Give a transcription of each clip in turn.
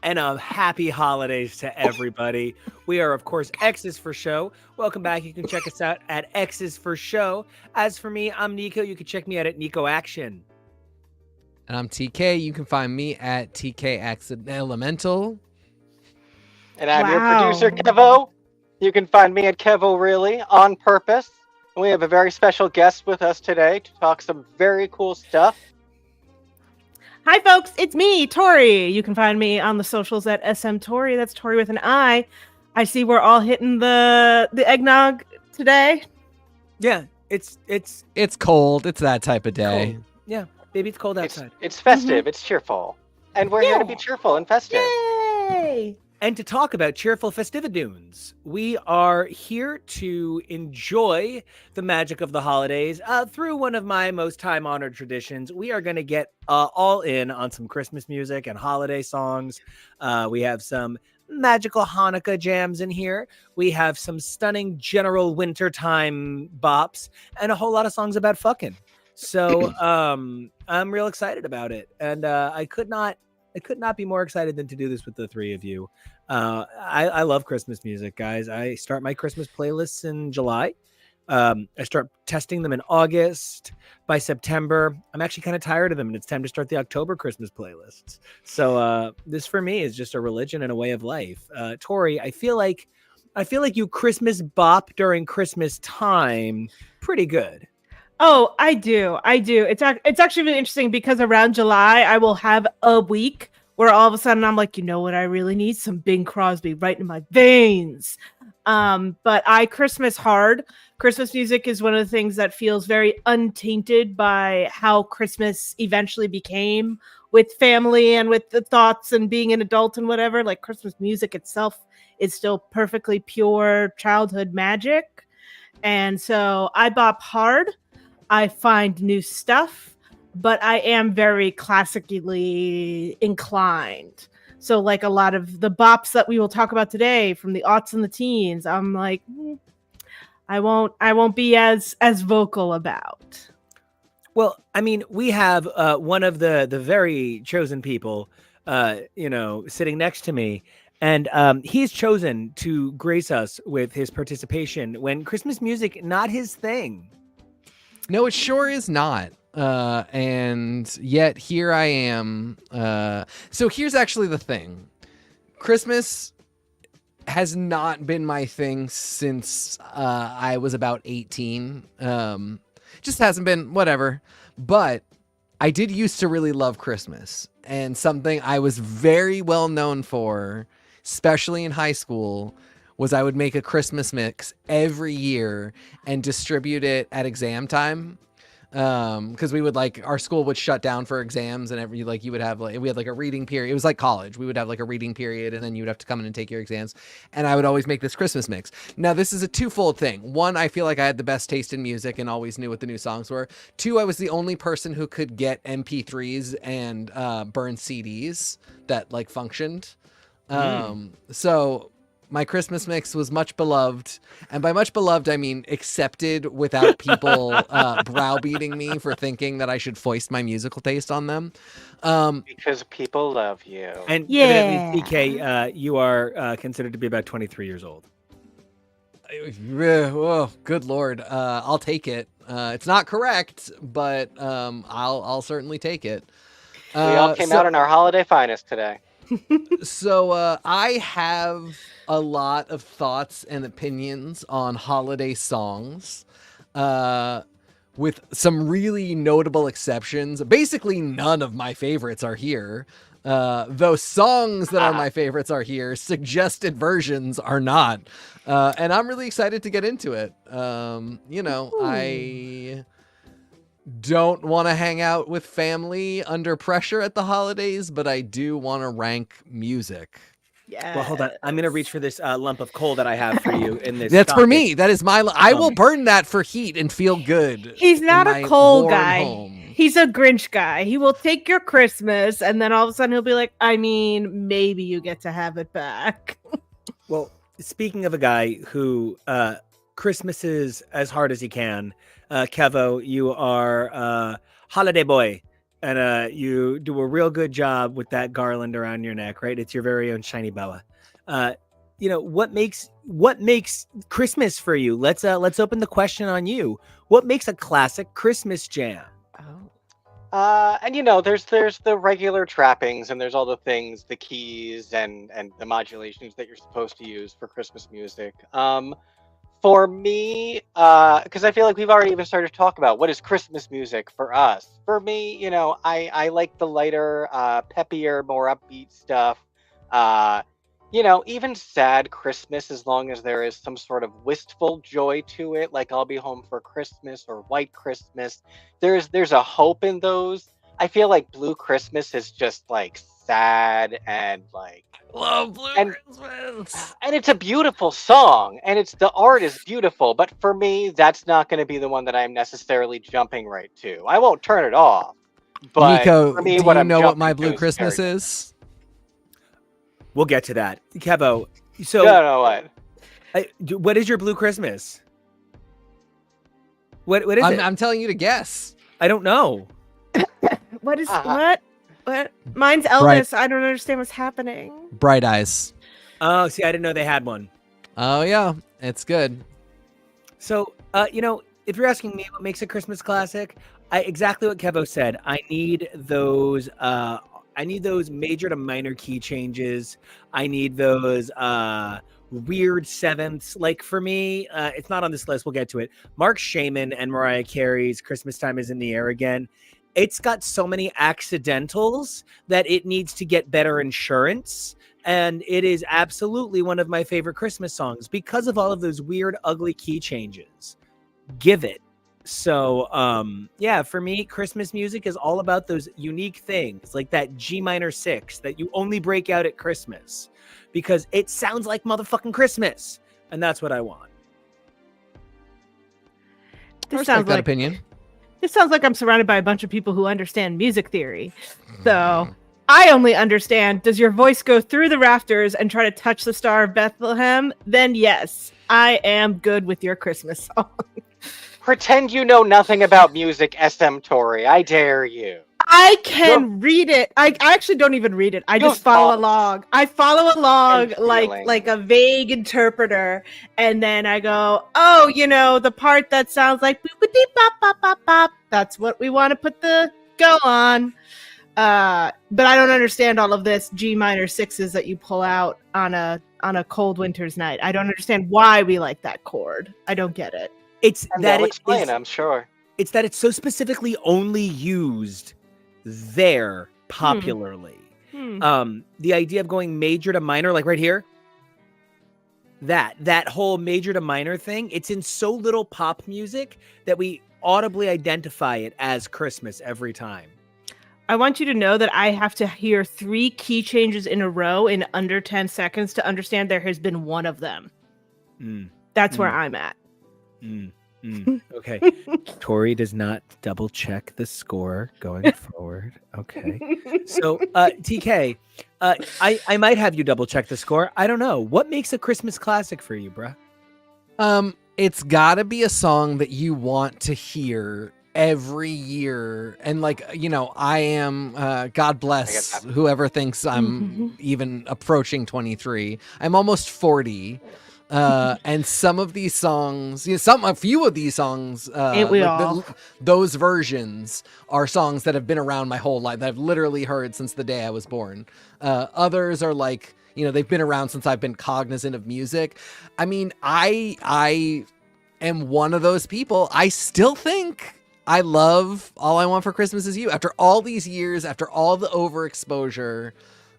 And happy holidays to everybody. We are, of course, X's for Show. Welcome back. You can check us out at X's for Show. As for me, I'm Nico. You can check me out at Nico Action. And I'm TK. You can find me at TK Elemental. And I'm your producer, Kevo. You can find me at Kevo Really on purpose. And we have a very special guest with us today to talk some very cool stuff. Hi, folks. It's me, Tori. You can find me on the socials at SM Tori. That's Tori with an I. I see we're all hitting the eggnog today. Yeah, it's cold. It's that type of day. Cold. Yeah, baby, it's cold outside. It's festive. Mm-hmm. It's cheerful. And we're here to be cheerful and festive. Yay! And to talk about cheerful festividunes, we are here to enjoy the magic of the holidays through one of my most time-honored traditions. We are going to get all in on some Christmas music and holiday songs. We have some magical Hanukkah jams in here. We have some stunning general wintertime bops and a whole lot of songs about fucking. So I'm real excited about it. And I could not be more excited than to do this with the three of you. I love Christmas music, guys. I start my Christmas playlists in July. I start testing them in August. By September, I'm actually kind of tired of them, and it's time to start the October Christmas playlists. So this for me is just a religion and a way of life. Tori, I feel like you Christmas bop during Christmas time pretty good. Oh, I do. It's actually really interesting because around July, I will have a week where all of a sudden I'm like, you know what I really need? Some Bing Crosby right in my veins. But I Christmas hard. Christmas music is one of the things that feels very untainted by how Christmas eventually became with family and with the thoughts and being an adult and whatever. Like Christmas music itself is still perfectly pure childhood magic. And so I bop hard. I find new stuff, but I am very classically inclined. So like a lot of the bops that we will talk about today from the aughts and the teens, I'm like, I won't be as vocal about. Well, I mean, we have one of the very chosen people, sitting next to me. And he's chosen to grace us with his participation when Christmas music, not his thing. No, it sure is not. And yet here I am. So here's actually the thing. Christmas has not been my thing since I was about 18. Just hasn't been, whatever. But I did used to really love Christmas. And something I was very well known for, especially in high school, was I would make a Christmas mix every year and distribute it at exam time. Because we would our school would shut down for exams and we had a reading period. It was like college. We would have like a reading period and then you would have to come in and take your exams. And I would always make this Christmas mix. Now, this is a twofold thing. One, I feel like I had the best taste in music and always knew what the new songs were. Two, I was the only person who could get MP3s and burn CDs that functioned. So my Christmas mix was much beloved. And by much beloved, I mean accepted without people browbeating me for thinking that I should foist my musical taste on them. Because people love you. And evidently, TK, you are considered to be about 23 years old. Oh, good Lord. I'll take it. It's not correct, but I'll certainly take it. We all came out in our holiday finest today. So I have a lot of thoughts and opinions on holiday songs, with some really notable exceptions. Basically, none of my favorites are here. Though songs that are my favorites are here, suggested versions are not. And I'm really excited to get into it. I don't want to hang out with family under pressure at the holidays, but I do want to rank music. Yeah. Well, hold on. I'm gonna reach for this lump of coal that I have for you in this. That's for socket. me. That is my. I will burn that for heat and feel good. He's not in a my coal warm guy. home. He's a Grinch guy. He will take your Christmas, and then all of a sudden he'll be like, I mean, maybe you get to have it back. Well, speaking of a guy who Christmases as hard as he can, Kevo, you are a holiday boy, and you do a real good job with that garland around your neck, right? It's your very own shiny boa. What makes Christmas for you? Let's open the question on you. What makes a classic Christmas jam? And there's the regular trappings, and there's all the things, the keys and the modulations that you're supposed to use for Christmas music. For me, because I feel like we've already even started to talk about what is Christmas music for us. For me, I like the lighter, peppier, more upbeat stuff. Even sad Christmas, as long as there is some sort of wistful joy to it, like I'll Be Home for Christmas or White Christmas. There's a hope in those. I feel like Blue Christmas is just like sad and like Love Blue Christmas. And it's a beautiful song, and the art is beautiful, but for me, that's not going to be the one that I'm necessarily jumping right to. I won't turn it off. But Nico, for me, do you know what my Blue Christmas is? We'll get to that, Kevo. So, no, what? What is your Blue Christmas? What is it? I'm telling you to guess. I don't know. What is what? What? Mine's Elvis. Right. I don't understand what's happening. Bright Eyes. Oh, see, I didn't know they had one. Oh yeah, it's good. So, if you're asking me what makes a Christmas classic, exactly what Kevo said. I need those. I need those major to minor key changes. I need those weird sevenths. Like for me, it's not on this list. We'll get to it. Mark Shaman and Mariah Carey's "Christmas Time Is in the Air Again." It's got so many accidentals that it needs to get better insurance. And it is absolutely one of my favorite Christmas songs because of all of those weird, ugly key changes. Give it. So, for me, Christmas music is all about those unique things, like that G minor 6 that you only break out at Christmas because it sounds like motherfucking Christmas. And that's what I want. I respect that opinion. This sounds like I'm surrounded by a bunch of people who understand music theory. So I only understand, does your voice go through the rafters and try to touch the Star of Bethlehem? Then yes, I am good with your Christmas song. Pretend you know nothing about music, SM Tori. I dare you. I can read it. I actually don't even read it. I just follow along. I follow along like a vague interpreter, and then I go, oh, the part that sounds like boop-a-dee bop bop bop bop. That's what we want to put the go on. But I don't understand all of this G minor 6s that you pull out on a cold winter's night. I don't understand why we like that chord. I don't get it. I'm sure. It's that it's so specifically only used there popularly. The idea of going major to minor, like right here, that whole major to minor thing, it's in so little pop music that we audibly identify it as Christmas every time. I want you to know that I have to hear 3 key changes in a row in under 10 seconds to understand there has been one of them. That's where I'm at. Okay. Tori does not double check the score going forward. Okay. So, TK, I might have you double check the score. I don't know. What makes a Christmas classic for you, bruh? It's gotta be a song that you want to hear every year. And I am, God bless whoever thinks I'm even approaching 23. I'm almost 40. And some of these songs, a few of these songs, those versions are songs that have been around my whole life that I've literally heard since the day I was born. Others are like, they've been around since I've been cognizant of music. I mean, I am one of those people. I still think I love All I Want for Christmas Is You after all these years, after all the overexposure.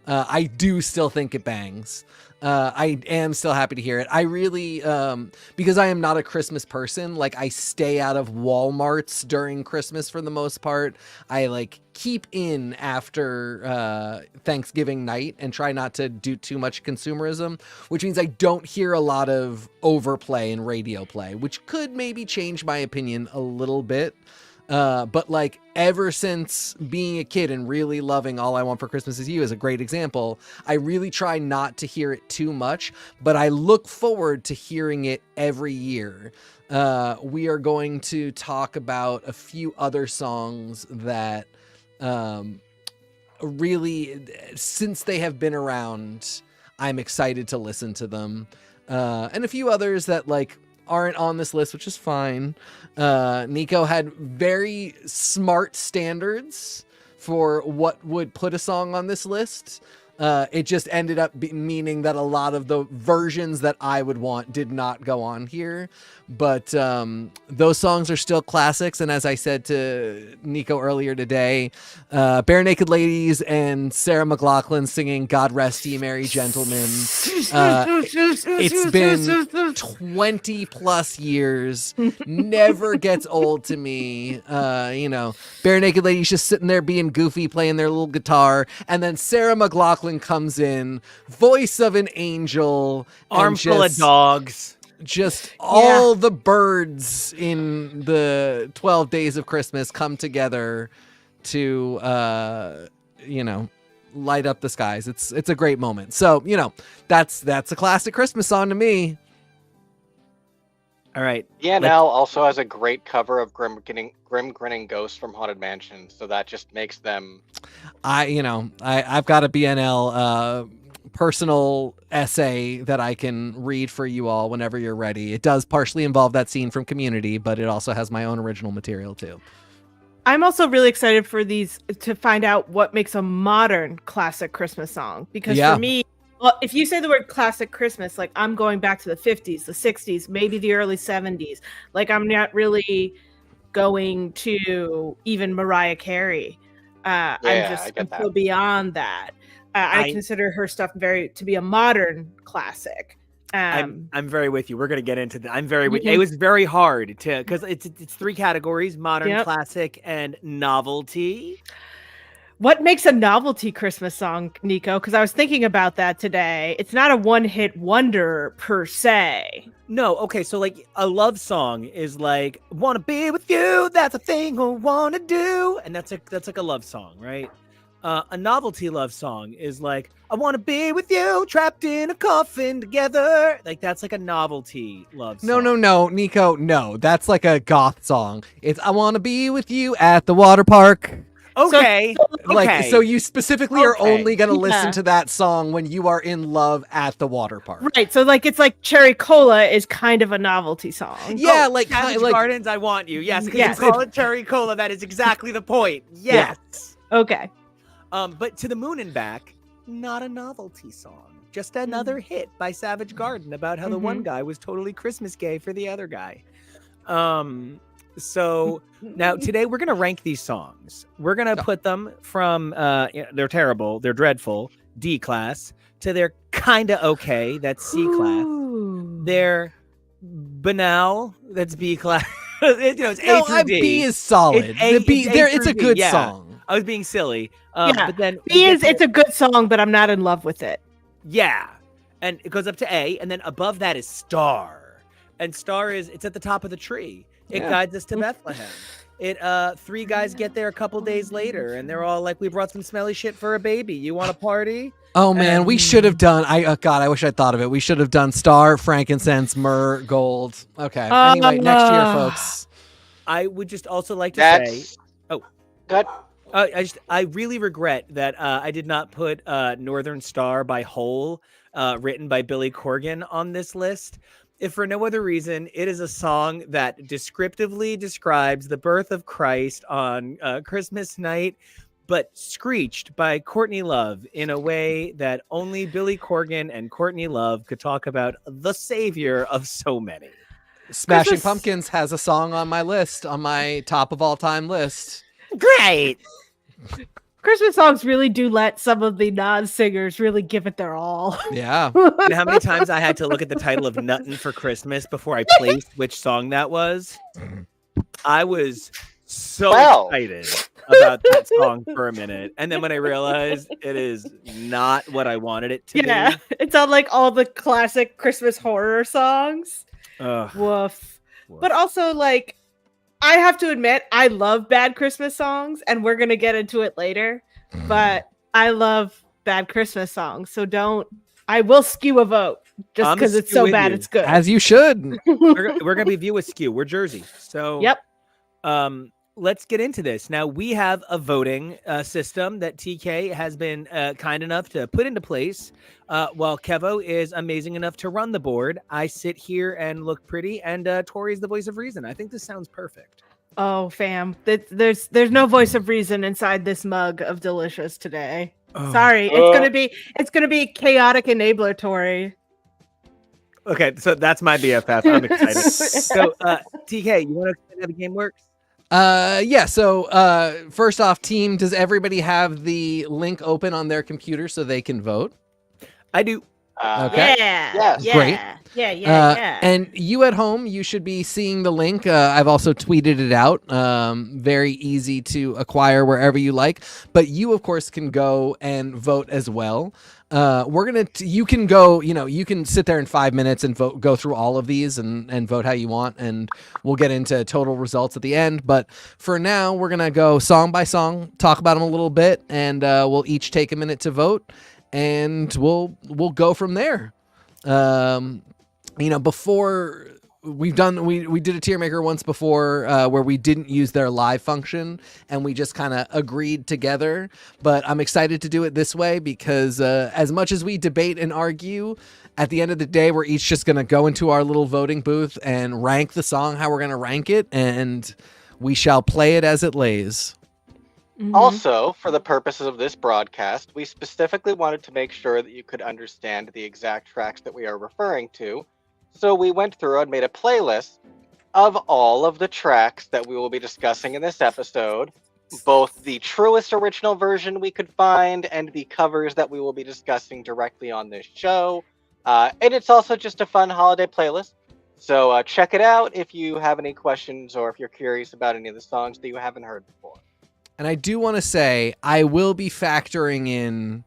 I do still think it bangs. I am still happy to hear it. I really, because I am not a Christmas person, like I stay out of Walmarts during Christmas for the most part. I like keep in after Thanksgiving night and try not to do too much consumerism, which means I don't hear a lot of overplay and radio play, which could maybe change my opinion a little bit. But like ever since being a kid and really loving All I Want for Christmas Is You is a great example, I really try not to hear it too much, but I look forward to hearing it every year. We are going to talk about a few other songs that really, since they have been around, I'm excited to listen to them. And a few others that like aren't on this list, which is fine. Nico had very smart standards for what would put a song on this list. It just ended up meaning that a lot of the versions that I would want did not go on here. But those songs are still classics. And as I said to Nico earlier today, Bare Naked Ladies and Sarah McLachlan singing God Rest Ye Merry Gentlemen. It's been 20 plus years. Never gets old to me. Bare Naked Ladies just sitting there being goofy, playing their little guitar. And then Sarah McLachlan comes in, voice of an angel, Armful of dogs. Just all the birds in the 12 Days of Christmas come together to, light up the skies. It's a great moment. So, that's a classic Christmas song to me. All right. DNL also has a great cover of Grim Grinning Ghost from Haunted Mansion, so that just makes them. I've got a BNL personal essay that I can read for you all whenever you're ready. It does partially involve that scene from Community, but it also has my own original material too. I'm also really excited for these to find out what makes a modern classic Christmas song. Because for me, well, if you say the word classic Christmas, like I'm going back to the 50s, the 60s, maybe the early 70s. Like I'm not really going to even Mariah Carey. I'm so beyond that. I consider her stuff to be a modern classic. I'm very with you. We're gonna get into that. I'm very with you. It was very hard because it's three categories: modern, classic, and novelty. What makes a novelty Christmas song, Nico? Because I was thinking about that today. It's not a one-hit wonder per se. No, okay, so like a love song is like "Wanna Be With You," that's a thing I wanna do, and that's like a love song, right? A novelty love song is like "I wanna be with you, trapped in a coffin together." Like that's like a novelty love song. No, Nico, no, that's like a goth song. It's "I wanna be with you at the water park." Okay. So you specifically are only going to listen to that song when you are in love at the water park. Right. So it's like Cherry Cola is kind of a novelty song. Yeah, Savage Gardens, I Want You. Yes, because you call it Cherry Cola. That is exactly the point. Yes. Yeah. Okay. But To the Moon and Back, not a novelty song. Just another hit by Savage Garden about how the one guy was totally Christmas gay for the other guy. So now today we're going to rank these songs. We're going to put them from, they're terrible, they're dreadful, D class, to they're kind of okay, that's C class. They're banal, that's B class. It's A through D. B is solid. It's a good song. I was being silly. But then it's a good song, but I'm not in love with it. Yeah. And it goes up to A, and then above that is Star. And Star it's at the top of the tree. It guides us to Bethlehem. Three guys get there a couple days later, and they're all like, "We brought some smelly shit for a baby. You want a party?" Oh man, we should have done. I wish I'd thought of it. We should have done Star, frankincense, myrrh, gold. Okay. Anyway, next year, folks. I would just also like to say, good. I really regret that I did not put Northern Star by Hole, written by Billy Corgan, on this list. If for no other reason, it is a song that descriptively describes the birth of Christ on Christmas night, but screeched by Courtney Love in a way that only Billy Corgan and Courtney Love could talk about the savior of so many. Smashing Pumpkins has a song on my list, on my top of all time list. Great. Christmas songs really do let some of the non-singers really give it their all. Yeah. And how many times I had to look at the title of Nuttin' for Christmas before I placed which song that was? I was so excited about that song for a minute. And then when I realized it is not what I wanted it to Yeah, be. it's on like all the classic Christmas horror songs. Ugh. Woof. But also, like, I have to admit, I love bad Christmas songs, and we're going to get into it later. But I love bad Christmas songs. So I will skew a vote just because it's so bad it's good. As you should. We're going to be view askew. We're Jersey. So, yep. Let's get into this. Now, we have a voting system that TK has been kind enough to put into place. While Kevo is amazing enough to run the board, I sit here and look pretty, and Tori is the voice of reason. I think this sounds perfect. Oh, fam. There's no voice of reason inside this mug of delicious today. Oh. Sorry. It's gonna be chaotic enabler, Tori. Okay, so that's my BFF. I'm excited. So, TK, you want to explain how the game works? Yeah, so first off, team, does everybody have the link open on their computer so they can vote? I do. Okay. Yeah. Great. Yeah. And you at home, you should be seeing the link. I've also tweeted it out. Very easy to acquire wherever you like. But you, of course, can go and vote as well. You can go, you can sit there in 5 minutes and go through all of these and vote how you want. And we'll get into total results at the end. But for now, we're going to go song by song, talk about them a little bit, and we'll each take a minute to vote. And we'll go from there. Before we did a tier maker once before where we didn't use their live function and we just kind of agreed together. But I'm excited to do it this way because as much as we debate and argue, at the end of the day, we're each just going to go into our little voting booth and rank the song how we're going to rank it, and we shall play it as it lays. Mhm. Also, for the purposes of this broadcast, we specifically wanted to make sure that you could understand the exact tracks that we are referring to. So we went through and made a playlist of all of the tracks that we will be discussing in this episode, both the truest original version we could find and the covers that we will be discussing directly on this show. And it's also just a fun holiday playlist. So check it out if you have any questions or if you're curious about any of the songs that you haven't heard before. And I do want to say, I will be factoring in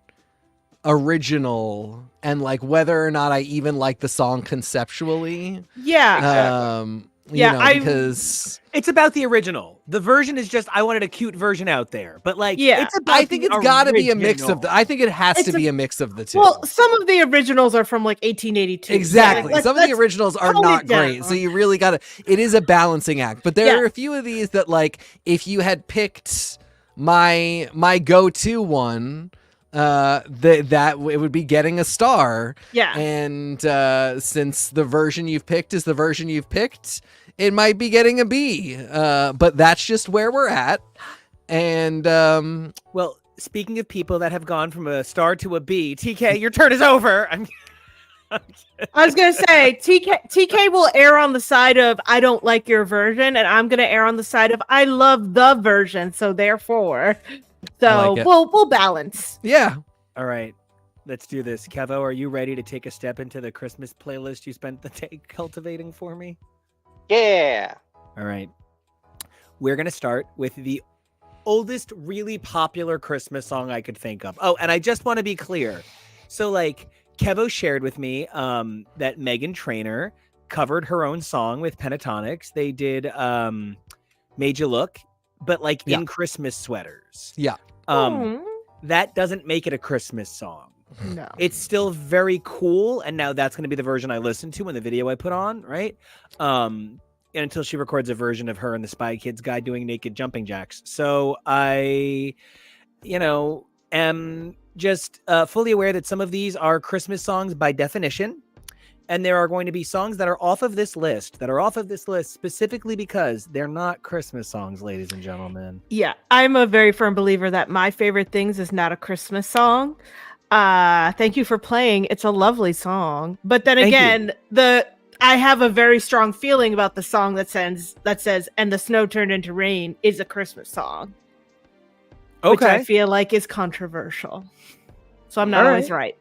original and like whether or not I even like the song conceptually. Yeah. Exactly. Because It's about the original. The version is just, I wanted a cute version out there. But like, it's about I think it's got to be a mix of I think it has to be a mix of the two. Well, some of the originals are from like 1882. Exactly. Yeah, some of the originals are tone not it down. great. So you really got to, it is a balancing act. But there are a few of these that like, if you had picked my go-to one, that it would be getting a star. Yeah. And since the version you've picked is the version you've picked, it might be getting a B. But that's just where we're at. And well, speaking of people that have gone from a star to a B, TK, your turn is over. I was gonna say TK will err on the side of I don't like your version, and I'm gonna err on the side of I love the version. So therefore, we'll balance. Yeah. All right, let's do this. Kevo, are you ready to take a step into the Christmas playlist you spent the day cultivating for me? Yeah. All right. We're going to start with the oldest really popular Christmas song I could think of. Oh, and I just want to be clear. So like Kevo shared with me that Meghan Trainor covered her own song with Pentatonics. They did Made You Look, but like in Christmas sweaters. Yeah. That doesn't make it a Christmas song. No. It's still very cool, and now that's going to be the version I listen to in the video I put on, right? And until she records a version of her and the Spy Kids guy doing naked jumping jacks. So I, am just fully aware that some of these are Christmas songs by definition, and there are going to be songs that are off of this list specifically because they're not Christmas songs, ladies and gentlemen. Yeah, I'm a very firm believer that My Favorite Things is not a Christmas song. Thank you for playing. It's a lovely song. But then again, I have a very strong feeling about the song that says, and the snow turned into rain is a Christmas song. which I Okay. feel like is controversial. So I'm not All always right.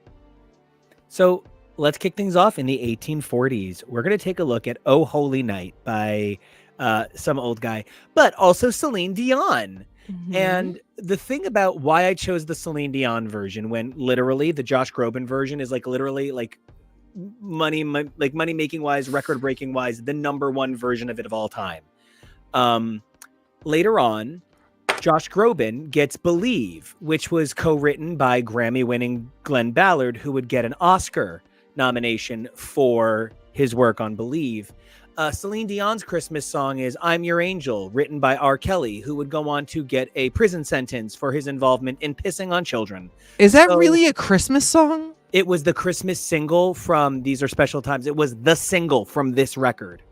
So let's kick things off in the 1840s. We're going to take a look at Oh Holy Night by some old guy, but also Celine Dion. Mhm. And the thing about why I chose the Celine Dion version, when literally the Josh Groban version is like literally like money making wise, record breaking wise, the number one version of it of all time. Later on, Josh Groban gets Believe, which was co-written by Grammy-winning Glenn Ballard, who would get an Oscar nomination for his work on Believe. Celine Dion's Christmas song is I'm Your Angel, written by R. Kelly, who would go on to get a prison sentence for his involvement in pissing on children. Is that So- really a Christmas song? It was the Christmas single from These Are Special Times. It was the single from this record.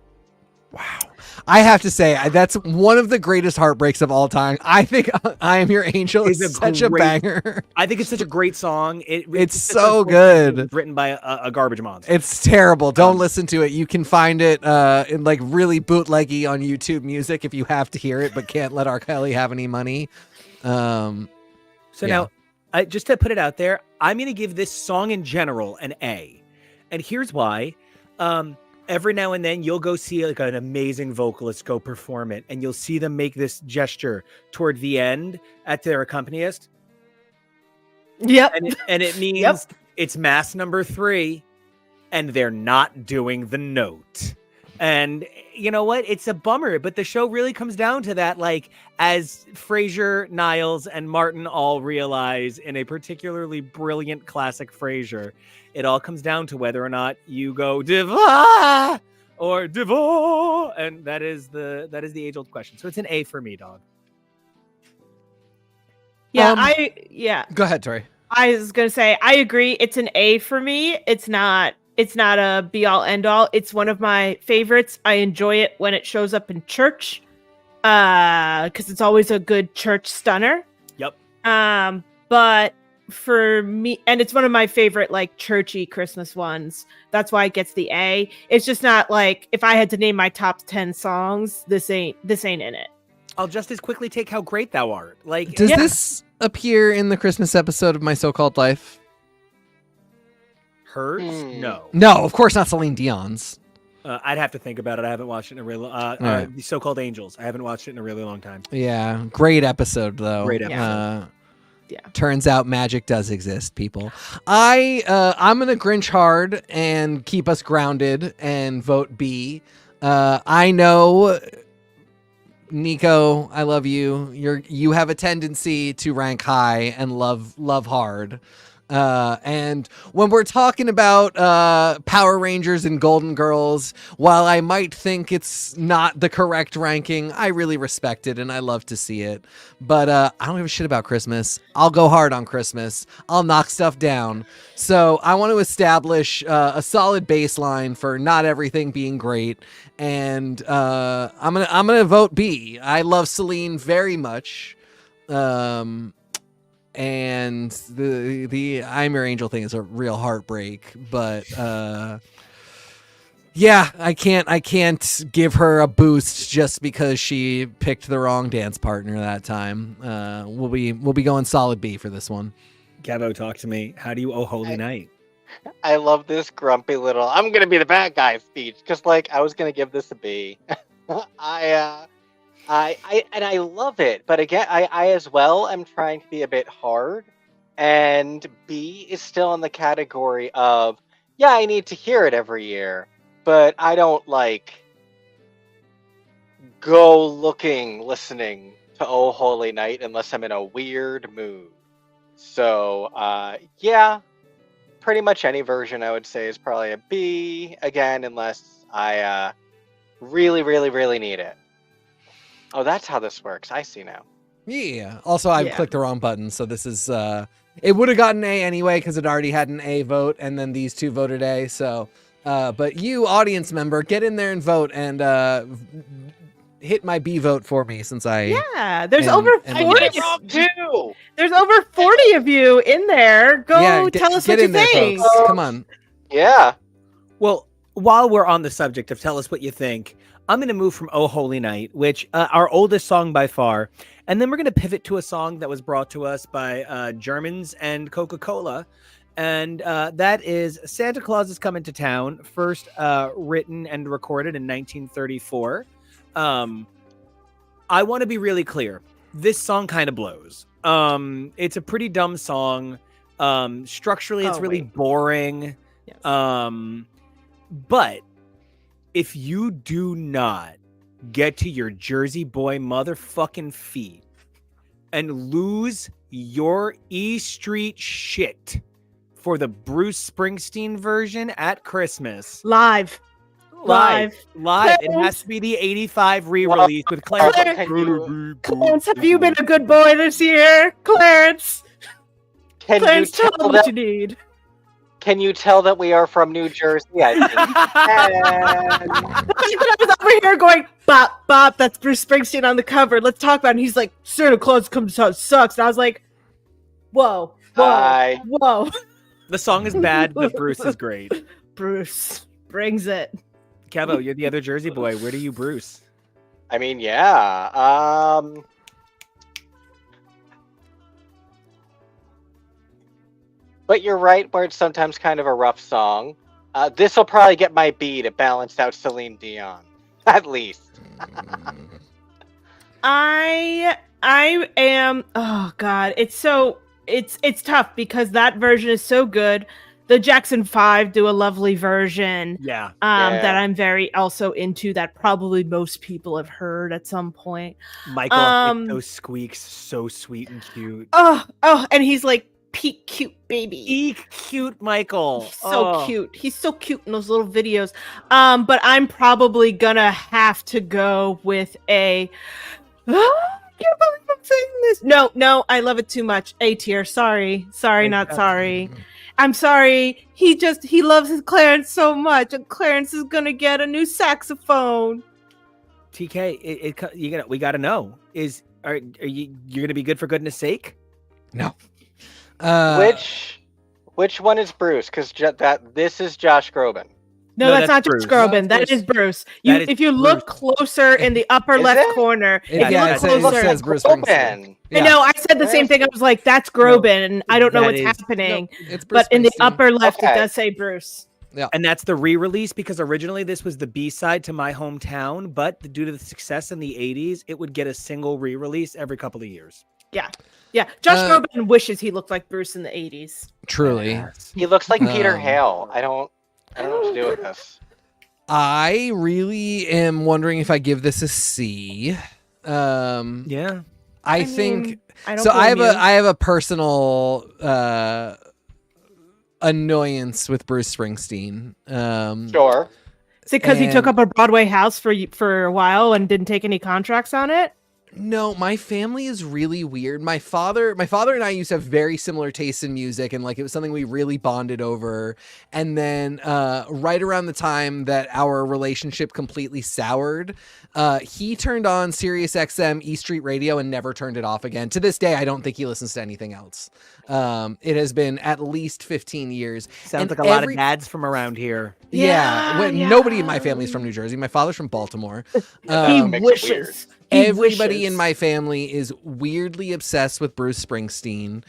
Wow. I have to say, that's one of the greatest heartbreaks of all time. I think I Am Your Angel is such a banger. I think it's such a great song. It's just so unfortunately good. it was written by a garbage monster. It's terrible. Don't listen to it. You can find it in like really bootleggy on YouTube Music if you have to hear it, but can't let R. Kelly have any money. So yeah. now, just to put it out there, I'm going to give this song in general an A. And here's why. Every now and then you'll go see like an amazing vocalist go perform it, and you'll see them make this gesture toward the end at their accompanist. Yep. And it means it's mass number 3 and they're not doing the note. And you know what? It's a bummer, but the show really comes down to that. Like, as Frasier, Niles, and Martin all realize in a particularly brilliant classic Frasier, it all comes down to whether or not you go diva or divo, and that is the age-old question. So it's an A for me, dog. Yeah, Go ahead, Tori. I was gonna say I agree. It's an A for me. It's not a be all end all. It's one of my favorites. I enjoy it when it shows up in church, because it's always a good church stunner. Yep. But for me, and it's one of my favorite like churchy Christmas ones. That's why it gets the A. It's just not like if I had to name my top 10 songs, this ain't in it. I'll just as quickly take How Great Thou Art. Like, Does this appear in the Christmas episode of My So-Called Life? hers? No. No, of course not Celine Dion's. I'd have to think about it. I haven't watched it in a really right. The So-Called Angels. I haven't watched it in a really long time. Yeah, great episode though. Great episode. Yeah. Turns out magic does exist, people. I'm gonna Grinch hard and keep us grounded and vote B. I know, Nico, I love you. You have a tendency to rank high and love hard. And when we're talking about Power Rangers and Golden Girls, while I might think it's not the correct ranking, I really respect it and I love to see it. But I don't give a shit about Christmas. I'll go hard on Christmas. I'll knock stuff down. So I want to establish a solid baseline for not everything being great. And I'm gonna vote B. I love Celine very much. And the I'm Your Angel thing is a real heartbreak, but yeah, I can't give her a boost just because she picked the wrong dance partner that time. We'll be going solid B for this one. Kevo, talk to me. How do you Oh Holy Night? I love this grumpy little I'm gonna be the bad guy speech, because like I was gonna give this a B. I love it, but again, I as well am trying to be a bit hard, and B is still in the category of, yeah, I need to hear it every year, but I don't like go listening to Oh Holy Night unless I'm in a weird mood. So yeah, pretty much any version I would say is probably a B, again, unless I really need it. Oh, that's how this works. I see now. Yeah. Also, I clicked the wrong button, so this is it would have gotten A anyway because it already had an A vote, and then these two voted A. So, but you, audience member, get in there and vote and hit my B vote for me, since there's over 40. Too. There's over 40 of you in there. Go tell us what you there, think. folks. Come on. Yeah. Well, while we're on the subject of tell us what you think, I'm going to move from Oh Holy Night, which our oldest song by far, and then we're going to pivot to a song that was brought to us by Germans and Coca-Cola, and that is Santa Claus is Coming to Town, first written and recorded in 1934. I want to be really clear. This song kind of blows. It's a pretty dumb song. Structurally, it's really boring. Yes. But if you do not get to your Jersey boy motherfucking feet and lose your E Street shit for the Bruce Springsteen version at Christmas. Live. It has Clarence. to be the 85 re-release with Clarence. Clarence, have you been a good boy this year? Clarence, Clarence, tell them what you need. Can you tell that we are from New Jersey? I think. I was over here going, bop, bop, that's Bruce Springsteen on the cover. Let's talk about it. And he's like, Santa Claus Comes to Town sucks. And I was like, whoa, Hi. whoa. The song is bad, but Bruce is great. Bruce brings it. Kevo, you're the other Jersey boy. Where do you Bruce? I mean, yeah. But you're right, where it's sometimes kind of a rough song. This will probably get my B to balance out Celine Dion, at least. I am. Oh God, it's tough because that version is so good. The Jackson 5 do a lovely version. Yeah. That I'm very also into. That probably most people have heard at some point. Michael, those squeaks, so sweet and cute. Oh, and he's like peak cute baby. Eek, cute Michael. He's so cute. He's so cute in those little videos. But I'm probably gonna have to go with a. I can't believe I'm saying this. No, I love it too much. A tier. Sorry, not sorry. I'm sorry. He loves his Clarence so much, and Clarence is gonna get a new saxophone. TK, we gotta know. Are you're gonna be good for goodness sake? No. Which one is Bruce? Because this is Josh Groban. No, that's not Bruce. Josh Groban. No, that is Bruce. That is If you look closer in the upper Is left it? corner, if you it look closer, says Bruce Groban. Springsteen. I know. I said the same thing. I was like, "That's Groban," and I don't know that what's is- happening. No, it's Bruce But in the Springsteen. upper left, Okay. it does say Bruce. And that's the re-release because originally this was the B-side to My Hometown, but due to the success in the 80s, it would get a single re-release every couple of years. Yeah. Josh Groban wishes he looked like Bruce in the 80s. Truly. He looks like Peter Um, Hale. I don't know what to do with this. I really am wondering if I give this a C. Yeah. I think mean, I don't so. I blame you. have a personal annoyance with Bruce Springsteen. Sure. Is it because he took and- up a Broadway house for a while and didn't take any contracts on it? No, my family is really weird. My father and I used to have very similar tastes in music, and like it was something we really bonded over. And then right around the time that our relationship completely soured, he turned on Sirius XM E Street Radio and never turned it off again. To this day, I don't think he listens to anything else. It has been at least 15 years. Sounds And like a lot of dads from around here. Yeah, Yeah. Nobody in my family is from New Jersey. My father's from Baltimore. He makes it wishes. He Everybody wishes. in my family is weirdly obsessed with Bruce Springsteen.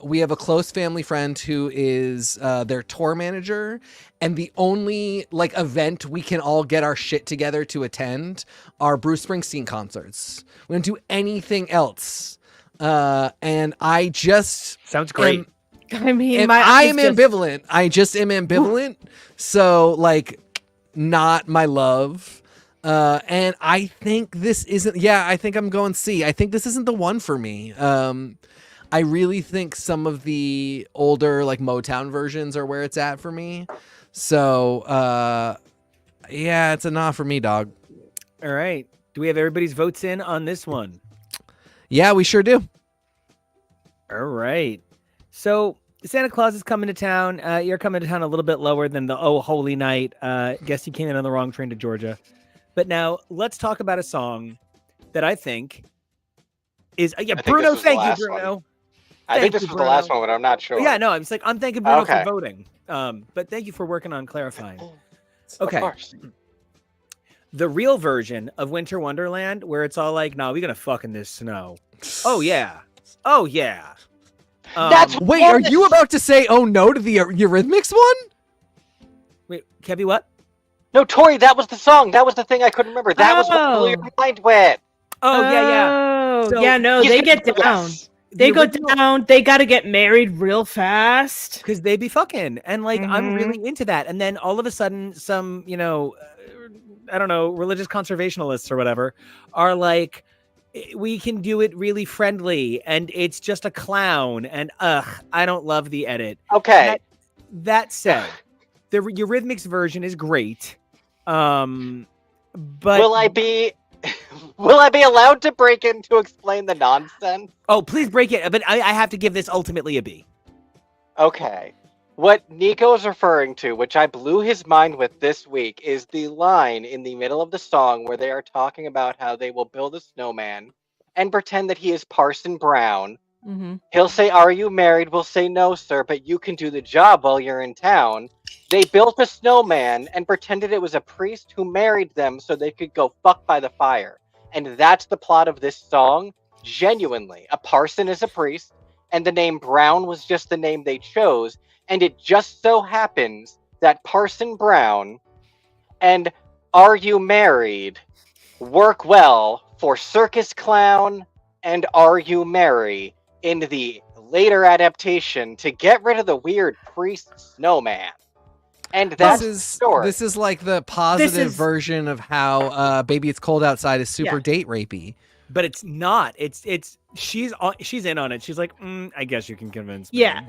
We have a close family friend who is their tour manager, and the only like event we can all get our shit together to attend are Bruce Springsteen concerts. We don't do anything else. And I just Sounds great. I mean, I am ambivalent. I just am ambivalent. So like, not my love. And I think this isn't. Yeah, I think I'm going C. I think this isn't the one for me. I really think some of the older like Motown versions are where it's at for me. So yeah, it's a nah for me, dog. All right. Do we have everybody's votes in on this one? Yeah, we sure do. All right. So Santa Claus is coming to town. You're coming to town a little bit lower than the Oh Holy Night. Guess you came in on the wrong train to Georgia. But now let's talk about a song that I think is think Bruno. this was the Thank you, last Bruno. I think this Thank was you, the last Bruno. one, but I'm not sure. Yeah, no, I'm thanking Bruno Okay. for voting. But thank you for working on clarifying. Okay. Of course. The real version of Winter Wonderland, where it's all like, "Nah, we're gonna fuck in this snow." Oh yeah. Oh yeah. That's Wait, are you about to say "Oh no" to the Eurythmics one? Wait, Kevy, what? No, Tori, that was the song. That was the thing I couldn't remember. That was what blew your mind with. Oh yeah. Oh, So, yeah, no, He's they gonna get do down. this. They go down. They got to get married real fast. Because they be fucking, and like I'm Mhm. really into that. And then all of a sudden, some I don't know, religious conservationists or whatever are like, we can do it really friendly, and it's just a clown. And I don't love the edit. Okay. That said, the Eurythmics version is great. But Will I be allowed to break in to explain the nonsense? oh, please break it. But I have to give this ultimately a B. Okay. What Nico is referring to, which I blew his mind with this week, is the line in the middle of the song where they are talking about how they will build a snowman and pretend that he is Parson Brown. Mm-hmm. He'll say, "Are you married?" We'll say, "No, sir, but you can do the job while you're in town." They built a snowman and pretended it was a priest who married them so they could go fuck by the fire. And that's the plot of this song. Genuinely. A parson is a priest, and the name Brown was just the name they chose. And it just so happens that Parson Brown and "Are You Married" work well for Circus Clown and "Are You Merry" in the later adaptation to get rid of the weird priest snowman. And that's this is like the positive version of how "Baby It's Cold Outside" is super date rapey. But it's not. It's she's in on it. She's like, I guess you can convince me. Yeah.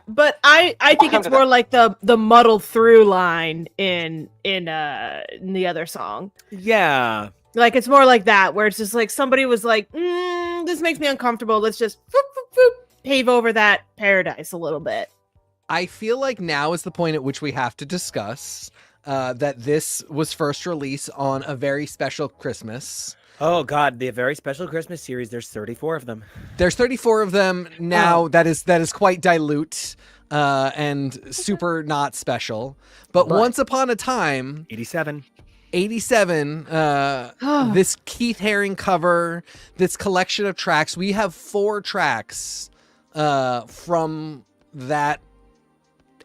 But I think it's more like the muddle through line in the other song. Yeah. Like it's more like that, where it's just like somebody was like, this makes me uncomfortable. Let's just pave over that paradise a little bit. I feel like now is the point at which we have to discuss that this was first released on a very special Christmas. Oh God, the very special Christmas series. There's 34 of them. There's 34 of them now. Oh. That is quite dilute and super not special. But once upon a time, 87. This Keith Haring cover, this collection of tracks. We have 4 tracks from that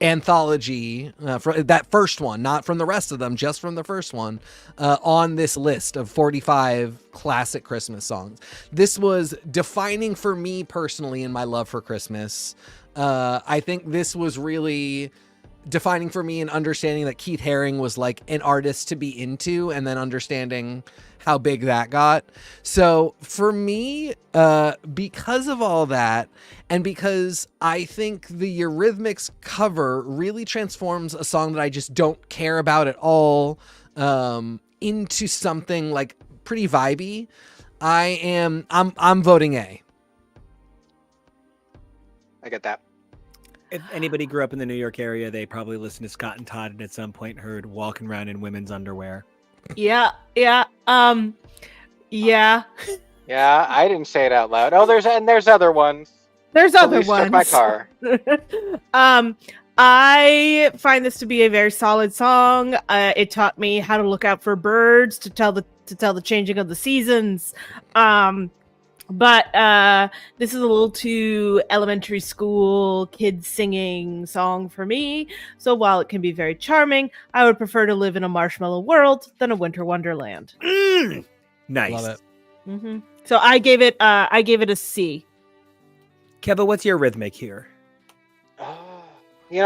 anthology, from that first one, not from the rest of them, just from the first one, on this list of 45 classic Christmas songs. This was defining for me personally in my love for Christmas. I think this was really defining for me in understanding that Keith Haring was like an artist to be into, and then understanding how big that got. So for me, because of all that, and because I think the Eurythmics cover really transforms a song that I just don't care about at all into something like pretty vibey, I'm voting A. I get that. If anybody grew up in the New York area, they probably listened to Scott and Todd and at some point heard "Walking Around in Women's Underwear." Yeah. Yeah, I didn't say it out loud. Oh, there's other ones. There's other Police took ones. my car. I find this to be a very solid song. It taught me how to look out for birds, to tell the changing of the seasons. But this is a little too elementary school kids singing song for me. So while it can be very charming, I would prefer to live in a marshmallow world than a winter wonderland. Nice. Love it. Mm-hmm. So I gave it a C. Kevo, what's your rhythmic here?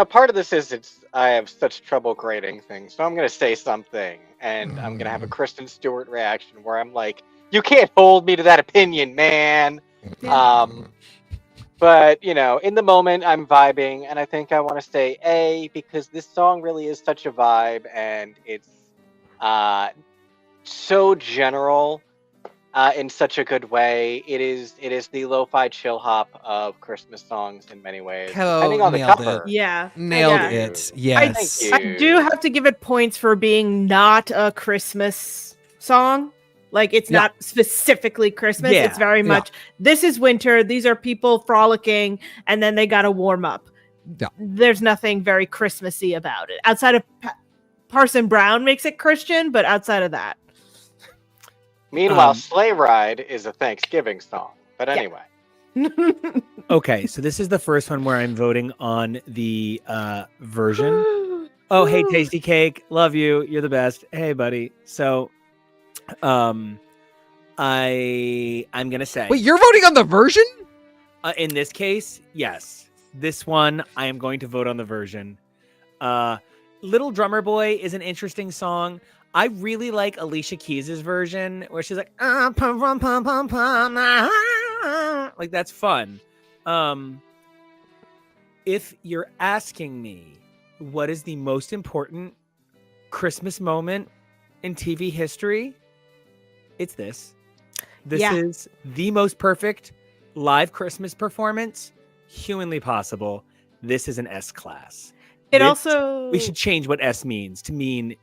Part of this is I have such trouble grading things, so I'm gonna say something, and I'm gonna have a Kristen Stewart reaction where I'm like, "You can't hold me to that opinion, man." But in the moment I'm vibing, and I think I want to say A, because this song really is such a vibe, and it's so general in such a good way. It is the lo-fi chill hop of Christmas songs in many ways. Depending on the cover. Yeah. Nailed it. Yes. Thank you. I do have to give it points for being not a Christmas song. Like, it's not specifically Christmas. Yeah. It's very much, this is winter. These are people frolicking, and then they got to warm up. Yeah. There's nothing very Christmassy about it. Outside of Parson Brown makes it Christian, but outside of that. Meanwhile, Sleigh Ride is a Thanksgiving song. But anyway. Okay, so this is the first one where I'm voting on the version. Oh, hey, Tasty Cake, love you. You're the best. Hey, buddy. So, I'm gonna say. Wait, you're voting on the version? In this case, yes. This one, I am going to vote on the version. Little Drummer Boy is an interesting song. I really like Alicia Keys' version, where she's like, pum, pum, pum, pum, pum, like that's fun. If you're asking me what is the most important Christmas moment in TV history, it's this. This is the most perfect live Christmas performance humanly possible. This is an S class. It also... We should change what S means to mean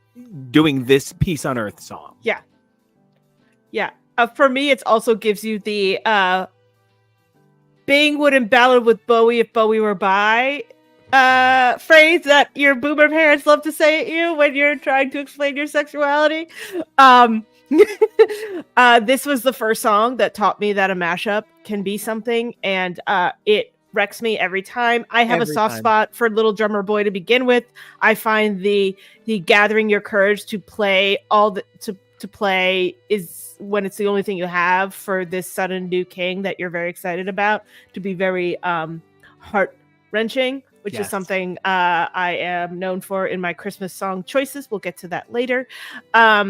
doing this Peace on Earth song. Yeah. Yeah. For me, it also gives you the Bing wouldn't ballad with Bowie if Bowie were by phrase that your boomer parents love to say at you when you're trying to explain your sexuality. This was the first song that taught me that a mashup can be something, and it wrecks me every time. I have a soft spot for Little Drummer Boy to begin with. I find the gathering your courage to play to play is when it's the only thing you have for this sudden new king that you're very excited about to be very heart-wrenching, which is something I am known for in my Christmas song choices. We'll get to that later.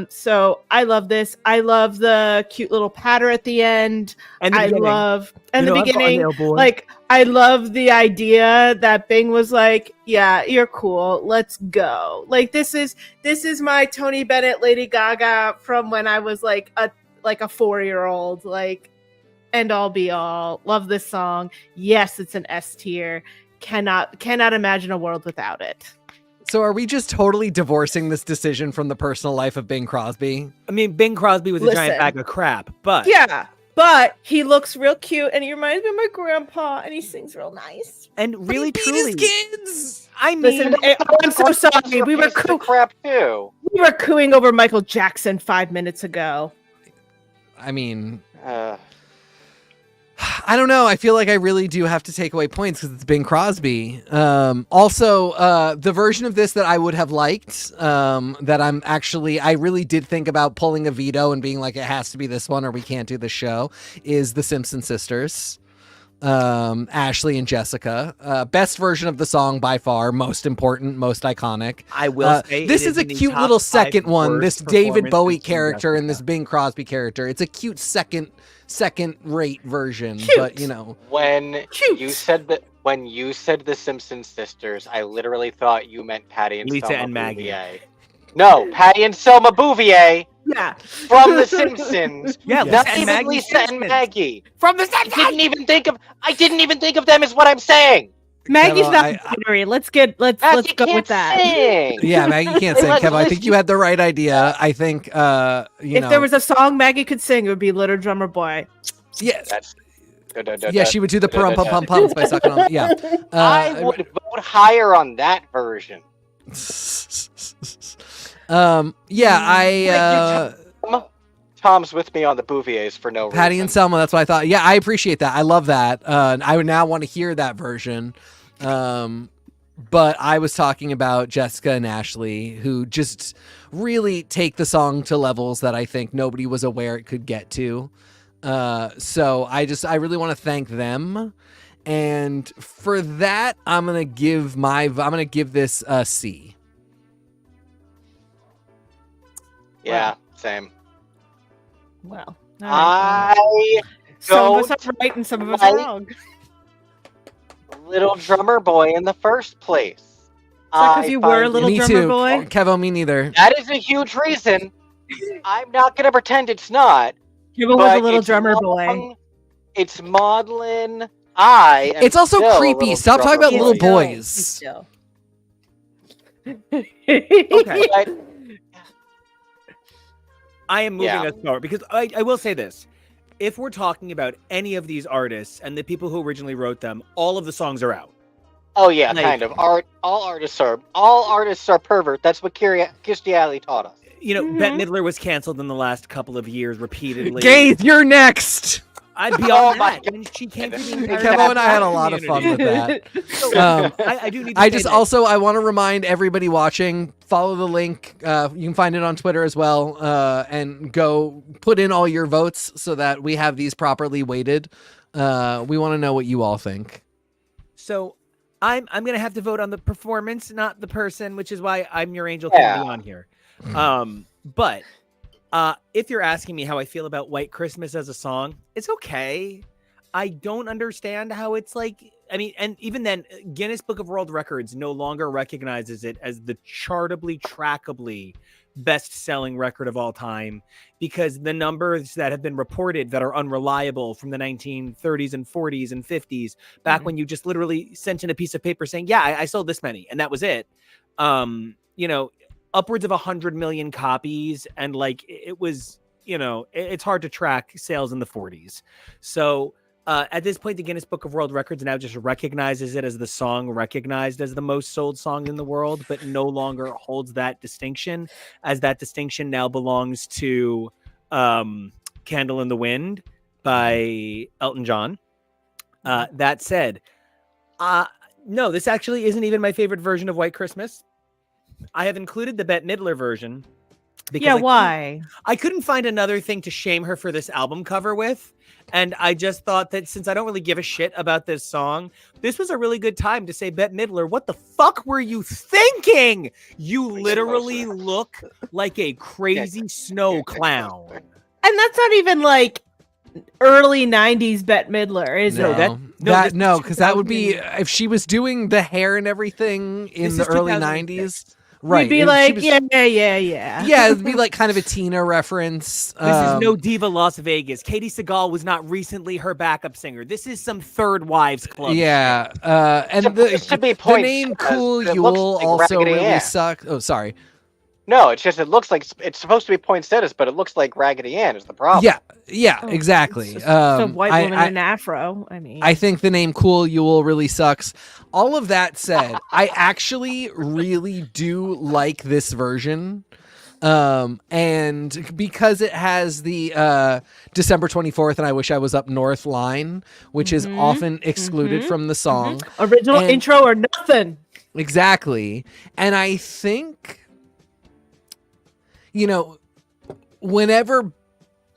So I love this. I love the cute little patter at the end. And the beginning, like, I love the idea that Bing was like, yeah, you're cool. Let's go. Like, this is my Tony Bennett, Lady Gaga from when I was like a 4-year-old, like, end all be all. Love this song. Yes, it's an S tier. Cannot imagine a world without it. So are we just totally divorcing this decision from the personal life of Bing Crosby? I mean, Bing Crosby was a giant bag of crap, but... Yeah, but he looks real cute, and he reminds me of my grandpa, and he sings real nice. And really, but he truly... beat his kids! I mean... Listen, I'm so sorry. We were crap too. We were cooing over Michael Jackson 5 minutes ago. I mean... I don't know. I feel like I really do have to take away points because it's Bing Crosby. Also, the version of this that I would have liked, that I really did think about pulling a veto and being like, it has to be this one or we can't do the show, is the Simpson sisters. Ashley and Jessica. Best version of the song by far, most important, most iconic. I will say this is a cute little second one. This David Bowie character and this Bing Crosby character. It's a cute second rate version, cute. But you know, when you said the Simpson sisters, I literally thought you meant Patty and Lisa Selma and Maggie. Bouvier. No, Patty and Selma Bouvier. Yeah, from The Simpsons. Yeah, not Lisa even Lisa and Maggie from The Simpsons. I didn't even think of them as what I'm saying. Maggie's not binary. Let's go with that. Sing. Yeah, Maggie can't sing. Kevin, I think you had the right idea. I think if there was a song Maggie could sing, it would be Little Drummer Boy. Yes. Yeah, she would do the pum pum pum pums by sucking on. Yeah, I would vote higher on that version. Tom's with me on the Bouviers for no reason. Patty and Selma, that's what I thought. Yeah, I appreciate that. I love that. I would now want to hear that version. But I was talking about Jessica and Ashley, who just really take the song to levels that I think nobody was aware it could get to. So I really want to thank them. And for that, I'm going to give this a C. Yeah, same. Well, some of us are right and some of us are wrong. Little Drummer Boy in the first place. Because you were a Little Drummer Boy? Kevo, me neither. That is a huge reason. I'm not going to pretend it's not. Kevo was a Little Drummer Boy. It's maudlin. It's also creepy. Stop talking about little boys. Okay. I am moving us forward because I will say this. If we're talking about any of these artists and the people who originally wrote them, all of the songs are out. Oh yeah, Like- kind of. All artists are pervert. That's what Christianity taught us. Bette Midler was canceled in the last couple of years repeatedly. Gaze, you're next. I'd be on Oh my that. And she came to the entire Kevo and I had a black lot of fun with community. that. I do need to I say just that- I want to remind everybody watching, follow the link. You can find it on Twitter as well, and go put in all your votes so that we have these properly weighted. We want to know what you all think. So I'm gonna have to vote on the performance, not the person, which is why I'm your angel can be on here. But if you're asking me how I feel about White Christmas as a song, it's okay. I don't understand how it's like. I mean, and even then, Guinness Book of World Records no longer recognizes it as the chartably, trackably best-selling record of all time, because the numbers that have been reported that are unreliable from the 1930s and 40s and 50s, back when you just literally sent in a piece of paper saying, yeah, I sold this many, and that was it. Upwards of 100 million copies, and like it was, it's hard to track sales in the 40s. So at this point, the Guinness Book of World Records now just recognizes it as the song recognized as the most sold song in the world, but no longer holds that distinction, as that distinction now belongs to Candle in the Wind by Elton John. That said, no, this actually isn't even my favorite version of White Christmas. I have included the Bette Midler version. Because why? I couldn't find another thing to shame her for this album cover with. And I just thought that since I don't really give a shit about this song, this was a really good time to say, Bette Midler, what the fuck were you thinking? You literally look like a crazy snow clown. And that's not even like early 90s Bette Midler, is No, it? because that would be if she was doing the hair and everything in the early 90s. Right. We'd be like, yeah. It'd be like kind of a Tina reference. This is no Diva Las Vegas. Katie Seagal was not recently her backup singer. This is some Third Wives Club. Yeah. And the name Cool Yule like also really sucks. Oh, sorry. No, it's just it looks like it's supposed to be poinsettias, but it looks like Raggedy Ann is the problem. Yeah, exactly. Some white woman in an afro. I mean, I think the name Cool Yule really sucks. All of that said, I actually really do like this version. And because it has the December 24th and I Wish I Was Up North line, which is often excluded from the song. Original intro or nothing. Exactly. And I think, whenever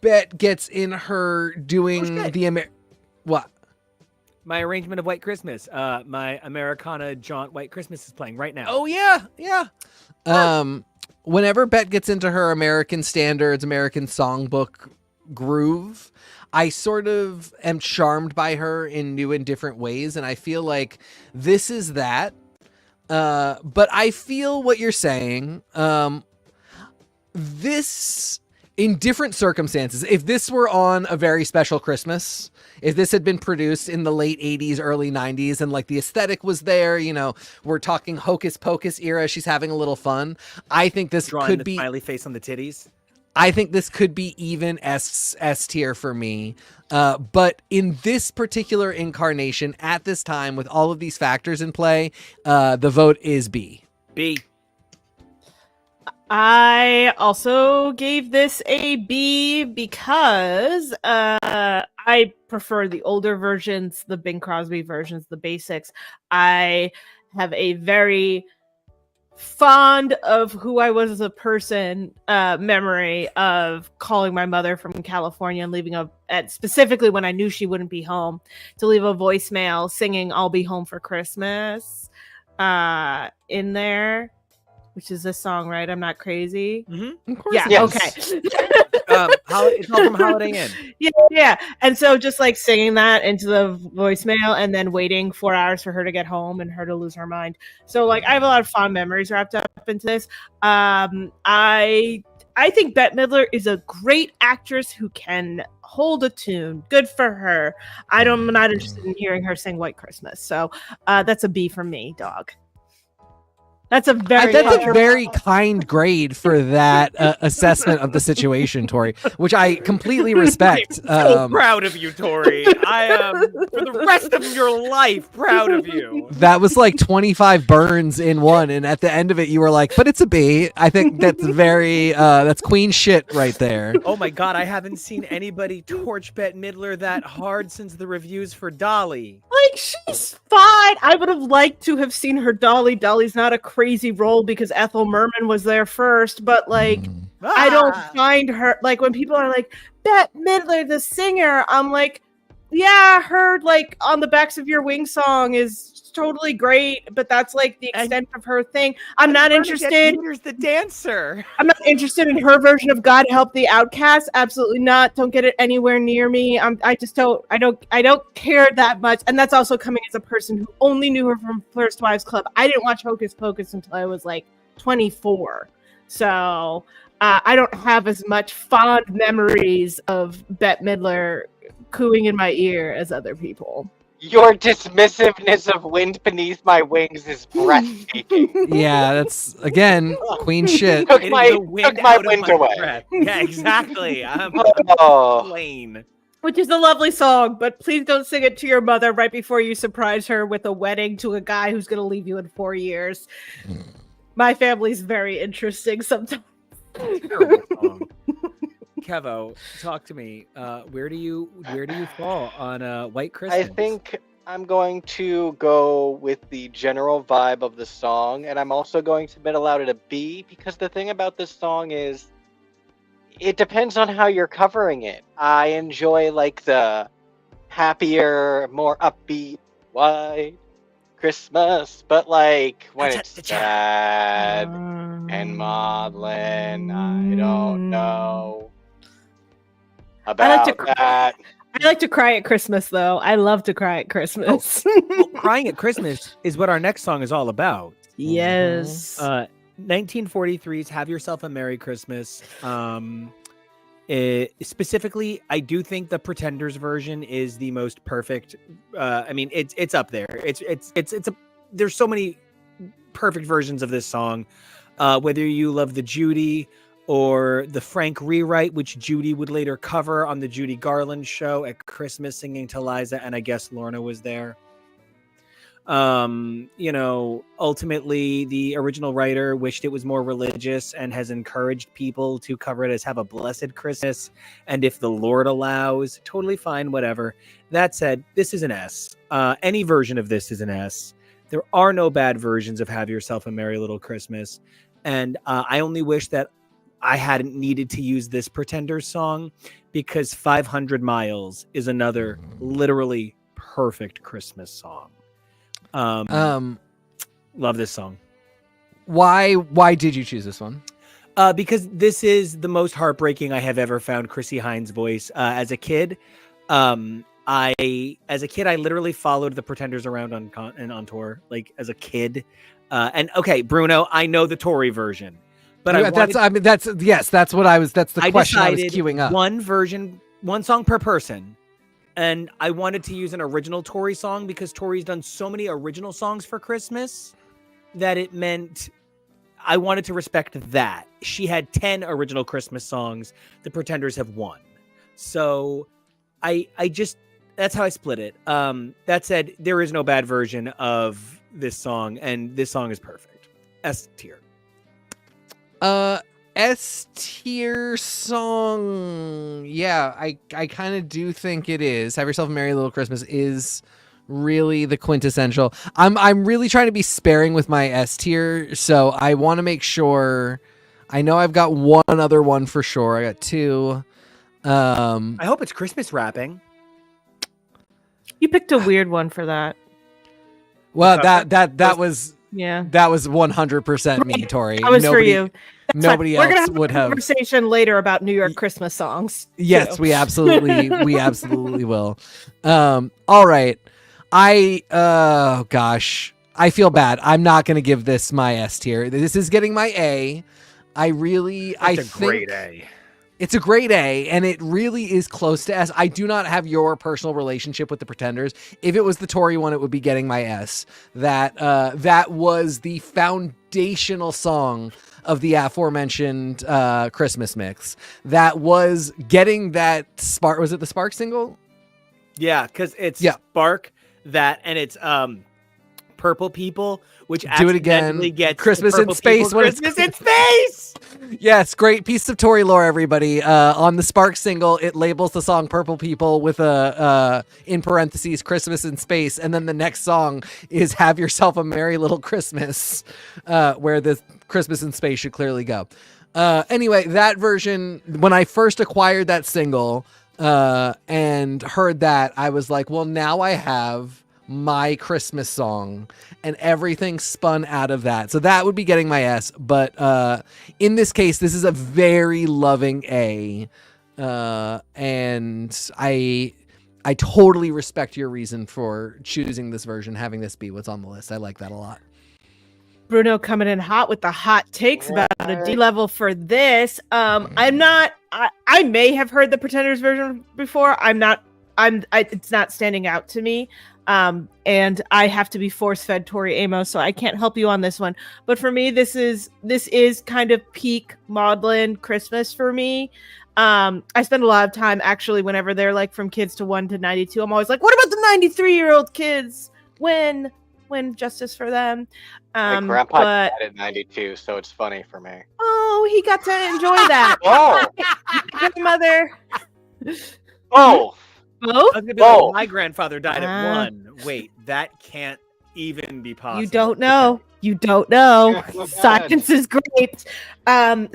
Bette gets in her doing what? My arrangement of White Christmas. My Americana jaunt White Christmas is playing right now. Oh yeah. Whenever Bette gets into her American standards, American songbook groove, I sort of am charmed by her in new and different ways, and I feel like this is that. But I feel what you're saying. This, in different circumstances, if this were on a very special Christmas, if this had been produced in the late 80s, early 90s, and like the aesthetic was there, we're talking Hocus Pocus era, she's having a little fun. I think this could be smiley face on the titties. I think this could be even S tier for me. But in this particular incarnation, at this time, with all of these factors in play, the vote is B. B. I also gave this a B because I prefer the older versions, the Bing Crosby versions, the basics. I have a very fond of who I was as a person memory of calling my mother from California and leaving specifically when I knew she wouldn't be home, to leave a voicemail singing "I'll Be Home for Christmas" in there. Which is this song, right? I'm not crazy. Mm-hmm. Of course. Yeah. Yes. Okay. It's all from Holiday Inn. Yeah. And so just like singing that into the voicemail and then waiting 4 hours for her to get home and her to lose her mind. So like I have a lot of fond memories wrapped up into this. I think Bette Midler is a great actress who can hold a tune. Good for her. I'm not interested in hearing her sing White Christmas. So that's a B for me, dog. That's a very That's a very kind grade for that assessment of the situation, Tori, which I completely respect. So proud of you, Tori. I am, for the rest of your life, proud of you. That was like 25 burns in one, and at the end of it, you were like, "But it's a B." I think that's very that's queen shit right there. Oh my god, I haven't seen anybody torch Bette Midler that hard since the reviews for Dolly. Like, she's fine. I would have liked to have seen her Dolly. Dolly's not a crazy role because Ethel Merman was there first, but like, I don't find her, like, when people are like, Bette Midler, the singer, I'm like, yeah, her, like, On the Backs of Your Wings song is totally great, but that's like the extent of her thing. I'm not interested. Here's the dancer. I'm not interested in her version of God Help the Outcast. Absolutely not. Don't get it anywhere near me. I don't care that much. And that's also coming as a person who only knew her from First Wives Club. I didn't watch Hocus Pocus until I was like 24. So I don't have as much fond memories of Bette Midler cooing in my ear as other people. Your dismissiveness of Wind Beneath My Wings is breathtaking. Yeah, that's, again, queen shit. Took my wind away. Breath. Yeah, exactly. I'm plain. Which is a lovely song, but please don't sing it to your mother right before you surprise her with a wedding to a guy who's going to leave you in 4 years. My family's very interesting sometimes. Terrible song. Kevo, talk to me. Where do you fall on White Christmas? I think I'm going to go with the general vibe of the song, and I'm also going to middle out at a B, because the thing about this song is it depends on how you're covering it. I enjoy like the happier, more upbeat White Christmas, but like when it's sad and maudlin, I don't know about that. I like to cry at Christmas, though. I love to cry at Christmas. Well, crying at Christmas is what our next song is all about. Yes. 1943's Have Yourself a Merry Christmas. Specifically, I do think the Pretenders version is the most perfect. I mean, it's up there. There's so many perfect versions of this song. Whether you love the Judy or the Frank rewrite, which Judy would later cover on the Judy Garland show at Christmas, singing to Liza, and I guess Lorna was there. Ultimately, the original writer wished it was more religious and has encouraged people to cover it as Have a Blessed Christmas, and if the Lord allows, totally fine, whatever. That said, this is an S. Any version of this is an S. There are no bad versions of Have Yourself a Merry Little Christmas, and I only wish that I hadn't needed to use this Pretenders song, because 500 Miles is another literally perfect Christmas song. Love this song. Why did you choose this one? Because this is the most heartbreaking I have ever found Chrissy Hines' voice. As a kid, I literally followed the Pretenders around on tour, like as a kid. And okay, Bruno, I know the Tori version. But that's the question I was queuing up. One version, one song per person. And I wanted to use an original Tori song because Tori's done so many original songs for Christmas that it meant I wanted to respect that. She had 10 original Christmas songs. The Pretenders have 1. So I just, that's how I split it. That said, there is no bad version of this song, and this song is perfect. S tier. S tier song. Yeah, I kind of do think it is. Have Yourself a Merry Little Christmas is really the quintessential. I'm really trying to be sparing with my S tier, so I want to make sure. I know I've got one other one for sure. I got 2. I hope it's Christmas wrapping. You picked a weird one for that. Well, that was. Yeah, that was 100% me, Tori. That was for you. Nobody else would have. We're gonna have a conversation later about New York Christmas songs. Yes, too. we absolutely will. All right. Gosh, I feel bad. I'm not going to give this my S tier. This is getting my A. I think great A. It's a great A, and it really is close to S. I do not have your personal relationship with the Pretenders. If it was the Tori one, it would be getting my S. That was the foundational song of the aforementioned Christmas mix. That was getting that Spark. Was it the Spark single? Yeah, because it's Spark, that, and it's Purple People, which Do it again. accidentally gets Christmas in Purple Space. People Christmas in Space! Yes, great piece of Tori lore, everybody. On the Spark single, it labels the song Purple People with a, in parentheses, Christmas in Space. And then the next song is Have Yourself a Merry Little Christmas, where the Christmas in Space should clearly go. Anyway, that version, when I first acquired that single and heard that, I was like, well, now I have my Christmas song, and everything spun out of that. So that would be getting my S, but in this case, this is a very loving A, and I totally respect your reason for choosing this version, having this be what's on the list. I like that a lot. Bruno coming in hot with the hot takes about a D level for this. I may have heard the Pretenders version before. It's not standing out to me. And I have to be force-fed Tori Amos, so I can't help you on this one. But for me, this is kind of peak maudlin Christmas for me. I spend a lot of time actually whenever they're like from kids to 1 to 92. I'm always like, what about the 93-year-old kids? When justice for them. My grandpa died at 92, so it's funny for me. Oh, he got to enjoy that. Oh, Grandmother. oh. Both? My grandfather died at 1. Wait, that can't even be possible. You don't know. You don't know. Science is great.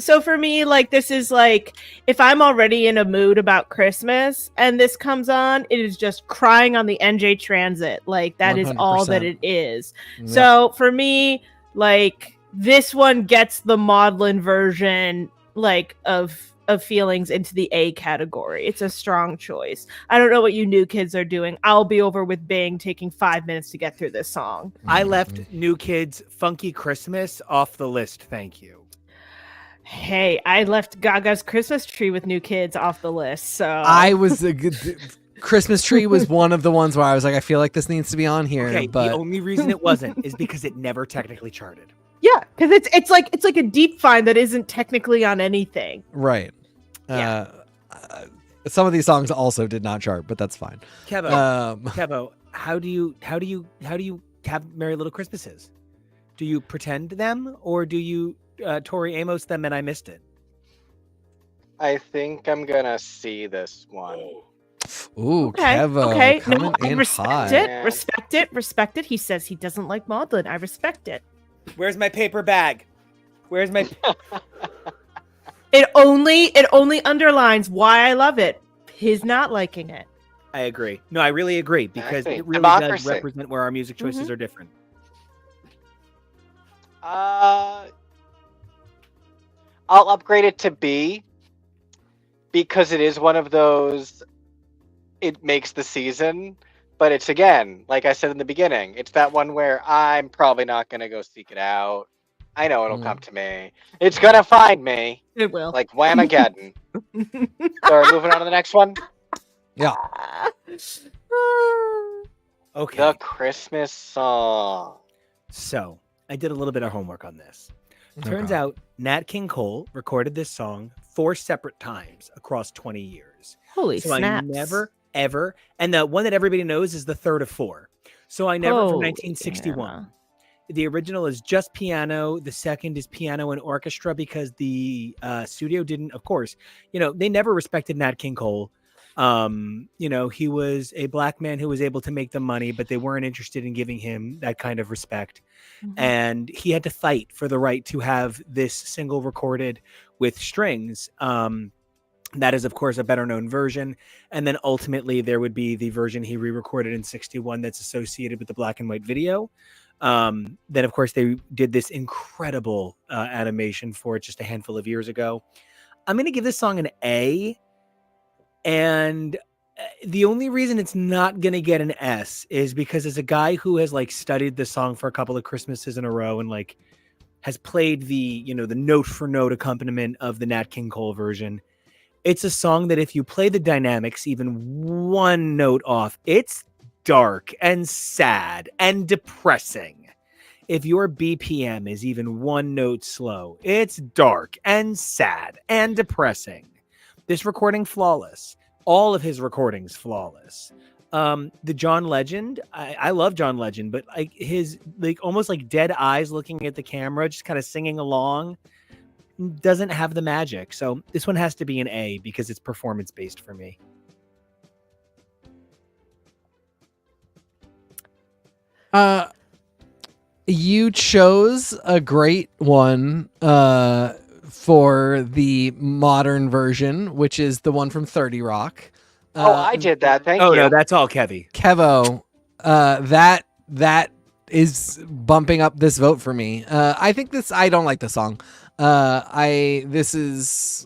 So for me, like, this is like, if I'm already in a mood about Christmas and this comes on, it is just crying on the NJ Transit. Like, that is all that it is. Yep. So for me, like, this one gets the maudlin version, like, of feelings into the A category. It's a strong choice. I don't know what you new kids are doing. I'll be over with Bing taking 5 minutes to get through this song. I left New Kids' Funky Christmas off the list. Thank you. Hey, I left Gaga's Christmas Tree with New Kids off the list. So I was a good Christmas Tree was one of the ones where I was like, I feel like this needs to be on here. Okay, but the only reason it wasn't is because it never technically charted. Yeah, because it's like a deep find that isn't technically on anything. Right. Yeah. Some of these songs also did not chart, but that's fine. Kevo, how do you have Merry Little Christmases? Do you pretend them, or do you Tori Amos them and I missed it? I think I'm gonna see this one. Ooh, Okay. Kevo, Okay. coming No, I in respect hot. it. Respect it. He says he doesn't like maudlin. I respect it. Where's my paper bag? Where's my? It only underlines why I love it. His not liking it. I agree. No, I really agree, because it really does represent where our music choices are different. I'll upgrade it to B, because it is one of those, it makes the season, but it's, again, like I said in the beginning, it's that one where I'm probably not going to go seek it out. I know it'll come to me. It's going to find me. It will. Like Whamageddon. Sorry, moving on to the next one. Yeah. Okay. The Christmas song. So, I did a little bit of homework on this. Turns out Nat King Cole recorded this song 4 separate times across 20 years. Holy so snaps. I never, ever, and the one that everybody knows is the third of 4. So I never, from 1961. Yeah. The original is just piano. The second is piano and orchestra, because the studio didn't, of course, they never respected Nat King Cole. He was a black man who was able to make them money, but they weren't interested in giving him that kind of respect. Mm-hmm. And he had to fight for the right to have this single recorded with strings. That is, of course, a better known version. And then ultimately there would be the version he re-recorded in 61 that's associated with the black and white video. Then, of course, they did this incredible animation for it just a handful of years ago. I'm going to give this song an A. And the only reason it's not going to get an S is because, as a guy who has studied the song for a couple of Christmases in a row and has played the, the note for note accompaniment of the Nat King Cole version, It's a song that if you play the dynamics even one note off, it's dark and sad and depressing. If your BPM is even one note slow, it's dark and sad and depressing. This recording, flawless. All of his recordings, flawless. The John Legend, I love John Legend, but like his almost like dead eyes looking at the camera, just kind of singing along, doesn't have the magic. So this one has to be an A because it's performance based for me. You chose a great one for the modern version, which is the one from 30 Rock. I did that. Thank you. Oh no, that's all Kevy. Kevo, that is bumping up this vote for me. I think I don't like the song. This is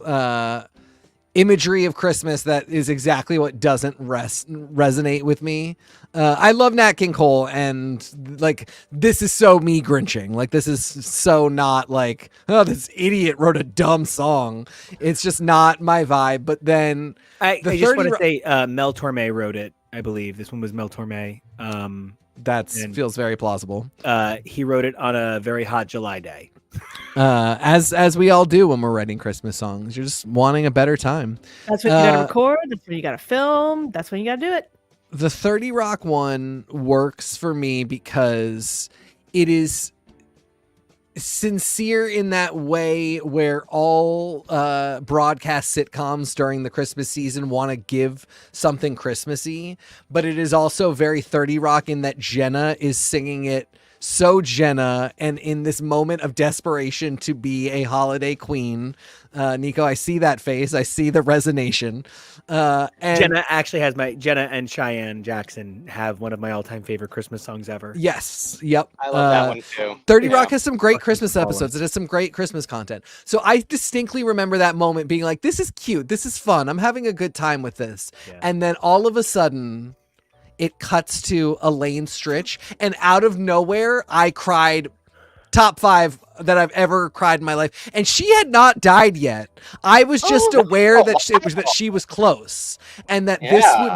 imagery of Christmas that is exactly what doesn't resonate with me. I love Nat King Cole, and like this is so me grinching. Like this is so not like, oh, this idiot wrote a dumb song. It's just not my vibe. But then I just want to say Mel Torme wrote it, I believe. This one was Mel Torme. That feels very plausible. He wrote it on a very hot July day. As we all do when we're writing Christmas songs. You're just wanting a better time. That's when you gotta record. That's when you gotta film. That's when you gotta do it. The 30 Rock one works for me because it is sincere in that way where all broadcast sitcoms during the Christmas season want to give something Christmassy, but it is also very 30 Rock in that Jenna is singing it so Jenna, and in this moment of desperation to be a holiday queen. Nico, I see that face. I see the resonation. And Jenna actually has Jenna and Cheyenne Jackson have one of my all-time favorite Christmas songs ever. Yes. Yep. I love that one too. 30 Rock has some great Christmas episodes. It has some great Christmas content. So I distinctly remember that moment being like, this is cute. This is fun. I'm having a good time with this. Yeah. And then all of a sudden it cuts to Elaine Stritch, and out of nowhere, I cried. Top 5 that I've ever cried in my life, and she had not died yet. I was just aware that she was close, and that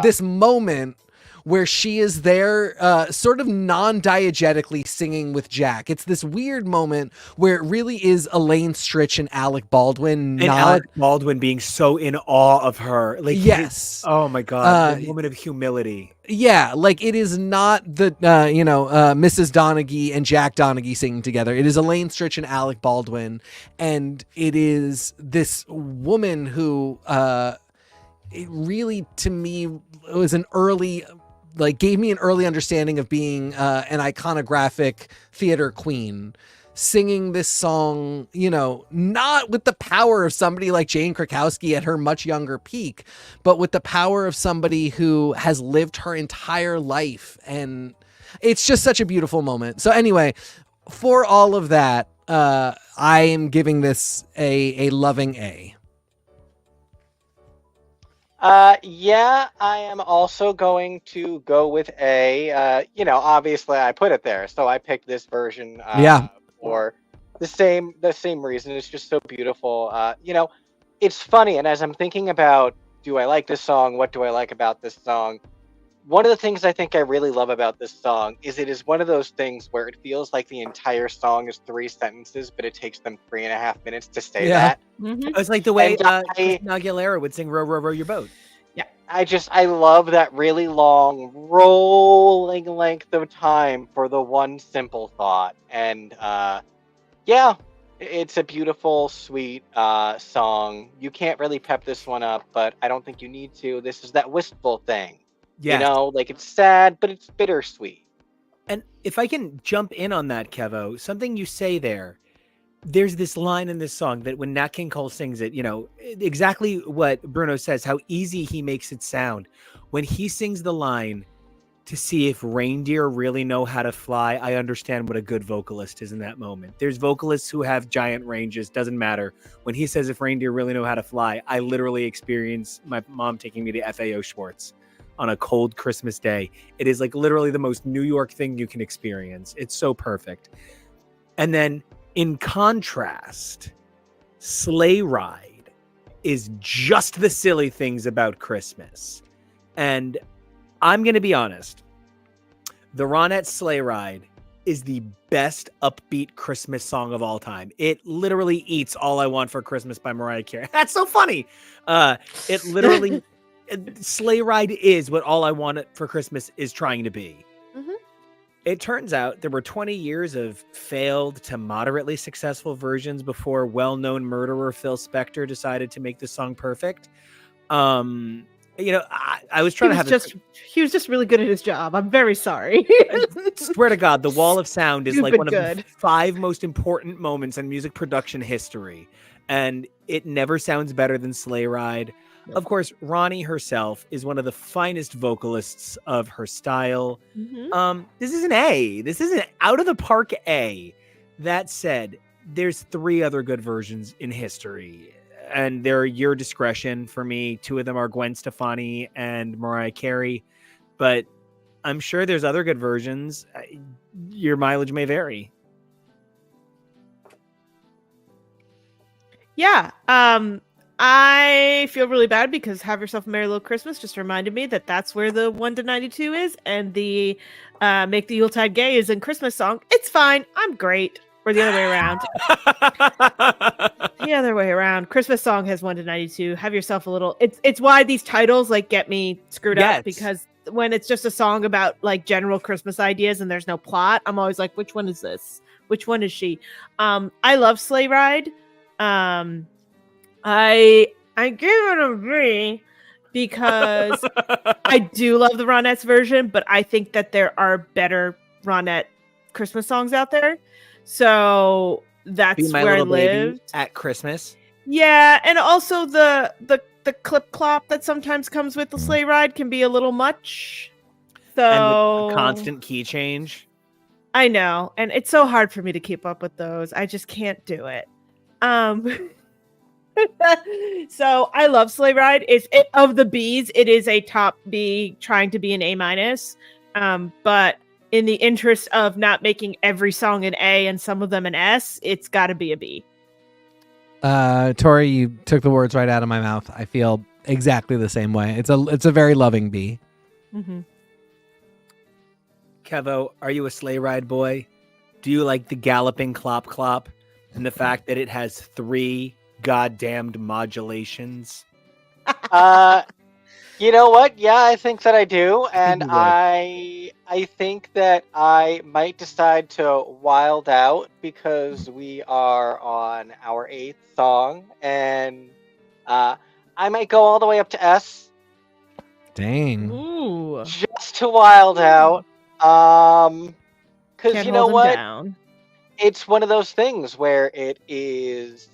this moment where she is there, sort of non-diegetically singing with Jack. It's this weird moment where it really is Elaine Stritch and Alec Baldwin. And Alec Baldwin being so in awe of her. Like, yes. Oh my God. The moment of humility. Yeah, like it is not the, Mrs. Donaghy and Jack Donaghy singing together. It is Elaine Stritch and Alec Baldwin. And it is this woman who, it really, to me, was an early, like gave me an early understanding of being an iconographic theater queen, singing this song, not with the power of somebody like Jane Krakowski at her much younger peak, but with the power of somebody who has lived her entire life. And it's just such a beautiful moment. So anyway, for all of that, I am giving this a loving A. Yeah, I am also going to go with A. Obviously I put it there, so I picked this version. For the same reason. It's just so beautiful. It's funny, and as I'm thinking about, do I like this song? What do I like about this song? One of the things I think I really love about this song is it is one of those things where it feels like the entire song is 3 sentences, but it takes them 3.5 minutes to say that. Mm-hmm. It's like the way Christina Aguilera would sing "Row, Row, Row Your Boat." Yeah, I love that really long rolling length of time for the one simple thought, and it's a beautiful, sweet song. You can't really pep this one up, but I don't think you need to. This is that wistful thing. Yes. Like it's sad, but it's bittersweet. And if I can jump in on that, Kevo, something you say there's this line in this song that when Nat King Cole sings it, exactly what Bruno says, how easy he makes it sound. When he sings the line, to see if reindeer really know how to fly, I understand what a good vocalist is in that moment. There's vocalists who have giant ranges, doesn't matter. When he says if reindeer really know how to fly, I literally experience my mom taking me to FAO Schwartz on a cold Christmas day. It is like literally the most New York thing you can experience. It's so perfect. And then in contrast, Sleigh Ride is just the silly things about Christmas. And I'm going to be honest. The Ronettes Sleigh Ride is the best upbeat Christmas song of all time. It literally eats All I Want for Christmas by Mariah Carey. That's so funny. It literally, Sleigh Ride is what All I Want for Christmas is trying to be. Mhm. It turns out there were 20 years of failed to moderately successful versions before well-known murderer Phil Spector decided to make the song perfect. I was trying to have he was just really good at his job. I'm very sorry. swear to God, the Wall of Sound is like Stupid one of good. the 5 most important moments in music production history. And it never sounds better than Sleigh Ride. Nope. Of course, Ronnie herself is one of the finest vocalists of her style. Mhm. This is an A. This is an out of the park A. That said, there's 3 other good versions in history. And they're your discretion for me. 2 of them are Gwen Stefani and Mariah Carey. But I'm sure there's other good versions. Your mileage may vary. Yeah. I feel really bad because Have Yourself a Merry Little Christmas just reminded me that that's where the 1 to 92 is, and the Make the Yuletide Gay is in Christmas song. It's fine. I'm great. Or the other way around. The other way around. Christmas song has 1 to 92. Have Yourself a Little. It's why these titles like get me screwed Yes. up, because when it's just a song about like general Christmas ideas and there's no plot, I'm always like, which one is this? Which one is she? I love Sleigh Ride. I give it a B because I do love the Ronettes version, but I think that there are better Ronette Christmas songs out there. So Be that's My where I Little Baby lived. at Christmas. Yeah, and also the clip clop that sometimes comes with the Sleigh Ride can be a little much. So And the constant key change. I know, and it's so hard for me to keep up with those. I just can't do it. So I love Sleigh Ride. Of the B's, it is a top B, trying to be an A-. But in the interest of not making every song an A and some of them an S, it's got to be a B. Tori, you took the words right out of my mouth. I feel exactly the same way. It's a very loving B. Mm-hmm. Kevo, are you a Sleigh Ride boy? Do you like the galloping clop clop and the fact that it has 3 goddamned modulations? You know what? Yeah, I think that I do, and you would. I think that I might decide to wild out because we are on our 8th song, and I might go all the way up to S Dang. Ooh. just to wild out. Because Can't you know hold him what? down. It's one of those things where it is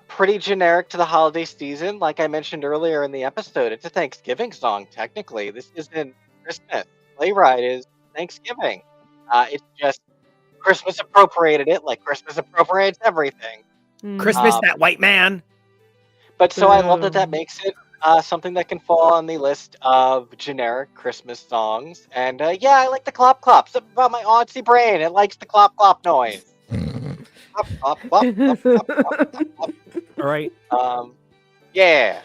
pretty generic to the holiday season. Like I mentioned earlier in the episode, it's a Thanksgiving song, technically. This isn't Christmas. Sleigh Ride is Thanksgiving. It's just Christmas appropriated it like Christmas appropriates everything. Christmas, that white man. But so I love that Boom. makes it something that can fall on the list of generic Christmas songs. And yeah, I like the clop clop. Something about my artsy brain. It likes the clop clop noise. Clop, clop, clop, clop, clop, clop, clop. All right. Yeah.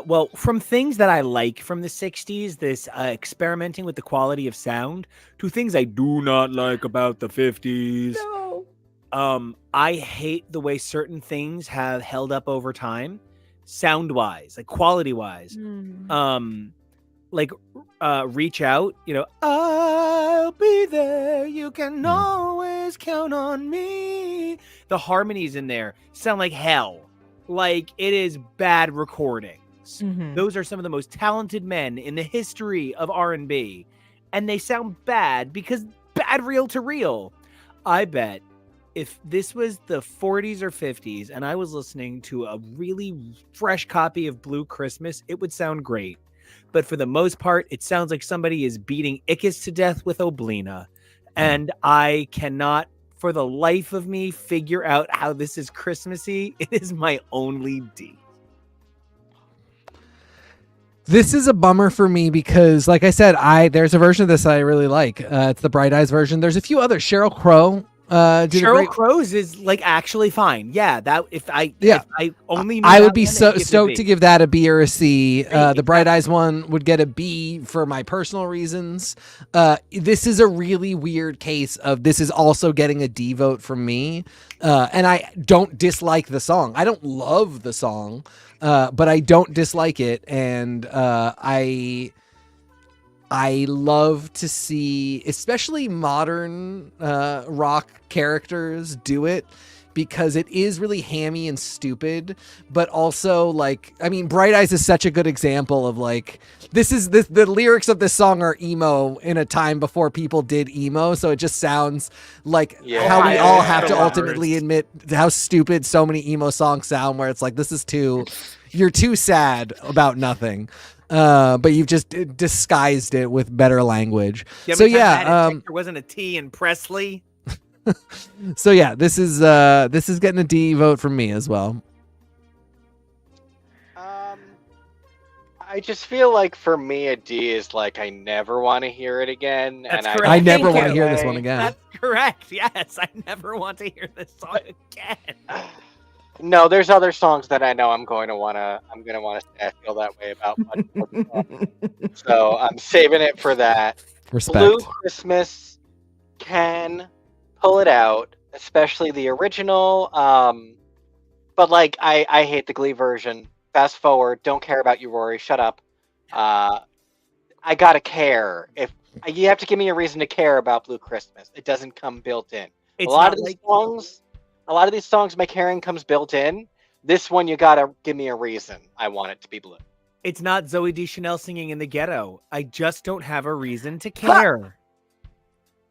Well, from things that I like from the 60s, this experimenting with the quality of sound, to things I do not like about the 50s. No. I hate the way certain things have held up over time, sound-wise, like quality-wise. Like Reach Out, I'll be there, you can always count on me. The harmonies in there sound like hell. Like it is bad recordings. Mhm. Those are some of the most talented men in the history of R&B, and they sound bad because bad reel to reel. I bet if this was the 40s or 50s and I was listening to a really fresh copy of Blue Christmas, it would sound great. But for the most part, it sounds like somebody is beating Ickis to death with Oblina. And I cannot, for the life of me, figure out how this is Christmassy. It is my only D. This is a bummer for me because, like I said, there's a version of this I really like. It's the Bright Eyes version. There's a few others. Sheryl Crow did a Sheryl great. Crow's is like actually fine. Yeah, that if I only knew I that would be one, so I'd give it a stoked B. to give that a B or a C. The Bright exactly. Eyes one would get a B for my personal reasons. This is a really weird case of this is also getting a D vote from me. And I don't dislike the song. I don't love the song, but I don't dislike it. And I love to see, especially modern rock characters do it, because it is really hammy and stupid, but also like, I mean, Bright Eyes is such a good example of like, the lyrics of this song are emo in a time before people did emo. So it just sounds like how we all have to ultimately admit how stupid so many emo songs sound, where it's like, you're too sad about nothing. But you've just disguised it with better language. Yeah, So there wasn't a T in Presley. So yeah, this is getting a D vote from me as well. I just feel like for me a D is like I never want to hear it again. That's and correct. I never Thank want to you. hear this one again. That's correct. Yes, I never want to hear this song again. No, there's other songs that I know I'm going to wanna say I feel that way about. So I'm saving it for that. Respect. Blue Christmas can pull it out, especially the original. But like I hate the Glee version. Fast forward, don't care about you, Rory. Shut up. I gotta care. If you have to give me a reason to care about Blue Christmas, it doesn't come built in. It's a lot of these songs, my caring comes built in. This one, you gotta give me a reason. I want it to be blue. It's not Zooey Deschanel singing in the ghetto. I just don't have a reason to care.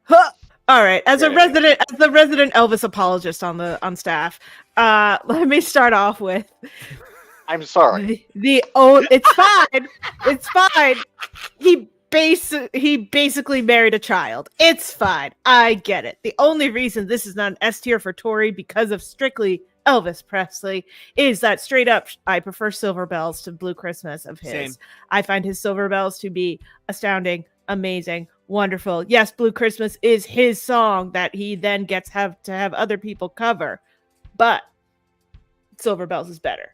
All right, as the resident Elvis apologist on staff, let me start off with. I'm sorry. It's fine. It's fine. He basically married a child. It's fine. I get it. The only reason this is not an S tier for Tori because of strictly Elvis Presley is that straight up I prefer Silver Bells to Blue Christmas of his. Same. I find his Silver Bells to be astounding, amazing, wonderful. Yes, Blue Christmas is his song that he then gets to have other people cover, but Silver Bells is better.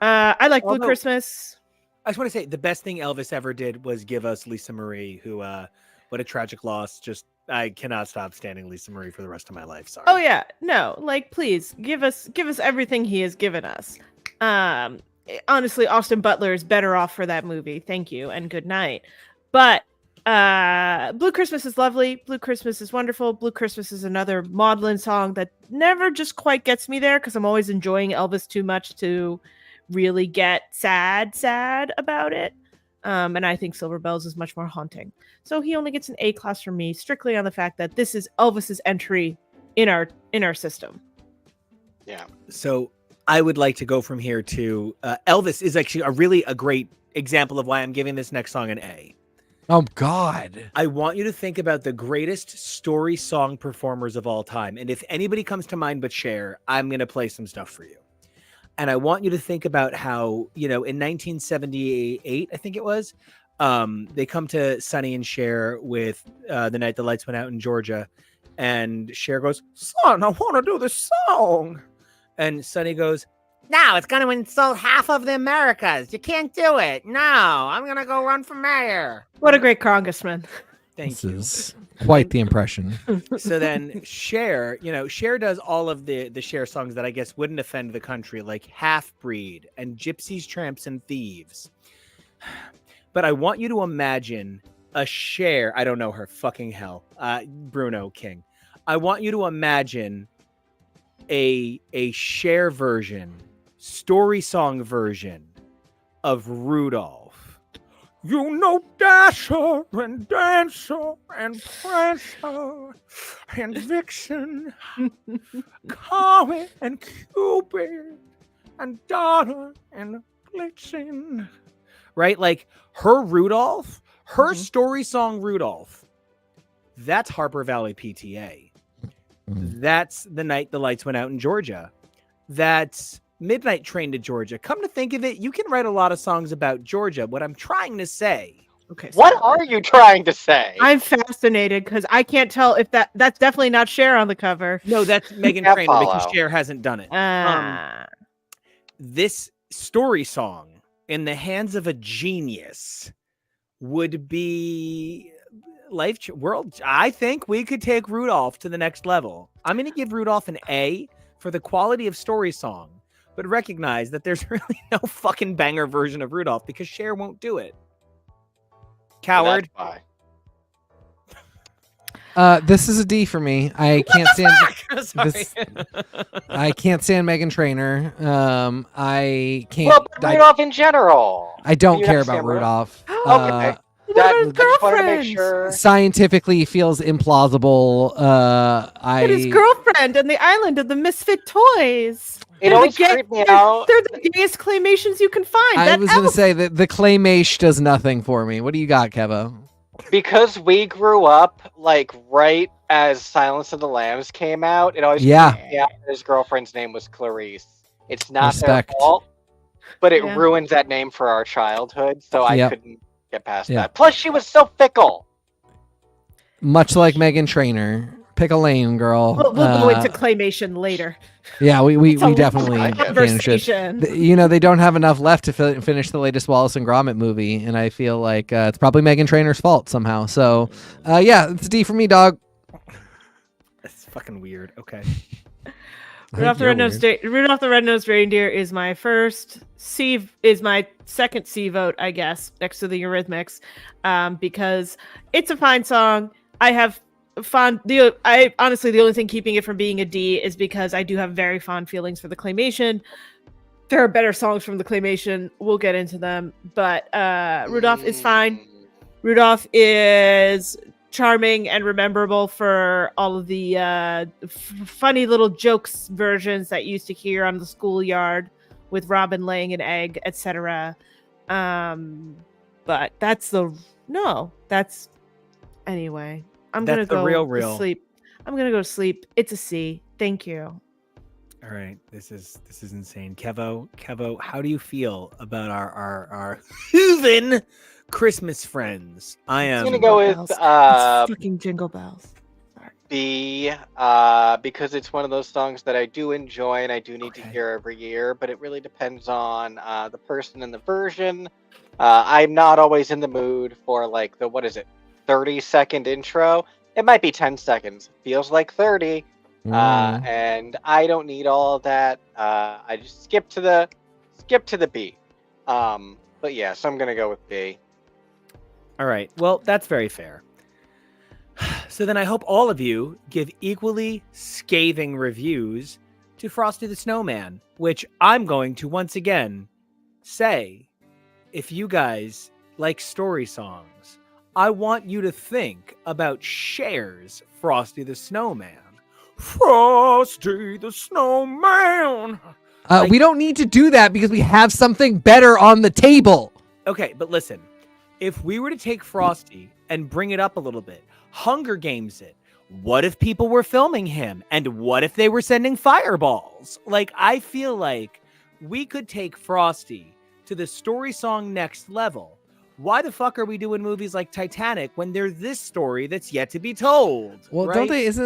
I like Blue Christmas. I just want to say the best thing Elvis ever did was give us Lisa Marie, who what a tragic loss. Just I cannot stop standing Lisa Marie for the rest of my life. Sorry. Oh yeah, no, like please give us everything he has given us. Honestly, Austin Butler is better off for that movie. Thank you and good night. But Blue Christmas is lovely. Blue Christmas is wonderful. Blue Christmas is another maudlin song that never just quite gets me there because I'm always enjoying Elvis too much to really get sad about it. And I think Silver Bells is much more haunting. So he only gets an A class from me strictly on the fact that this is Elvis's entry in our system. Yeah. So I would like to go from here to Elvis is actually a great example of why I'm giving this next song an A. Oh God. I want you to think about the greatest story song performers of all time. And if anybody comes to mind but Cher, I'm going to play some stuff for you. And I want you to think about how, in 1978, I think it was, they come to Sonny and Cher with The Night the Lights Went Out in Georgia. And Cher goes, "Son, I want to do this song." And Sonny goes, "No, it's going to insult half of the Americas. You can't do it. No, I'm going to go run for mayor." What a great congressman. Thank you. This is quite the impression. So then Cher, Cher does all of the Cher songs that I guess wouldn't offend the country, like Half Breed and Gypsies, Tramps, and Thieves. But I want you to imagine a Cher, I don't know her, fucking hell, Bruno King. I want you to imagine a Cher version, story song version of Rudolph. Dasher and Dancer and Prancer and Vixen, Comet and Cupid and Donner and Blitzen. Right? Like her Rudolph, her story song Rudolph, that's Harper Valley PTA. That's The Night the Lights Went Out in Georgia. That's Midnight Train to Georgia. Come to think of it, you can write a lot of songs about Georgia. What I'm trying to say Okay. What sorry. are you trying to say? I'm fascinated because I can't tell if that's definitely not Cher on the cover. No, that's Megan Can't Trainor because follow. Cher hasn't done it. This story song in the hands of a genius would be world. I think we could take Rudolph to the next level. I'm going to give Rudolph an A for the quality of story song, but recognize that there's really no fucking banger version of Rudolph because Cher won't do it. Coward. That's Uh, this is a D for me. I can't stand Sorry. this. I can't stand Megan Trainor. I can't. Well, but Rudolph in general. I don't You care understand about Rudolph. Okay. What about his I just wanted to make girlfriend? sure. Scientifically feels implausible. But his girlfriend and the island of the misfit toys. It They're always the creeped me out. They're the gayest claymations you can find. I That was going to elf- say that the claymation does nothing for me. What do you got, Kevo? Because we grew up like right as Silence of the Lambs came out, it always Yeah. creeped me out that his girlfriend's name was Clarice. It's not Respect. their fault, but it Yeah. ruins that name for our childhood, so I Yep. couldn't get past Yeah. that. Plus, she was so fickle. Much like Megan Trainor. Pick a lane, girl. We'll go into claymation later. Yeah, we It's a definitely long should. conversation. You know, they don't have enough left to finish the latest Wallace and Gromit movie, and I feel like it's probably Megan Trainor's fault somehow. So, yeah, it's a D for me, dog. That's fucking weird. Okay. Rudolph the Red-Nosed Reindeer is my second C vote, I guess, next to the Eurythmics, because it's a fine song. I have honestly, the only thing keeping it from being a D is because I do have very fond feelings for the claymation. There are better songs from the claymation. We'll get into them, but Rudolph is fine. Rudolph is charming and rememberable for all of the funny little jokes versions that you used to hear on the schoolyard with Robin laying an egg, etc. But anyway. I'm That's gonna the go real. to sleep. I'm gonna go to sleep. It's a C. Thank you. All right, this is insane. Kevo, how do you feel about our Hooven Christmas friends? I am I'm gonna go with It's fucking Jingle Bells. B, because it's one of those songs that I do enjoy and I do need to hear every year, but it really depends on the person and the version. I'm not always in the mood for like the 30-second intro. It might be 10 seconds. Feels like 30. And I don't need all of that. I just skip to the B. But yeah, so I'm gonna go with B. All right. Well, that's very fair. So then I hope all of you give equally scathing reviews to Frosty the Snowman, which I'm going to once again say, if you guys like story songs, I want you to think about Cher's Frosty the Snowman. Frosty the Snowman. We don't need to do that because we have something better on the table. Okay, but listen, if we were to take Frosty and bring it up a little bit, Hunger Games it, what if people were filming him? And what if they were sending fireballs? Like, I feel like we could take Frosty to the story song next level. Why the fuck are we doing movies like Titanic when there's this story that's yet to be told? Well, right? don't they? It's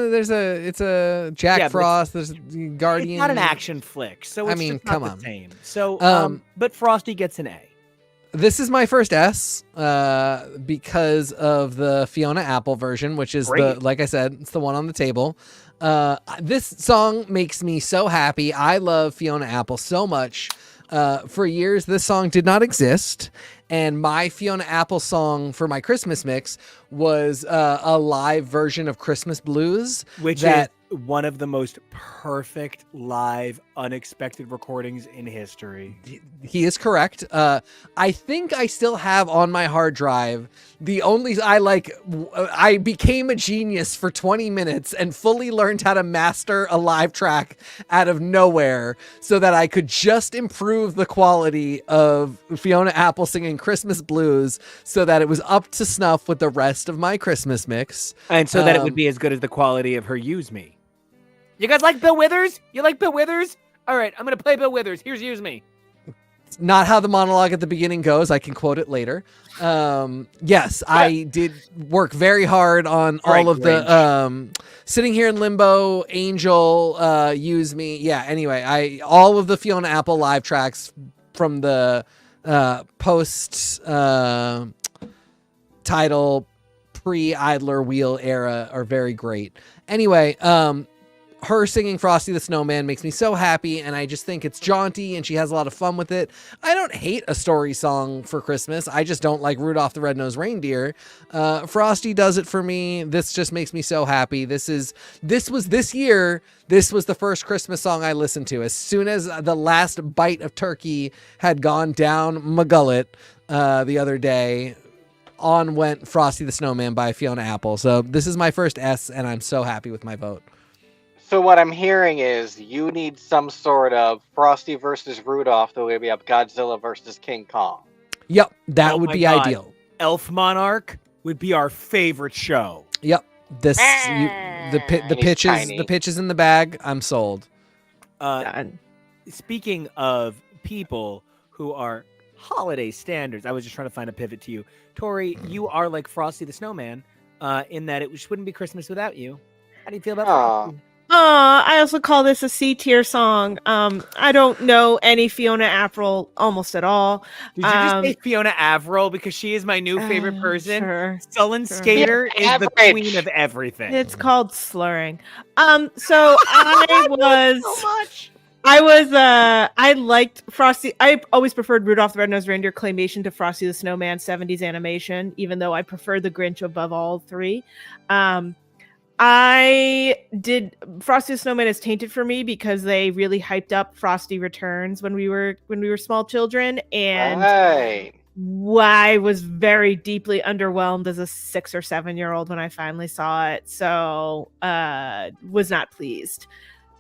a Jack Frost. There's Guardian. It's not an action flick, so it's just come not on. the same. So, but Frosty gets an A. This is my first S because of the Fiona Apple version, which is like I said, it's the one on the table. This song makes me so happy. I love Fiona Apple so much. For years, this song did not exist. And my Fiona Apple song for my Christmas mix was a live version of Christmas Blues. Which is one of the most perfect live, unexpected recordings in history. He is correct. I think I still have on my hard drive I became a genius for 20 minutes and fully learned how to master a live track out of nowhere so that I could just improve the quality of Fiona Apple singing Christmas Blues so that it was up to snuff with the rest of my Christmas mix. And so that it would be as good as the quality of her Use Me. You guys like Bill Withers? You like Bill Withers? All right, I'm going to play Bill Withers. Here's Use Me. not how the monologue at the beginning goes. I can quote it later. Yes, I did work very hard on all of the Sitting Here in Limbo, Angel, Use Me. Yeah, anyway, all of the Fiona Apple live tracks from the post title pre-Idler Wheel era are very great. Anyway, her singing Frosty the Snowman makes me so happy, and I just think it's jaunty, and she has a lot of fun with it. I don't hate a story song for Christmas. I just don't like Rudolph the Red-Nosed Reindeer. Frosty does it for me. This just makes me so happy. This was the first Christmas song I listened to. As soon as the last bite of turkey had gone down my gullet the other day, on went Frosty the Snowman by Fiona Apple. So this is my first S, and I'm so happy with my vote. So what I'm hearing is you need some sort of Frosty versus Rudolph the way we have Godzilla versus King Kong. Yep, that would be ideal. Elf Monarch would be our favorite show. Yep, the pitch is in the bag. I'm sold. Speaking of people who are holiday standards, I was just trying to find a pivot to you, Tori. You are like Frosty the Snowman, in that it wouldn't be Christmas without you. How do you feel about Frosty? I also call this a C tier song. I don't know any Fiona Apple almost at all. Did you just say Fiona Avril because she is my new favorite person? Sure. Sullen Skater is the queen of everything. It's called slurring. So I was so much. I liked Frosty. I always preferred Rudolph the Red-Nosed Reindeer claymation to Frosty the Snowman 70s animation, even though I prefer the Grinch above all three. Frosty the Snowman is tainted for me because they really hyped up Frosty Returns when we were small children, and I was very deeply underwhelmed as a 6 or 7 year old when I finally saw it. So was not pleased.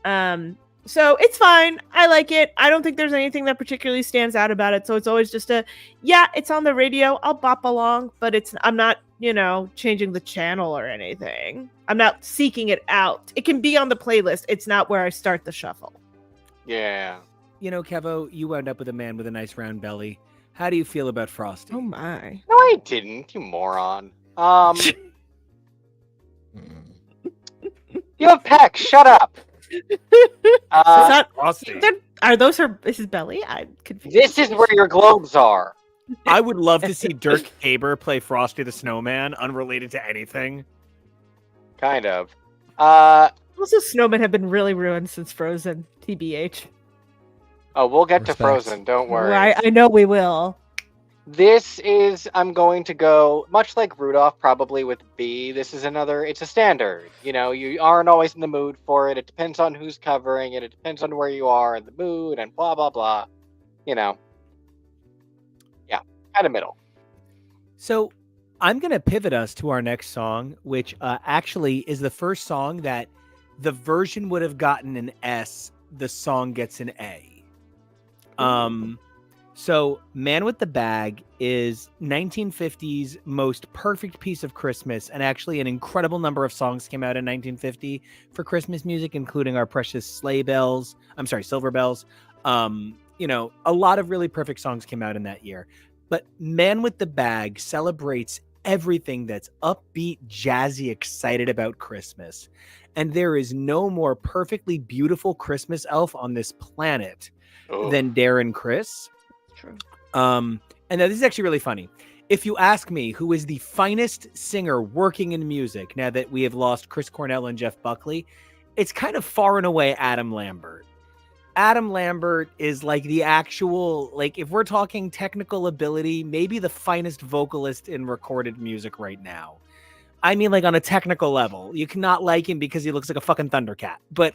So it's fine. I like it. I don't think there's anything that particularly stands out about it. So it's always just it's on the radio. I'll bop along, but I'm not, changing the channel or anything. I'm not seeking it out. It can be on the playlist. It's not where I start the shuffle. Yeah. Kevo, you wound up with a man with a nice round belly. How do you feel about Frosty? Oh my. No, I didn't, you moron. You have pecs. Shut up. Frosty. Are those his belly? I'm confused. This is where your globes are. I would love to see Dirk Haber play Frosty the Snowman, unrelated to anything. Kind of. Also, snowmen have been really ruined since Frozen, TBH. Oh, we'll get to Frozen, don't worry. I know we will. I'm going to go, much like Rudolph, probably with B. This is it's a standard. You aren't always in the mood for it. It depends on who's covering it. It depends on where you are in the mood and blah, blah, blah. Yeah, kind of middle. So I'm going to pivot us to our next song, which actually is the first song that the version would have gotten an S. The song gets an A. So Man with the Bag is 1950's most perfect piece of Christmas, and actually an incredible number of songs came out in 1950 for Christmas music, including our precious Silver Bells. A lot of really perfect songs came out in that year. But Man with the Bag celebrates everything that's upbeat, jazzy, excited about Christmas. And there is no more perfectly beautiful Christmas elf on this planet than Darren Criss. True. And now this is actually really funny. If you ask me who is the finest singer working in music now that we have lost Chris Cornell and Jeff Buckley, it's kind of far and away Adam Lambert. Adam Lambert is like the actual, if we're talking technical ability, maybe the finest vocalist in recorded music right now. I mean, on a technical level, you cannot like him because he looks like a fucking Thundercat. But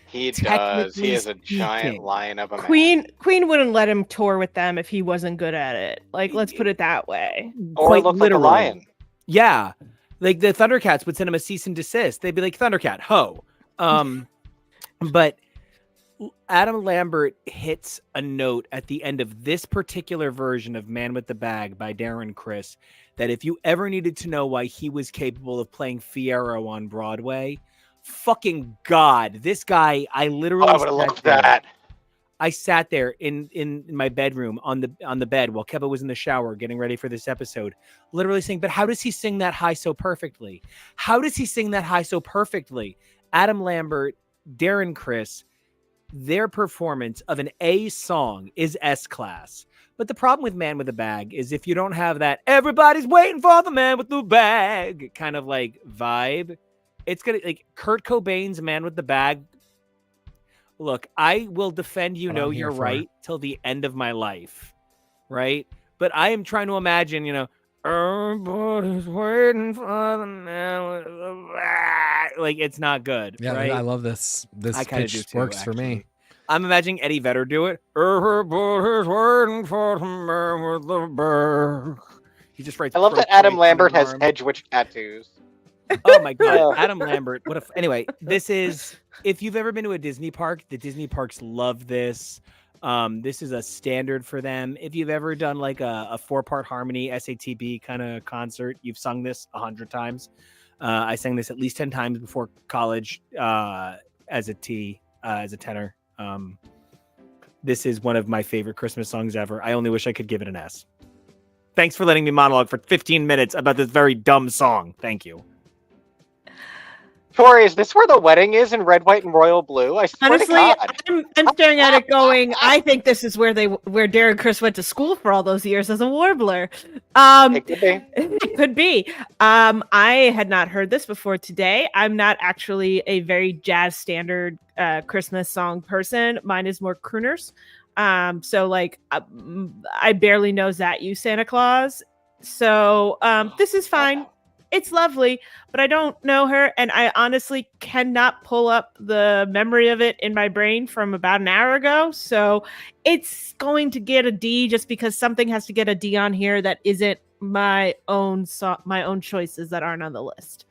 he does. He is a giant lion of a man. Queen wouldn't let him tour with them if he wasn't good at it. Let's put it that way. Or quite look literally. like a lion. Yeah, the Thundercats would send him a cease and desist. They'd be like, Thundercat, ho. But Adam Lambert hits a note at the end of this particular version of Man with the Bag by Darren Criss that if you ever needed to know why he was capable of playing Fiyero on Broadway, fucking God, this guy, I literally I would have loved that. I sat there in my bedroom on the bed while Kevo was in the shower getting ready for this episode, literally saying, but how does he sing that high so perfectly? How does he sing that high so perfectly? Adam Lambert, Darren Criss, their performance of an A song is S-class. But the problem with Man with a Bag is if you don't have that everybody's waiting for the man with the bag kind of like vibe, it's gonna like Kurt Cobain's Man with the Bag. Look, I will defend you know you're right till the end of my life, right? But I am trying to imagine, everybody's waiting for the man with the bag. Like, it's not good, Yeah, right? I love this. This I kinda pitch do too, works for me. actually. I'm imagining Eddie Vedder do it. Everybody's waiting for the man with the bag. He just writes. I love that Adam Lambert has hedge witch tattoos. Oh my god, Adam Lambert! What a anyway. This is if you've ever been to a Disney park, the Disney parks love this. This is a standard for them. If you've ever done like a 4-part harmony SATB kind of concert, you've sung this 100 times. I sang this at least 10 times before college as a tenor. This is one of my favorite Christmas songs ever. I only wish I could give it an S. Thanks for letting me monologue for 15 minutes about this very dumb song. Thank you. Tori, is this where the wedding is in red, white, and royal blue? I swear Honestly, to God. I'm staring at it going, I think this is where Darren Criss went to school for all those years as a warbler. It could be. It could be. I had not heard this before today. I'm not actually a very jazz standard Christmas song person. Mine is more crooners. So like I barely know That You Santa Claus. So this is fine. It's lovely, but I don't know her, and I honestly cannot pull up the memory of it in my brain from about an hour ago. So it's going to get a D just because something has to get a D on here that isn't my own choices that aren't on the list.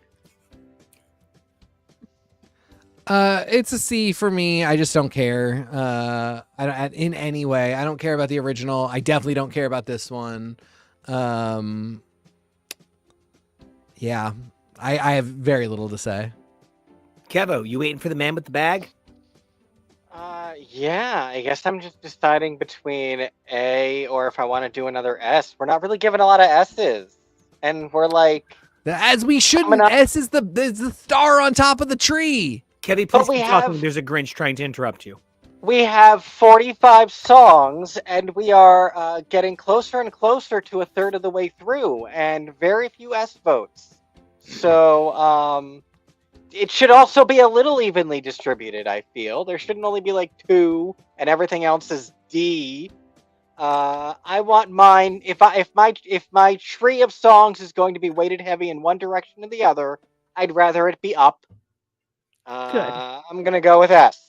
It's a C for me. I just don't care. I don't, in any way. I don't care about the original. I definitely don't care about this one. Yeah, I have very little to say. Kevo, you waiting for the man with the bag? Yeah, I guess I'm just deciding between A or if I want to do another S. We're not really given a lot of S's. And we're like... As we shouldn't. S is the star on top of the tree. Kevy, please keep talking. There's a Grinch trying to interrupt you. We have 45 songs, and we are getting closer and closer to a third of the way through, and very few S votes. So, it should also be a little evenly distributed, I feel. There shouldn't only be like 2, and everything else is D. I want mine, if my tree of songs is going to be weighted heavy in one direction or the other, I'd rather it be up. Good. I'm gonna go with S.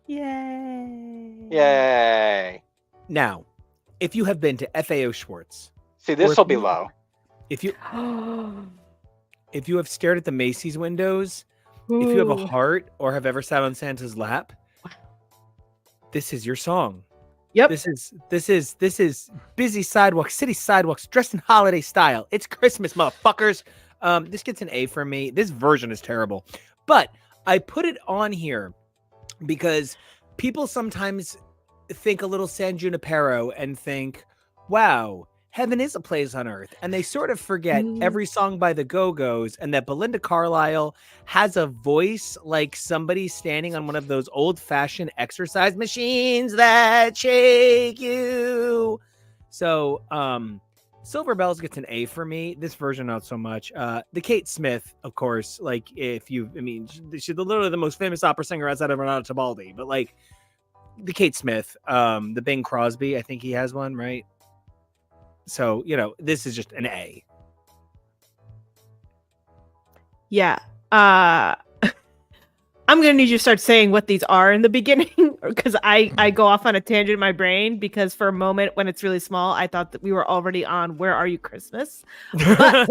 Yay. Yay. Now, if you have been to FAO Schwartz. See, this will be low. If you have stared at the Macy's windows, if you have a heart or have ever sat on Santa's lap, this is your song. Yep. This is busy sidewalks, city sidewalks, dressed in holiday style. It's Christmas, motherfuckers. This gets an A for me. This version is terrible. But I put it on here because people sometimes think a little San Junipero and think, wow, heaven is a place on earth. And they sort of forget every song by the Go-Go's and that Belinda Carlisle has a voice like somebody standing on one of those old-fashioned exercise machines that shake you. So, Silver Bells gets an A for me. This version, not so much. The Kate Smith, of course, like she's literally the most famous opera singer outside of Renata Tebaldi, but like the Kate Smith, the Bing Crosby, I think he has one, right? So, this is just an A. Yeah. I'm going to need you to start saying what these are in the beginning because I go off on a tangent in my brain because for a moment when it's really small, I thought that we were already on Where Are You Christmas? But,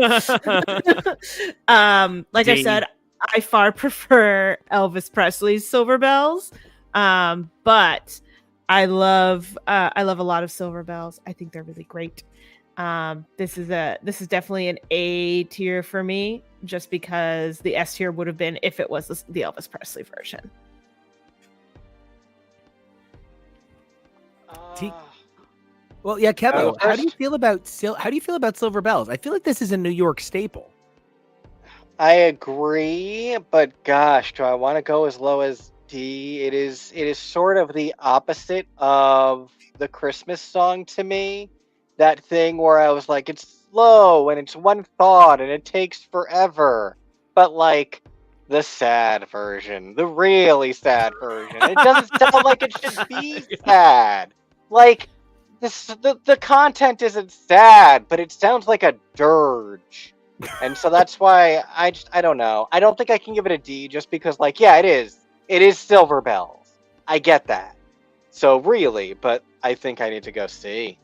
like I said, I far prefer Elvis Presley's Silver Bells. But I love a lot of Silver Bells. I think they're really great. This is definitely an A tier for me, just because the S tier would have been if it was the Elvis Presley version. Well, yeah, Kevo, go how do you first? feel about Silver Bells? I feel like this is a New York staple. I agree, but gosh, do I want to go as low as D? It is sort of the opposite of the Christmas song to me. That thing where I was like, it's slow and it's one thought and it takes forever. But like the sad version, the really sad version. It doesn't sound like it should be sad. Like the content isn't sad, but it sounds like a dirge. And so that's why I don't know. I don't think I can give it a D just because like yeah, it is Silver Bells. I get that. So really, but I think I need to go C.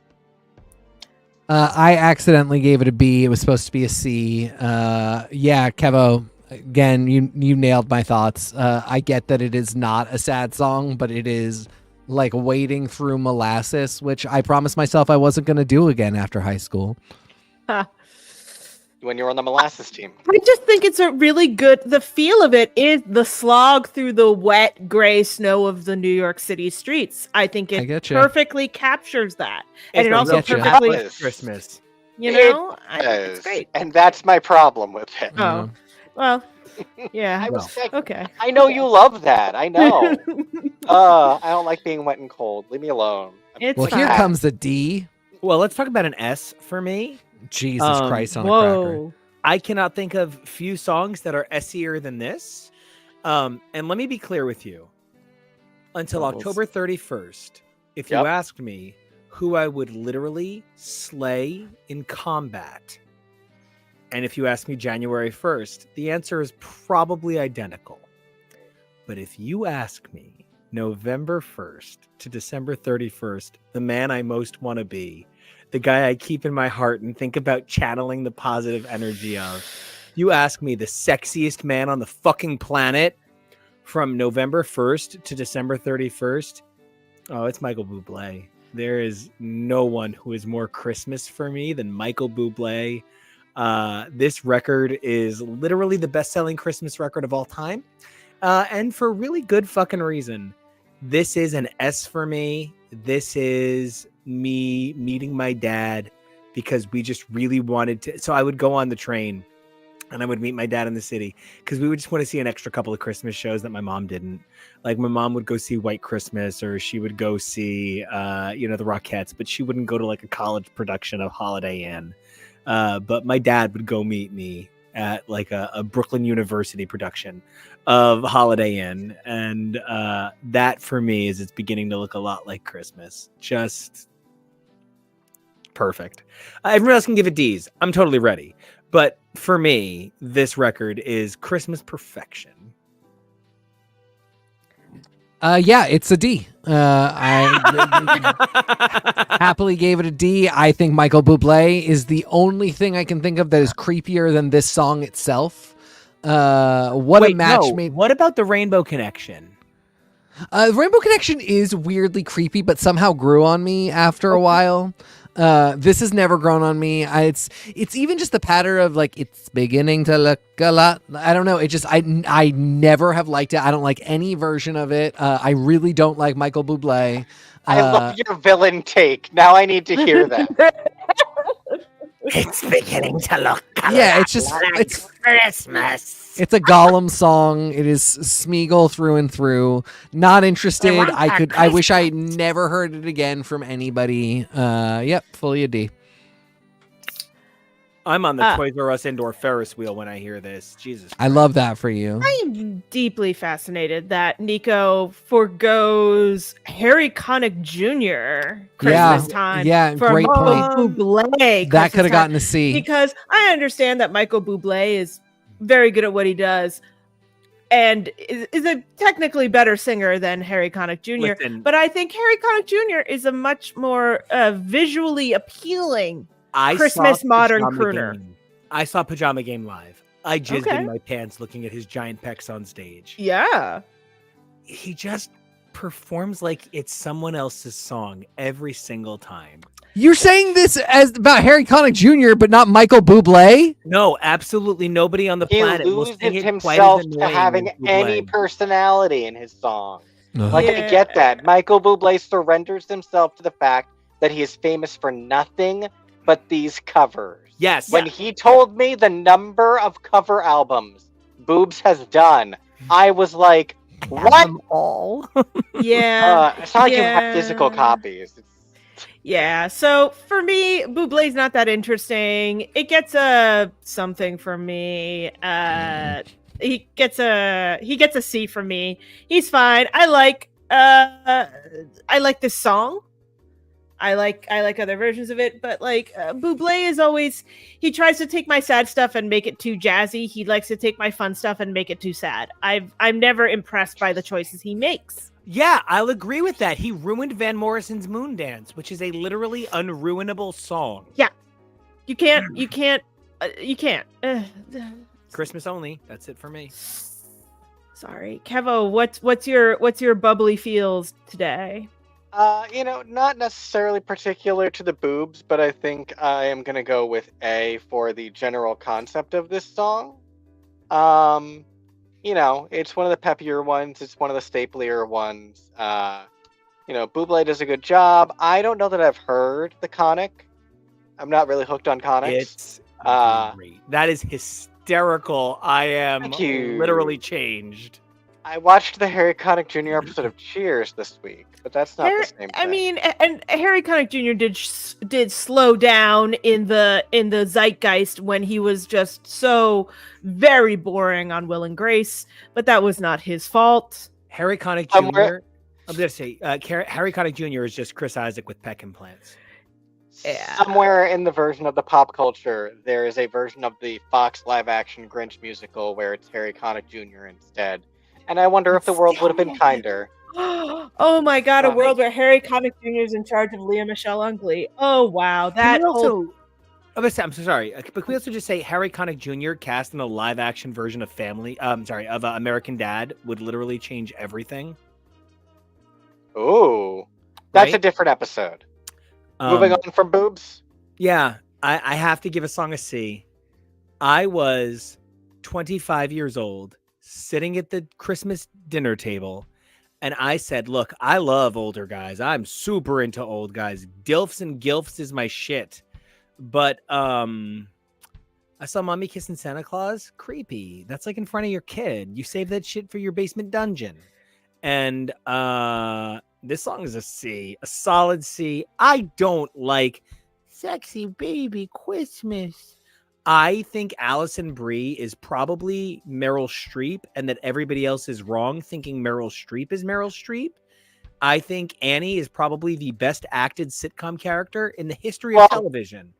I accidentally gave it a B. It was supposed to be a C. Yeah, Kevo, again, you nailed my thoughts. I get that it is not a sad song, but it is like wading through molasses, which I promised myself I wasn't going to do again after high school. When you're on the molasses team. I just think it's a really good. The feel of it is the slog through the wet gray snow of the New York City streets. I think I it getcha. perfectly captures that, and it a also real getcha. perfectly, Yes. Christmas. you know, it's Yes. great. And that's my problem with it. Oh, well, yeah. I was like, Okay. I know you love that. I know. I don't like being wet and cold. Leave me alone. It's Well, here fine. comes the D. Well, let's talk about an S for me. Jesus Christ on a Whoa. cracker. I cannot think of few songs that are S-ier than this. And let me be clear with you. Until Bubbles. October 31st, if Yep. you asked me who I would literally slay in combat, and if you asked me January 1st, the answer is probably identical. But if you ask me November 1st to December 31st, the man I most want to be, the guy I keep in my heart and think about channeling the positive energy of. You ask me the sexiest man on the fucking planet from November 1st to December 31st. Oh, it's Michael Bublé. There is no one who is more Christmas for me than Michael Bublé. This record is literally the best-selling Christmas record of all time. And for really good fucking reason. This is an S for me. This is me meeting my dad because we just really wanted to. So I would go on the train and I would meet my dad in the city because we would just want to see an extra couple of Christmas shows that my mom didn't. Like my mom would go see White Christmas or she would go see, the Rockettes, but she wouldn't go to like a college production of Holiday Inn. But my dad would go meet me at like a Brooklyn University production of Holiday Inn. And that for me is it's beginning to look a lot like Christmas. Just perfect. Everyone else can give it D's. I'm totally ready. But for me, this record is Christmas perfection. Yeah, it's a D. I happily gave it a D. I think Michael Bublé is the only thing I can think of that is creepier than this song itself. What a match made. What about the Rainbow Connection? Rainbow Connection is weirdly creepy, but somehow grew on me after a while. This has never grown on me. It's even just the pattern of like it's beginning to look a lot. I don't know. It just I never have liked it. I don't like any version of it. I really don't like Michael Bublé. I love your villain take. Now I need to hear that. It's beginning to look Yeah, it's just it's Christmas. It's a Gollum song. It is Smeagol through and through. Not interested. I wish I never heard it again from anybody. Yep, fully a D. I'm on the Toys R Us indoor Ferris wheel when I hear this. Jesus. I love that for you. I'm deeply fascinated that Nico forgoes Harry Connick Jr. Christmas time. Yeah, for great Michael point. Bublé. That could have Christmas gotten time. a C. Because I understand that Michael Bublé is very good at what he does and is a technically better singer than Harry Connick Jr. Listen. But I think Harry Connick Jr. is a much more visually appealing I Christmas saw modern Pajama crooner. Game. I saw Pajama Game live. I jizzed Okay. in my pants looking at his giant pecs on stage. Yeah. He just performs like it's someone else's song every single time. You're saying this as about Harry Connick Jr., but not Michael Bublé? No, absolutely nobody on the He planet will loses sing it quite himself as to annoying having as any Bublé. personality in his song. Like, I get that. Michael Bublé surrenders himself to the fact that he is famous for nothing but these covers. Yes. When he told me the number of cover albums Boobs has done, I was like, what? All. Yeah. It's not like you have physical copies. Yeah, so for me, Bublé's not that interesting. It gets a something from me. He gets a C from me. He's fine. I like this song. I like other versions of it, but like Bublé is always, he tries to take my sad stuff and make it too jazzy. He likes to take my fun stuff and make it too sad. I'm never impressed by the choices he makes. Yeah, I'll agree with that. He ruined Van Morrison's Moon Dance, which is a literally unruinable song. Yeah. You can't. Christmas only. That's it for me. Sorry. Kevo, what's your bubbly feels today? Not necessarily particular to the boobs, but I think I am gonna go with A for the general concept of this song. It's one of the peppier ones, it's one of the staplier ones. Bublé does a good job. I don't know that I've heard the Conic. I'm not really hooked on Conics. It's great. That is hysterical. I am literally changed. I watched the Harry Connick Jr. episode of Cheers this week, but that's not the same thing. I mean, and Harry Connick Jr. did slow down in the zeitgeist when he was just so very boring on Will and Grace, but that was not his fault. Harry Connick Jr. I'm gonna say Harry Connick Jr. is just Chris Isaac with peck implants. Yeah. Somewhere in the version of the pop culture, there is a version of the Fox live-action Grinch musical where it's Harry Connick Jr. instead. And I wonder if the world would have been kinder. Oh my god, a world where Harry Connick Jr. is in charge of Leah Michelle Ungley. Oh wow, that I'm so sorry, but can we also just say Harry Connick Jr. cast in a live-action version of American Dad would literally change everything? Ooh, that's right? a different episode. Moving on from boobs? Yeah, I have to give a song a C. I was 25 years old, sitting at the Christmas dinner table, and I said, look, I love older guys. I'm super into old guys. Dilfs and Gilfs is my shit. But I saw Mommy Kissing Santa Claus. Creepy. That's like in front of your kid. You save that shit for your basement dungeon. And this song is a C, a solid C. I don't like Sexy Baby Christmas. I think Alison Brie is probably Meryl Streep and that everybody else is wrong thinking Meryl Streep is Meryl Streep. I think Annie is probably the best acted sitcom character in the history of television.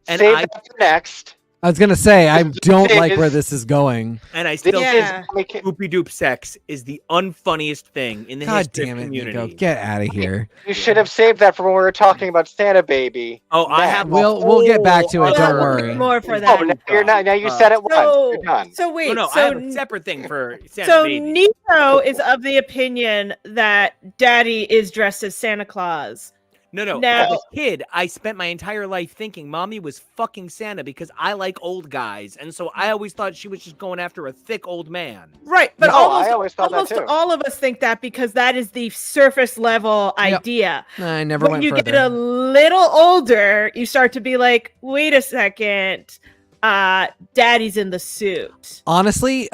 And save that for next. I was going to say, I don't like where this is going. And I still think Whoopie Doop Sex is the unfunniest thing in the history of community. Nico, get out of here. You should have saved that for when we were talking about Santa Baby. Oh, I have. We'll get back to it. Don't worry. More for that. Now you said it once. You're done. So wait. I have a separate thing for Santa so Baby. Nico is of the opinion that Daddy is dressed as Santa Claus. No. As a kid, I spent my entire life thinking Mommy was fucking Santa because I like old guys. And so I always thought she was just going after a thick old man. Right. But I always thought that too. All of us think that because that is the surface level idea. I never when went you further. get a little older, you start to be like, wait a second. Daddy's in the suit. Honestly,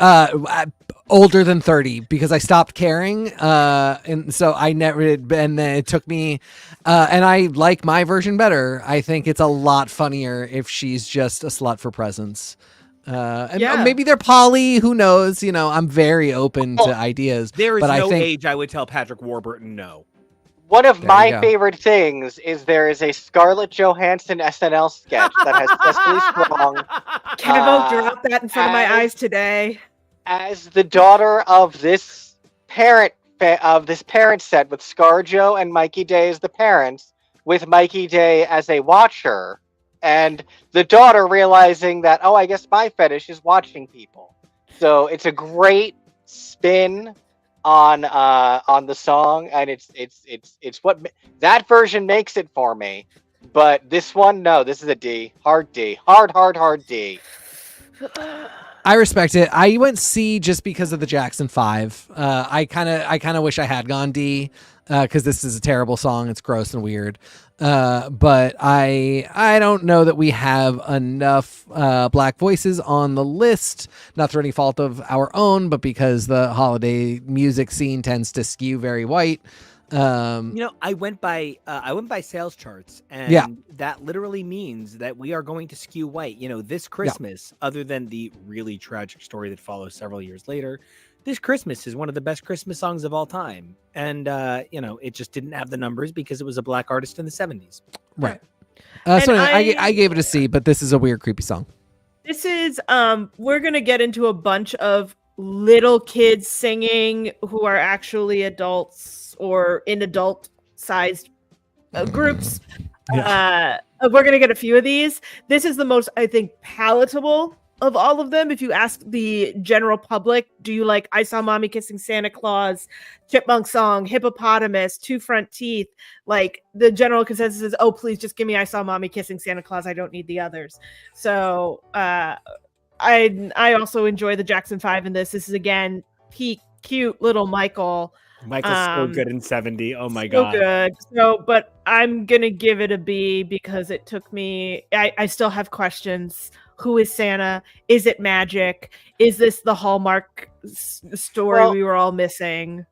older than 30 because I stopped caring. And so I never, and then it took me, and I like my version better. I think it's a lot funnier if she's just a slut for presents. And maybe they're poly, who knows? I'm very open to ideas. There is but no I think, age I would tell Patrick Warburton no. One of my favorite things is there is a Scarlett Johansson SNL sketch that has Cecily Strong. Kevo dropped that in front of my eyes today. As the daughter of this parent set with ScarJo and Mikey Day as the parents, with Mikey Day as a watcher, and the daughter realizing that, oh, I guess my fetish is watching people. So it's a great spin on the song, and it's what that version makes it for me. But this one, no, this is a D, hard D, hard D. I respect it. I went C just because of the Jackson 5. I kind of wish I had gone D because this is a terrible song. It's gross and weird. But I don't know that we have enough black voices on the list, not through any fault of our own, but because the holiday music scene tends to skew very white. I went by sales charts, and that literally means that we are going to skew white. This Christmas, other than the really tragic story that follows several years later, this Christmas is one of the best Christmas songs of all time. And it just didn't have the numbers because it was a black artist in the 70s. Right. So anyway, I gave it a C, but this is a weird, creepy song. This is we're gonna get into a bunch of little kids singing who are actually adults or in adult sized groups. We're gonna get a few of these. This is the most, I think, palatable of all of them. If you ask the general public, do you like I Saw Mommy Kissing Santa Claus, Chipmunk Song, Hippopotamus, Two Front Teeth, like the general consensus is, oh, please just give me I Saw Mommy Kissing Santa Claus. I don't need the others. So I also enjoy the Jackson 5 in this. This is again peak cute little Michael's so good in 70. Oh my so god. Good. So, but I'm gonna give it a B because it took me. I still have questions. Who is Santa? Is it magic? Is this the Hallmark story we were all missing?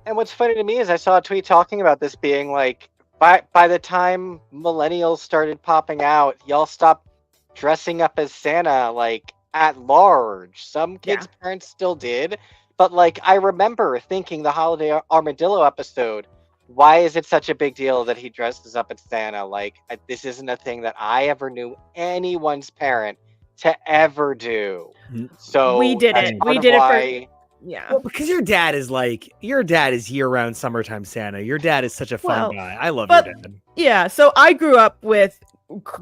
And what's funny to me is I saw a tweet talking about this being like, by the time millennials started popping out, y'all stopped dressing up as Santa like at large. Some kids' parents still did. But like, I remember thinking the Holiday Armadillo episode, why is it such a big deal that he dresses up as Santa? Like, this isn't a thing that I ever knew anyone's parent to ever do. So we did it. We did it for Well, because your dad is year-round summertime Santa. Your dad is such a fun guy. I love your dad. Yeah, so I grew up with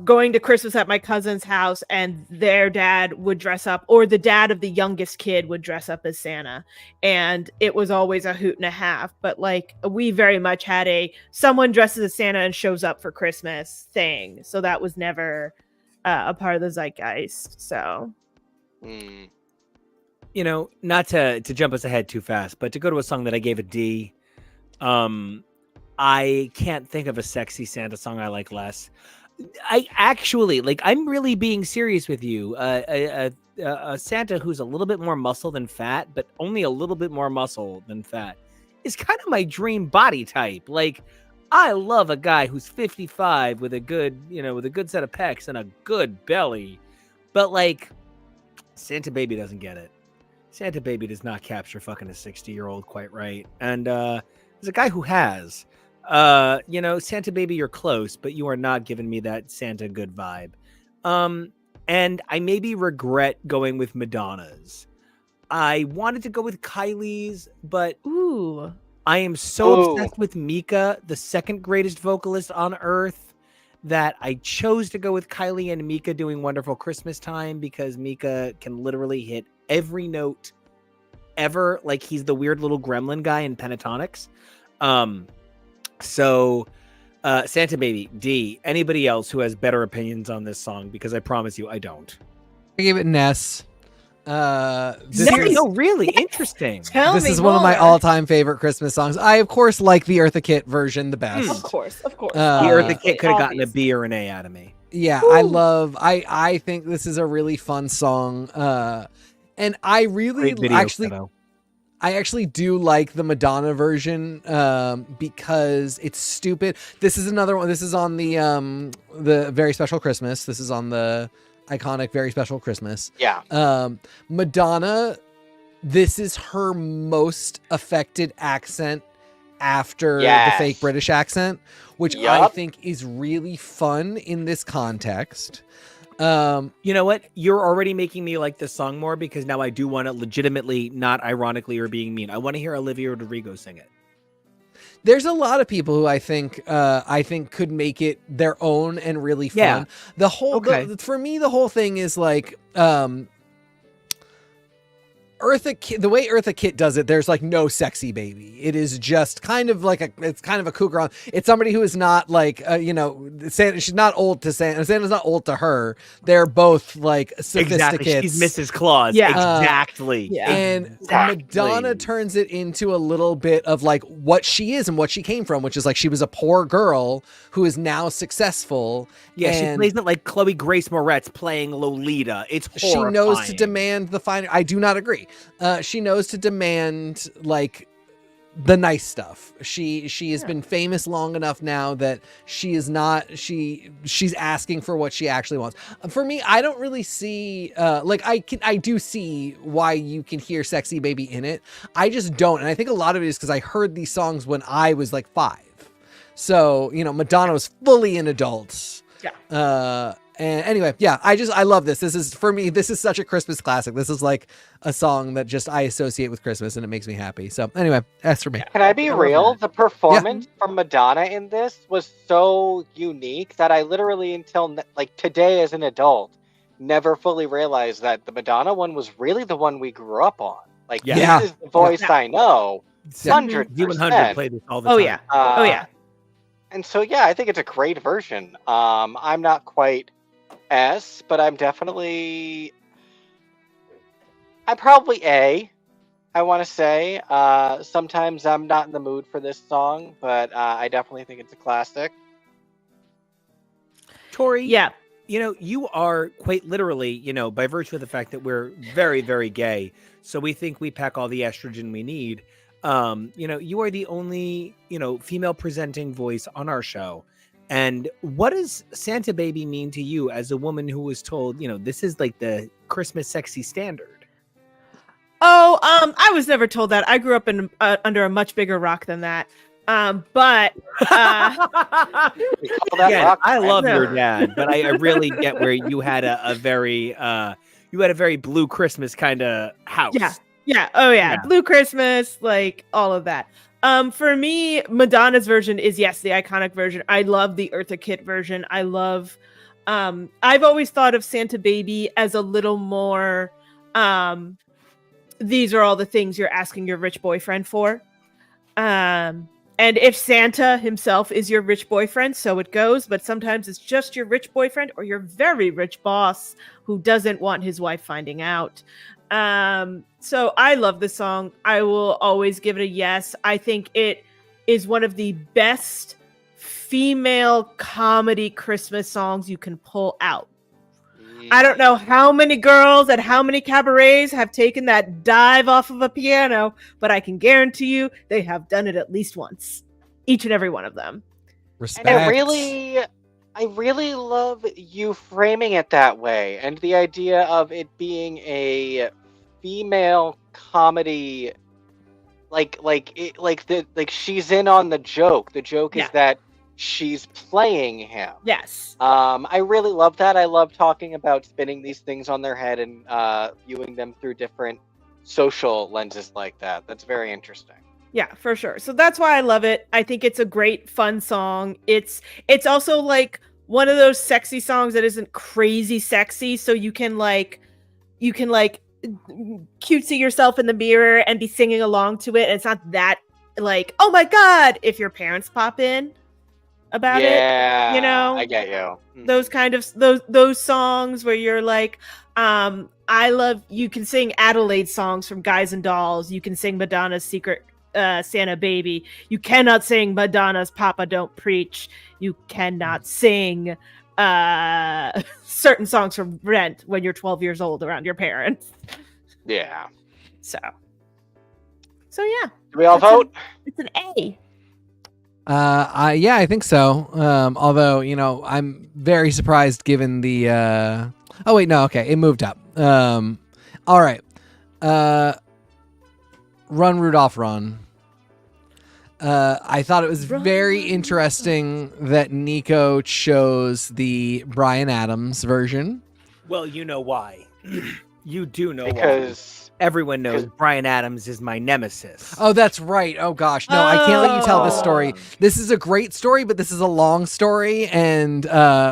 going to Christmas at my cousin's house, and their dad would dress up, or the dad of the youngest kid would dress up as Santa, and it was always a hoot and a half. But like, we very much had someone dresses as Santa and shows up for Christmas thing, so that was never a part of the zeitgeist. So not to jump us ahead too fast, but to go to a song that I gave a D, I can't think of a sexy Santa song I like less. I actually I'm really being serious with you. A Santa who's a little bit more muscle than fat, but only a little bit more muscle than fat is kind of my dream body type. Like, I love a guy who's 55 with a good set of pecs and a good belly. But like, Santa Baby doesn't get it. Santa Baby does not capture fucking a 60-year-old quite right. And there's a guy who has. Santa Baby, you're close, but you are not giving me that Santa good vibe. And I maybe regret going with Madonna's. I wanted to go with Kylie's, but I am so obsessed with Mika, the second greatest vocalist on earth, that I chose to go with Kylie and Mika doing Wonderful Christmas Time, because Mika can literally hit every note ever. Like, he's the weird little gremlin guy in Pentatonics. So Santa Baby, D. Anybody else who has better opinions on this song? Because I promise you, I don't. I gave it an S. Really interesting. This is one of my all-time favorite Christmas songs. I, of course, like the Eartha Kitt version the best. Of course. The Eartha Kitt could have gotten a B or an A out of me. Yeah, I think this is a really fun song. And I really I actually do like the Madonna version because it's stupid. This is another one. This is on the Very Special Christmas. This is on the iconic Very Special Christmas. Yeah. Madonna, this is her most affected accent after the fake British accent, which I think is really fun in this context. You know what? You're already making me like this song more, because now I do want to legitimately, not ironically or being mean, I want to hear Olivia Rodrigo sing it. There's a lot of people who I think could make it their own and really fun. Yeah. The whole for me, the whole thing is like, the way Eartha Kitt does it, there's like no sexy baby. It is just kind of like it's kind of a cougar on. It's somebody who is not like, Santa. She's not old to Santa. Santa's not old to her. They're both like sophisticates. Exactly. She's Mrs. Claus. Yeah. Exactly. And Madonna turns it into a little bit of like what she is and what she came from, which is like she was a poor girl who is now successful. Yeah, and she plays it like Chloe Grace Moretz playing Lolita. It's horrifying. she knows to demand the finer. I do not agree. She knows to demand like the nice stuff. She has been famous long enough now that she is not. She's asking for what she actually wants. For me, I don't really see. I do see why you can hear "Sexy Baby" in it. I just don't, and I think a lot of it is because I heard these songs when I was like 5. So Madonna was fully an adult. Yeah. And anyway, yeah, I love this. This is, for me, this is such a Christmas classic. This is like a song that just I associate with Christmas and it makes me happy. So anyway, that's for me. Can I be real? The performance from Madonna in this was so unique that I literally, until like today as an adult, never fully realized that the Madonna one was really the one we grew up on. Like, this is the voice I know. 100%. D100 played this all the time. Oh, yeah. And so, I think it's a great version. I'm not quite S, but I'm probably A, I want to say. Sometimes I'm not in the mood for this song, but I definitely think it's a classic. Tori, yeah, you are quite literally, by virtue of the fact that we're very, very gay, so we think we pack all the estrogen we need. You are the only, female presenting voice on our show. And what does Santa Baby mean to you as a woman who was told, this is like the Christmas sexy standard? Oh, I was never told that. I grew up in under a much bigger rock than that. But I love your dad, but I really get where you had a very Blue Christmas kind of house. Yeah. Oh yeah. Blue Christmas, like all of that. For me, Madonna's version is the iconic version. I love the Eartha Kitt version. I love. I've always thought of Santa Baby as a little more. These are all the things you're asking your rich boyfriend for. And if Santa himself is your rich boyfriend, so it goes. But sometimes it's just your rich boyfriend or your very rich boss who doesn't want his wife finding out. So I love this song. I will always give it a yes. I think it is one of the best female comedy Christmas songs you can pull out. I don't know how many girls at how many cabarets have taken that dive off of a piano, but I can guarantee you they have done it at least once. Each and every one of them. Respect. And I really love you framing it that way, and the idea of it being a female comedy, like she's in on the joke. The joke is that she's playing him. Yes. I really love that. I love talking about spinning these things on their head and viewing them through different social lenses like that. That's very interesting. Yeah, for sure. So that's why I love it. I think it's a great, fun song. It's also like one of those sexy songs that isn't crazy sexy, so you can cutesy yourself in the mirror and be singing along to it. And it's not that like, oh my god, if your parents pop in about it, I get you. Those kind of those songs where you're like, you can sing Adelaide songs from Guys and Dolls. You can sing Madonna's Secret Santa Baby. You cannot sing Madonna's Papa Don't Preach. You cannot sing certain songs from Rent when you're 12 years old around your parents. Yeah. So yeah. Do we all vote? It's an A. I think so. Although, I'm very surprised given the oh wait, no, okay, it moved up. All right. Run Rudolph Run. I thought it was very interesting that Nico chose the Bryan Adams version. Well, you know why. You do know because why. Everyone knows Bryan Adams is my nemesis. Oh, that's right. Oh, gosh. No, I can't let you tell this story. This is a great story, but this is a long story, and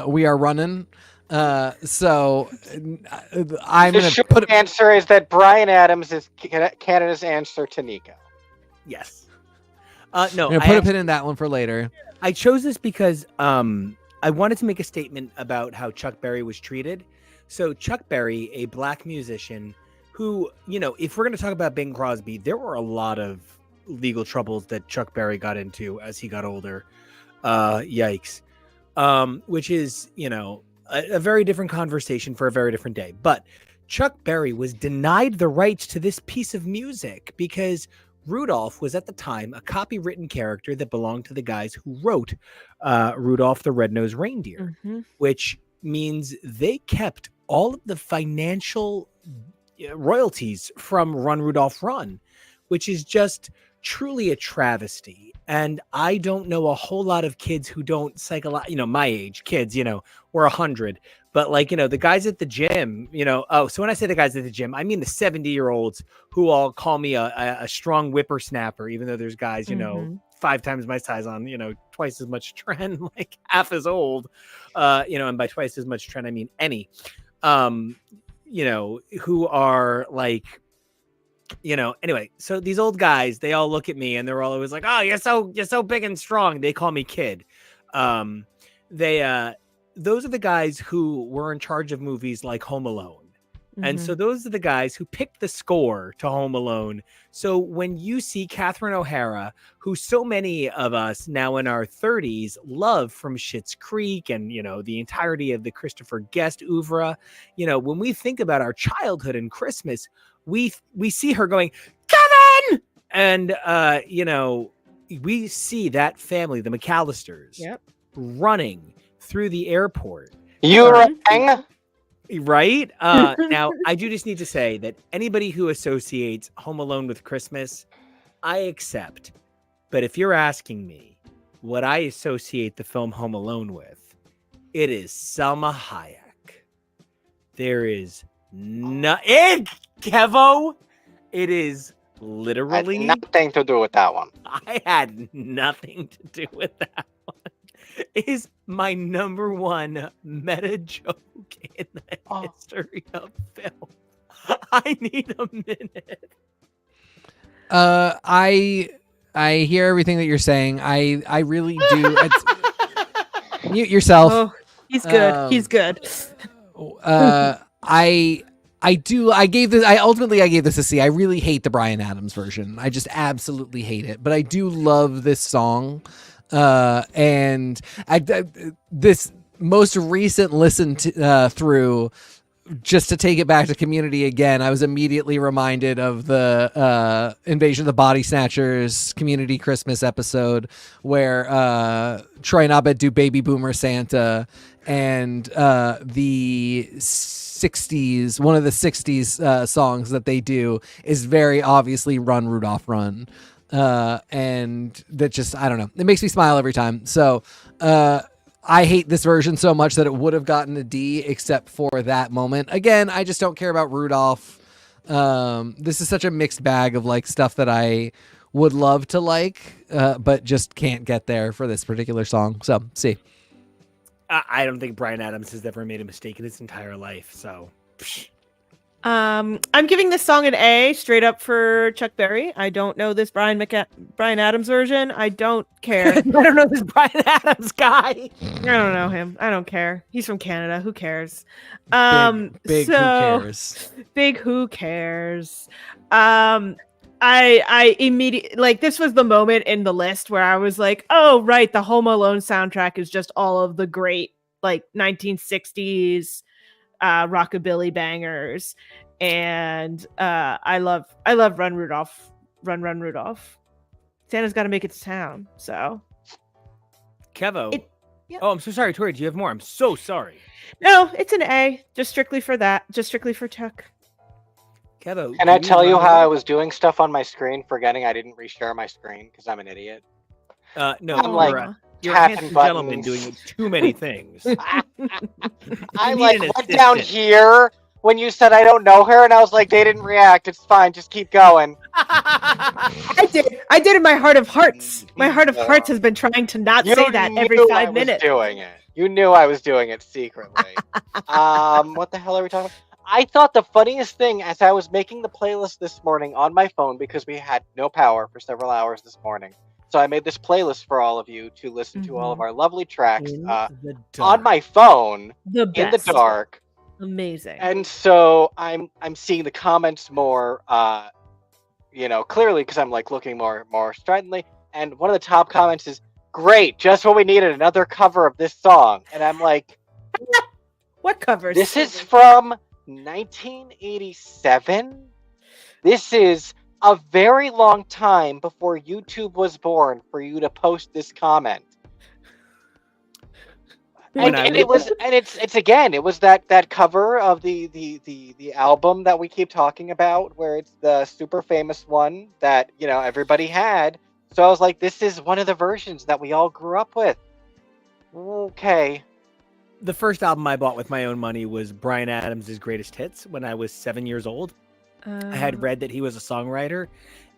we are running. So I'm The gonna short put it. answer is that Bryan Adams is Canada's answer to Nico. Yes. I'm No, gonna put a pin in that one for later. I chose this because I wanted to make a statement about how Chuck Berry was treated. So Chuck Berry, a black musician who, if we're going to talk about Bing Crosby, there were a lot of legal troubles that Chuck Berry got into as he got older. Yikes. Which is, a very different conversation for a very different day. But Chuck Berry was denied the rights to this piece of music because Rudolph was at the time a copywritten character that belonged to the guys who wrote Rudolph the Red-Nosed Reindeer, which means they kept all of the financial royalties from Run Rudolph Run, which is just truly a travesty. And I don't know a whole lot of kids who don't my age kids, we're 100, but the guys at the gym, so when I say the guys at the gym, I mean the 70-year-olds who all call me a strong whippersnapper, even though there's guys, 5 times my size on, twice as much trend, like half as old, and by twice as much trend, I mean any, who are like, anyway, so these old guys, they all look at me and they're all always like, oh, you're so big and strong. They call me kid. Those are the guys who were in charge of movies like Home Alone. And so those are the guys who picked the score to Home Alone. So when you see Catherine O'Hara, who so many of us now in our 30s love from Schitt's Creek and, the entirety of the Christopher Guest oeuvre, when we think about our childhood and Christmas, we see her going, Kevin! And, we see that family, the McAllisters, running through the airport. You rang? Right? Now, I do just need to say that anybody who associates Home Alone with Christmas, I accept. But if you're asking me what I associate the film Home Alone with, it is Salma Hayek. There is Kevo, it is literally... I had nothing to do with that one. I had nothing to do with that one. Is my number one meta joke in the history of film. I need a minute. I hear everything that you're saying. I really do. Mute yourself. Oh, he's good. He's good. I gave this a C. I really hate the Bryan Adams version. I just absolutely hate it. But I do love this song. And this most recent listen through, just to take it back to Community again, I was immediately reminded of the Invasion of the Body Snatchers Community Christmas episode where Troy and Abed do Baby Boomer Santa, and the 60s, one of the 60s songs that they do is very obviously Run Rudolph Run. And that just, I don't know, it makes me smile every time. So I hate this version so much that it would have gotten a D except for that moment. Again, I just don't care about Rudolph. This is such a mixed bag of like stuff that I would love to like, but just can't get there for this particular song. So C. I don't think Bryan Adams has ever made a mistake in his entire life. So I'm giving this song an A straight up for Chuck Berry. I don't know this Bryan Adams version. I don't care. I don't know this Bryan Adams guy. I don't know him. I don't care. He's from Canada. Who cares? Big who cares? Big who cares? I immediately, like, this was the moment in the list where I was like, oh right, the Home Alone soundtrack is just all of the great like 1960s rockabilly bangers, and I love Run Rudolph, Run Rudolph. Santa's got to make it to town. So Kevo. Oh, I'm so sorry, Tori. Do you have more? I'm so sorry. No, it's an A, just strictly for that, just strictly for Chuck. Kevo, Can I tell you how I was doing stuff on my scrine, forgetting I didn't reshare my screen because I'm an idiot? No, I'm like you're a handsome gentleman doing too many things. I like went down here when you said I don't know her, and I was like, they didn't react. It's fine. Just keep going. I did in my heart of hearts. My heart of hearts has been trying to not say that every 5 minutes. Doing it. You knew I was doing it secretly. What the hell are we talking about? I thought the funniest thing as I was making the playlist this morning on my phone, because we had no power for several hours this morning. So I made this playlist for all of you to listen to all of our lovely tracks In the on dark. my phone The in the best. dark. Amazing. And so I'm seeing the comments more clearly, because I'm like looking more stridently. And one of the top comments is, "Great, just what we needed, another cover of this song." And I'm like, What covers? this is from 1987. This is a very long time before YouTube was born for you to post this comment. And it was that cover of the album that we keep talking about, where it's the super famous one that everybody had. So I was like, this is one of the versions that we all grew up with. Okay. The first album I bought with my own money was Bryan Adams' Greatest Hits when I was 7 years old. I had read that he was a songwriter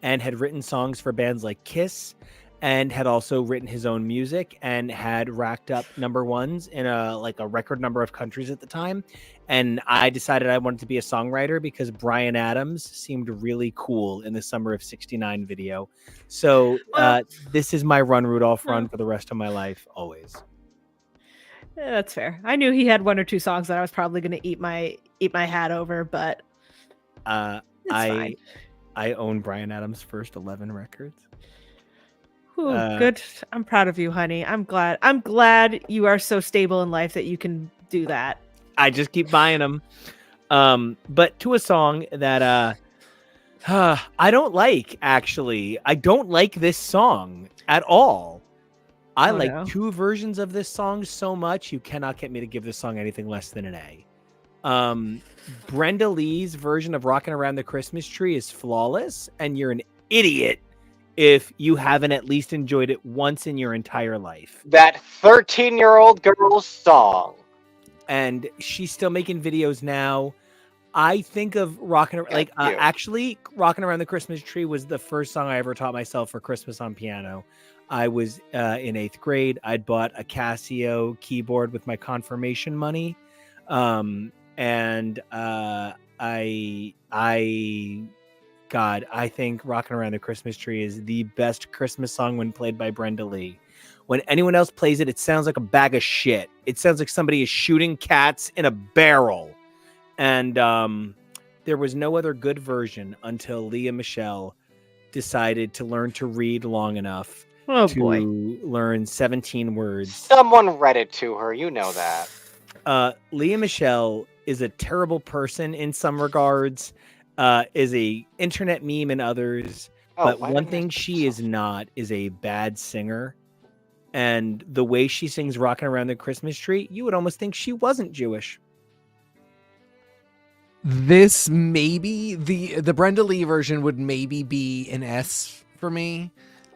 and had written songs for bands like Kiss, and had also written his own music and had racked up number ones in a record number of countries at the time. And I decided I wanted to be a songwriter because Bryan Adams seemed really cool in the Summer of '69 video. So this is my Run Rudolph run for the rest of my life, always. Yeah, that's fair. I knew he had one or two songs that I was probably going to eat my hat over, but it's fine. I own Bryan Adams' first 11 records. Ooh, good. I'm proud of you, honey. I'm glad you are so stable in life that you can do that. I just keep buying them. But to a song that I don't like, actually. I don't like this song at all. I like two versions of this song so much, you cannot get me to give this song anything less than an A. Brenda Lee's version of Rockin' Around the Christmas Tree is flawless, and you're an idiot if you haven't at least enjoyed it once in your entire life. That 13-year-old girl's song. And she's still making videos now. I think of Rockin' Around the Christmas Tree was the first song I ever taught myself for Christmas on piano. I was in 8th grade. I'd bought a Casio keyboard with my confirmation money. I think Rockin' Around the Christmas Tree is the best Christmas song when played by Brenda Lee. When anyone else plays it, it sounds like a bag of shit. It sounds like somebody is shooting cats in a barrel. And there was no other good version until Leah Michelle decided to learn to read long enough to learn 17 words. Someone read it to her, you know that. Leah Michelle is a terrible person in some regards, is a internet meme in others, but one thing she is not is a bad singer. And the way she sings Rockin' Around the Christmas Tree, you would almost think she wasn't Jewish. This maybe the Brenda Lee version would maybe be an S for me.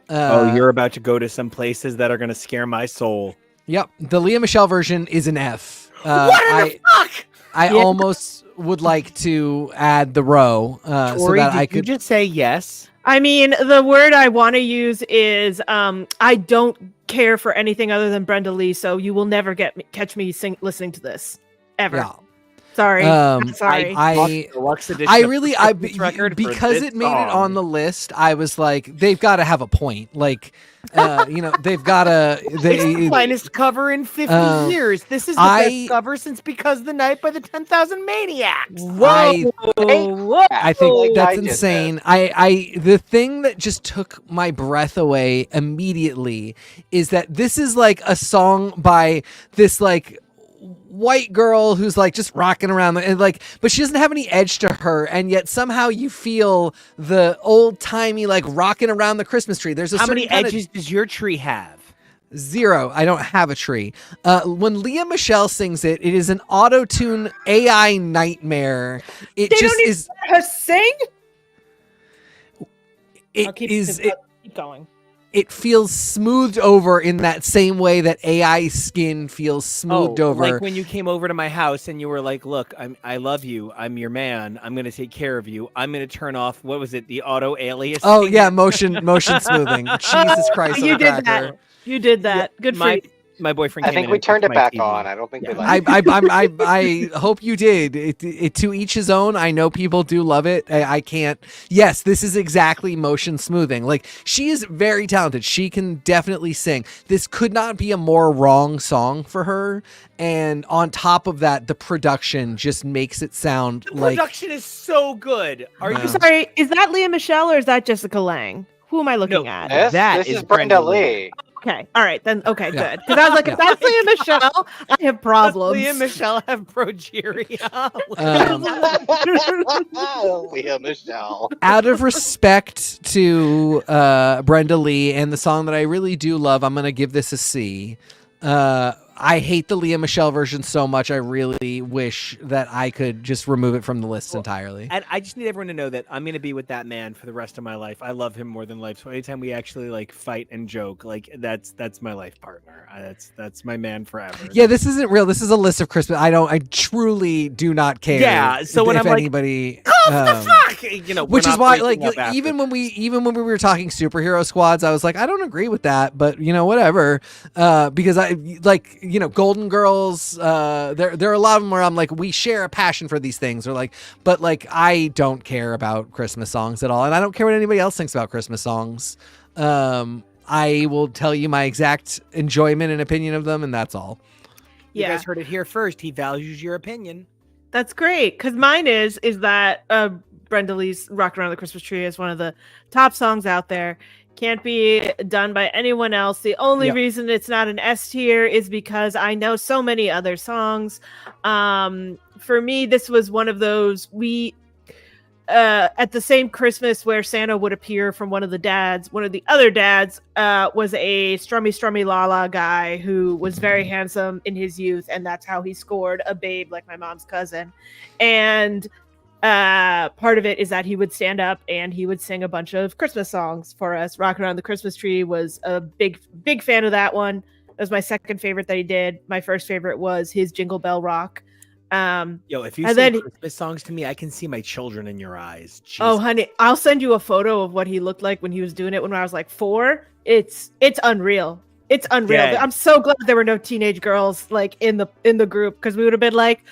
You're about to go to some places that are going to scare my soul. Yep, the Leah Michelle version is an F. What the fuck? I almost would like to add the row Tori, so that I could you just say yes. I mean, the word I want to use is I don't care for anything other than Brenda Lee, so you will never catch me listening to this ever. Yeah. Sorry. I'm sorry. Because it made it on the list, I was like, they've got to have a point. Like, they've got to. It's the finest cover in 50 years. This is the best cover since Because the Night by the 10,000 Maniacs. Whoa! I think that's insane. The thing that just took my breath away immediately is that this is like a song by this like white girl who's like just rocking around but she doesn't have any edge to her, and yet somehow you feel the old-timey like rocking around the Christmas tree. There's how many edges does your tree have? 0. I don't have a tree. When Leah Michelle sings it, it is an auto-tune AI nightmare. It they just don't is even let her sing. Keep going. It feels smoothed over in that same way that AI skin feels smoothed over. Like when you came over to my house and you were like, look, I love you. I'm your man. I'm going to take care of you. I'm going to turn off, what was it, the auto alias? Oh, yeah, motion smoothing. Jesus Christ. You did that. You did that. Good for you. My boyfriend. I came think in we and turned fixed it my back TV. on. I don't think they Yeah. liked it. I hope you did. It to each his own. I know people do love it. I can't. Yes, this is exactly motion smoothing. Like, she is very talented. She can definitely sing. This could not be a more wrong song for her. And on top of that, the production just makes it sound The like. production is so good. Are Wow. you Sorry, is that Leah Michelle or is that Jessica Lange? Who am I looking No. at? This is Brenda Lee. Okay, all right then. Okay, Yeah. good. Because I was like, Yeah. if that's Leah Michelle, I have Does problems. Leah Michelle have progeria? Leah Michelle. Out of respect to Brenda Lee and the song that I really do love, I'm gonna give this a C. I hate the Leah Michelle version so much. I really wish that I could just remove it from the list entirely. And I just need everyone to know that I'm going to be with that man for the rest of my life. I love him more than life. So anytime we actually like fight and joke, like that's my life partner. That's my man forever. Yeah, this isn't real. This is a list of Christmas. I truly do not care. Yeah, so when if I'm like, anybody, the fuck, you know, which we're is not why, breaking like, up after. even when we were talking superhero squads, I was like, I don't agree with that, but you know, whatever. Because I like, you know, Golden Girls. There are a lot of them where I'm like, we share a passion for these things, or like, but like, I don't care about Christmas songs at all, and I don't care what anybody else thinks about Christmas songs. I will tell you my exact enjoyment and opinion of them, and that's all. You Yeah, guys heard it here first. He values your opinion. that's great. Because mine is that Brenda Lee's "Rock Around the Christmas Tree" is one of the top songs out there. Can't be done by anyone else. The only Yep. reason it's not an S tier is because I know so many other songs. For me, this was one of those at the same Christmas where Santa would appear from one of the other dads was a strummy la la guy who was very handsome in his youth, and that's how he scored a babe like my mom's cousin. And part of it is that he would stand up and he would sing a bunch of Christmas songs for us. Rock Around the Christmas Tree was a big fan of that one. It was my second favorite that he did. My first favorite was his Jingle Bell Rock. Yo, if you And sing then- Christmas songs to me, I can see my children in your eyes. Oh, Jesus. honey, I'll send you a photo of what he looked like when he was doing it when I was like 4. It's unreal. It's unreal. Dead. I'm so glad there were no teenage girls like in the group, because we would have been like,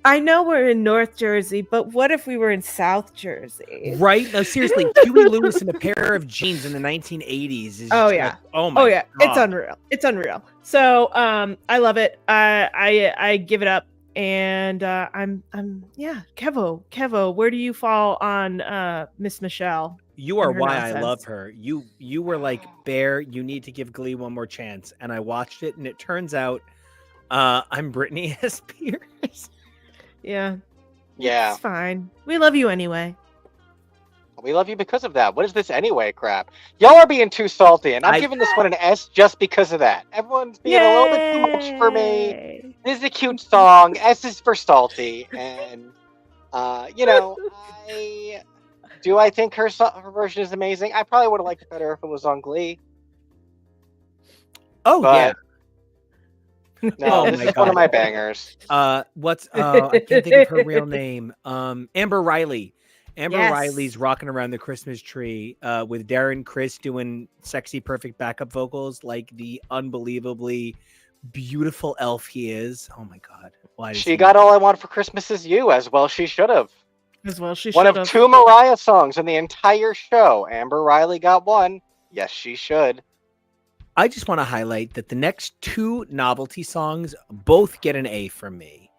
I know we're in North Jersey, but what if we were in South Jersey? Right? No, seriously, Huey Lewis in a pair of jeans in the 1980s. Is Oh, just yeah. like, oh my Oh yeah, God. it's unreal. It's unreal. So I love it. I give it up, and I'm yeah. Kevo, where do you fall on Miss Michelle? You are and her why I nonsense. love her. You were like, Bear, you need to give Glee one more chance. And I watched it, and it turns out I'm Britney Spears. Yeah, Yeah. it's fine. We love you anyway. We love you because of that. What is this anyway crap? Y'all are being too salty, and I'm giving this one an S just because of that. Everyone's being a little bit too much for me. Yay! This is a cute song. S is for salty, and you know, I think her version is amazing. I probably would have liked it better if it was on Glee. Oh But Oh no, this my is one God. of my bangers. yeah. I can't think of her real name. Amber Riley. Amber Yes. Riley's rocking around the Christmas tree with Darren Criss doing sexy perfect backup vocals like the unbelievably beautiful elf he is. Oh my God. Why does She he- got All I Want for Christmas Is You, as well she should have. As well, she One should of have. 2 Mariah songs in the entire show. Amber Riley got one. Yes, she should. I just want to highlight that the next 2 novelty songs both get an A from me.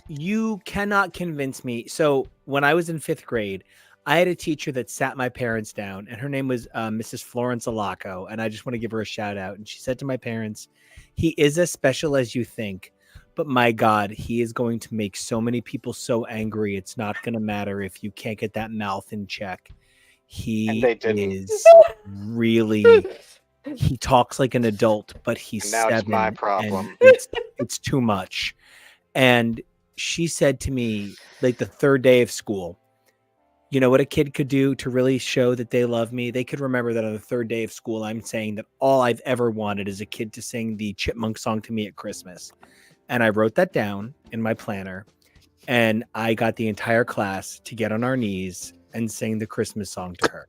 You cannot convince me. So when I was in 5th grade, I had a teacher that sat my parents down, and her name was Mrs. Florence Alaco, and I just want to give her a shout out. And she said to my parents, "He is as special as you think, but my God, he is going to make so many people so angry. It's not going to matter if you can't get that mouth in check. He And they didn't. is really." He talks like an adult, but he's And now it's 7. my and problem. it's too much. And she said to me, like the 3rd day of school, you know what a kid could do to really show that they love me? They could remember that on the 3rd day of school, I'm saying that all I've ever wanted is a kid to sing the Chipmunk song to me at Christmas. And I wrote that down in my planner, and I got the entire class to get on our knees and sing the Christmas song to her.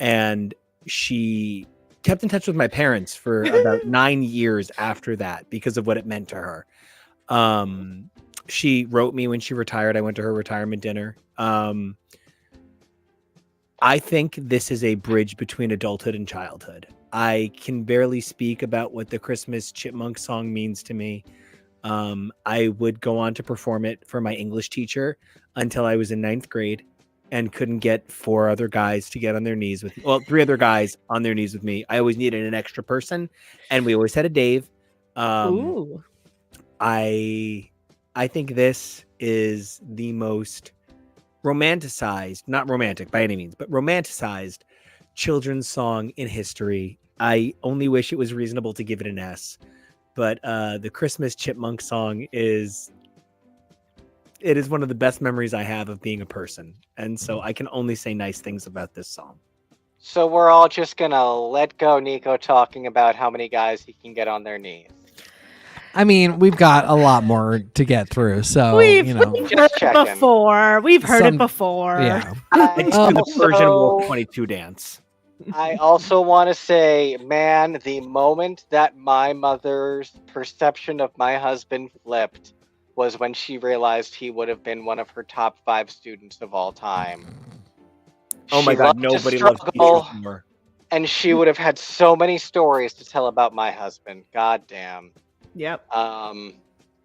And she kept in touch with my parents for about 9 years after that because of what it meant to her. She wrote me when she retired. I went to her retirement dinner. I think this is a bridge between adulthood and childhood. I can barely speak about what the Christmas Chipmunk song means to me. I would go on to perform it for my English teacher until I was in 9th grade and couldn't get 4 other guys to get on their knees with me. Well, 3 other guys on their knees with me. I always needed an extra person, and we always had a Dave. Ooh. I think this is the most romanticized, not romantic by any means, but romanticized children's song in history. I only wish it was reasonable to give it an S, but the Christmas Chipmunk song is one of the best memories I have of being a person. And so I can only say nice things about this song. So we're all just gonna let go Nico talking about how many guys he can get on their knees. I mean, we've got a lot more to get through, so We've Just heard it checking. before. We've heard Some- it before. yeah. I just do the Persian Wolf Also- 22 dance. I also want to say, man, the moment that my mother's perception of my husband flipped was when she realized he would have been one of her top 5 students of all time. Oh my She God, loved to nobody loves struggle, Kevo more. and she would have had so many stories to tell about my husband. God damn. Yep.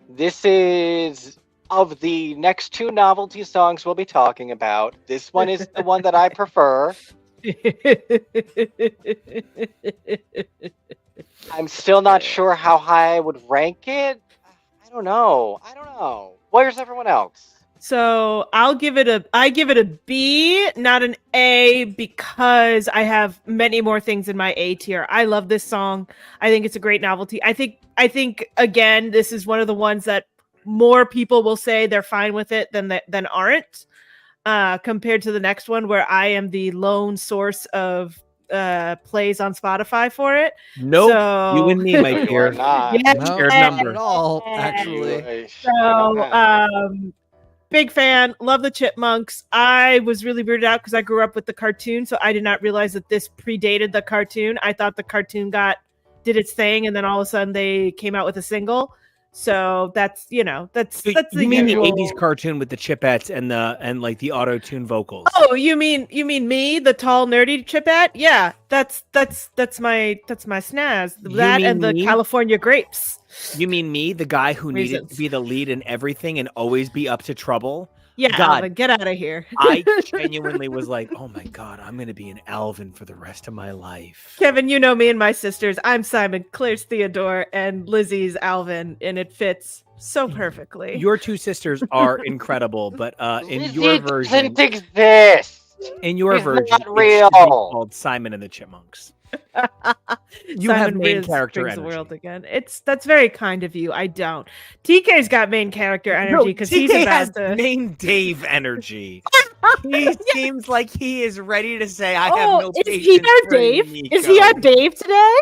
This is, of the next 2 novelty songs we'll be talking about, this one is the one that I prefer. I'm still not sure how high I would rank it. I don't know. Where's everyone else? So I give it a B, not an A, because I have many more things in my A tier. I love this song. I think it's a great novelty. I think again, this is one of the ones that more people will say they're fine with it than aren't. Compared to the next one, where I am the lone source of plays on Spotify for it. Nope, So... you and me, my You are dear. not. Yeah. No, Shared not number. at all, actually. So, big fan, love the Chipmunks. I was really weirded out because I grew up with the cartoon, so I did not realize that this predated the cartoon. I thought the cartoon did its thing, and then all of a sudden they came out with a single. So that's So the you mean usual. the 80s cartoon with the Chipettes and like the auto-tune vocals? Oh, you mean me, the tall nerdy Chipette? Yeah, that's my snaz. You That mean and the me? California grapes. You mean me, the guy who needed Reasons. to be the lead in everything and always be up to trouble? Yeah, God. Alvin, get out of here. I genuinely was like, oh my God, I'm going to be an Alvin for the rest of my life. Kevin, you know me and my sisters. I'm Simon, Claire's Theodore, and Lizzie's Alvin, and it fits so perfectly. Your 2 sisters are incredible, but in Lizzie your version, doesn't exist. in your He's version, not it should be real. called Simon and the Chipmunks. You Simon have main Riz character brings the energy. world again. That's very kind of you. I don't. TK's got main character energy because he's TK about has to. main Dave energy. He seems like he is ready to say, "I have no is patience he our for you, Dave? Is he Nico." our Dave today?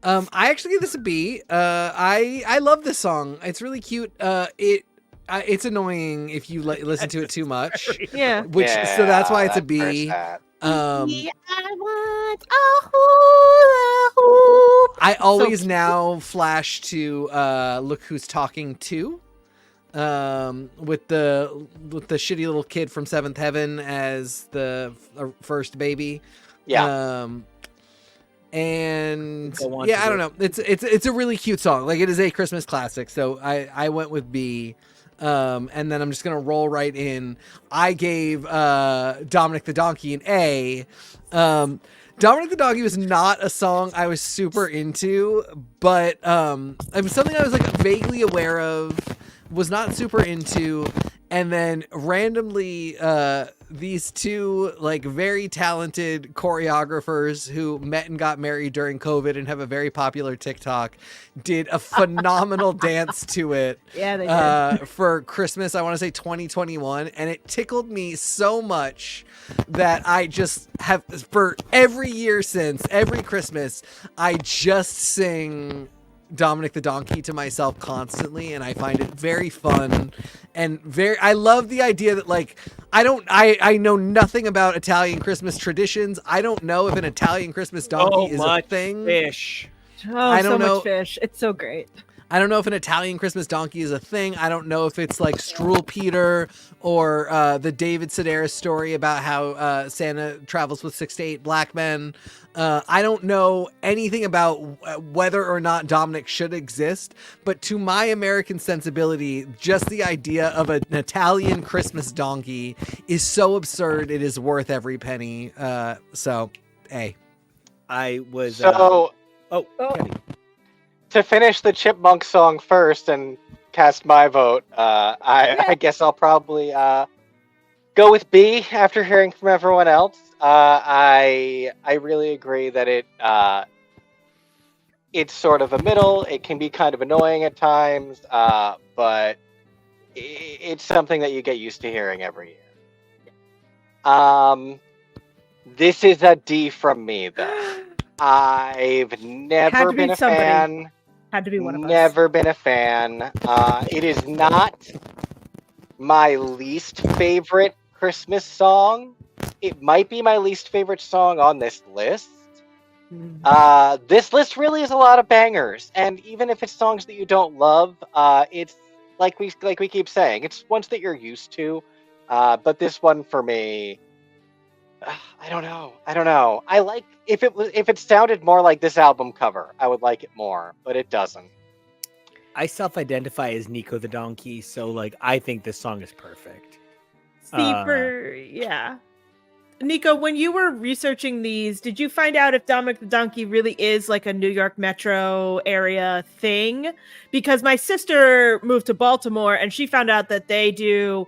I actually give this a B. I love this song. It's really cute. It's annoying if you listen to it too much. Yeah. So that's why it's a that's B. that. I want a hula hoop. I always cute. now flash to Look Who's Talking To, with the shitty little kid from Seventh Heaven as the first baby. Yeah. And Go on yeah, to I don't know. It's a really cute song. Like, it is a Christmas classic. So I went with B. And then I'm just gonna roll right in. I gave Dominic the Donkey an A. Dominic the Donkey was not a song I was super into, but it was something I was like vaguely aware of, was not super into, and then randomly these 2 like very talented choreographers who met and got married during COVID and have a very popular TikTok did a phenomenal dance to it. Yeah, they did. For Christmas, I want to say 2021, and it tickled me so much that I just have, for every year since, every Christmas, I just sing Dominic the Donkey to myself constantly, and I find it very fun and I love the idea that like I know nothing about Italian Christmas traditions. I don't know if an Italian Christmas donkey is a thing. Fish. Oh, I don't so know. much fish. It's so great. I don't know if an Italian Christmas donkey is a thing. I don't know if it's like Struwelpeter or the David Sedaris story about how Santa travels with 6 to 8 black men. I don't know anything about whether or not Dominic should exist, but to my American sensibility, just the idea of an Italian Christmas donkey is so absurd. It is worth every penny. So, hey. I was... So, Kenny. to finish the Chipmunk song first and cast my vote, I guess I'll probably go with B after hearing from everyone else. I really agree that it's sort of a middle. It can be kind of annoying at times, but it's something that you get used to hearing every year. This is a D from me, though. I've never been a fan. Had to be one of us. Never been a fan. It is not my least favorite Christmas song. It might be my least favorite song on this list. This list really is a lot of bangers, and even if it's songs that you don't love, it's like we keep saying, it's ones that you're used to. But this one for me, I don't know. I like if it sounded more like this album cover, I would like it more, but it doesn't. I self-identify as Nico the Donkey, so like I think this song is perfect. Nico, when you were researching these, did you find out if Dominic the Donkey really is like a New York metro area thing? Because my sister moved to Baltimore and she found out that they do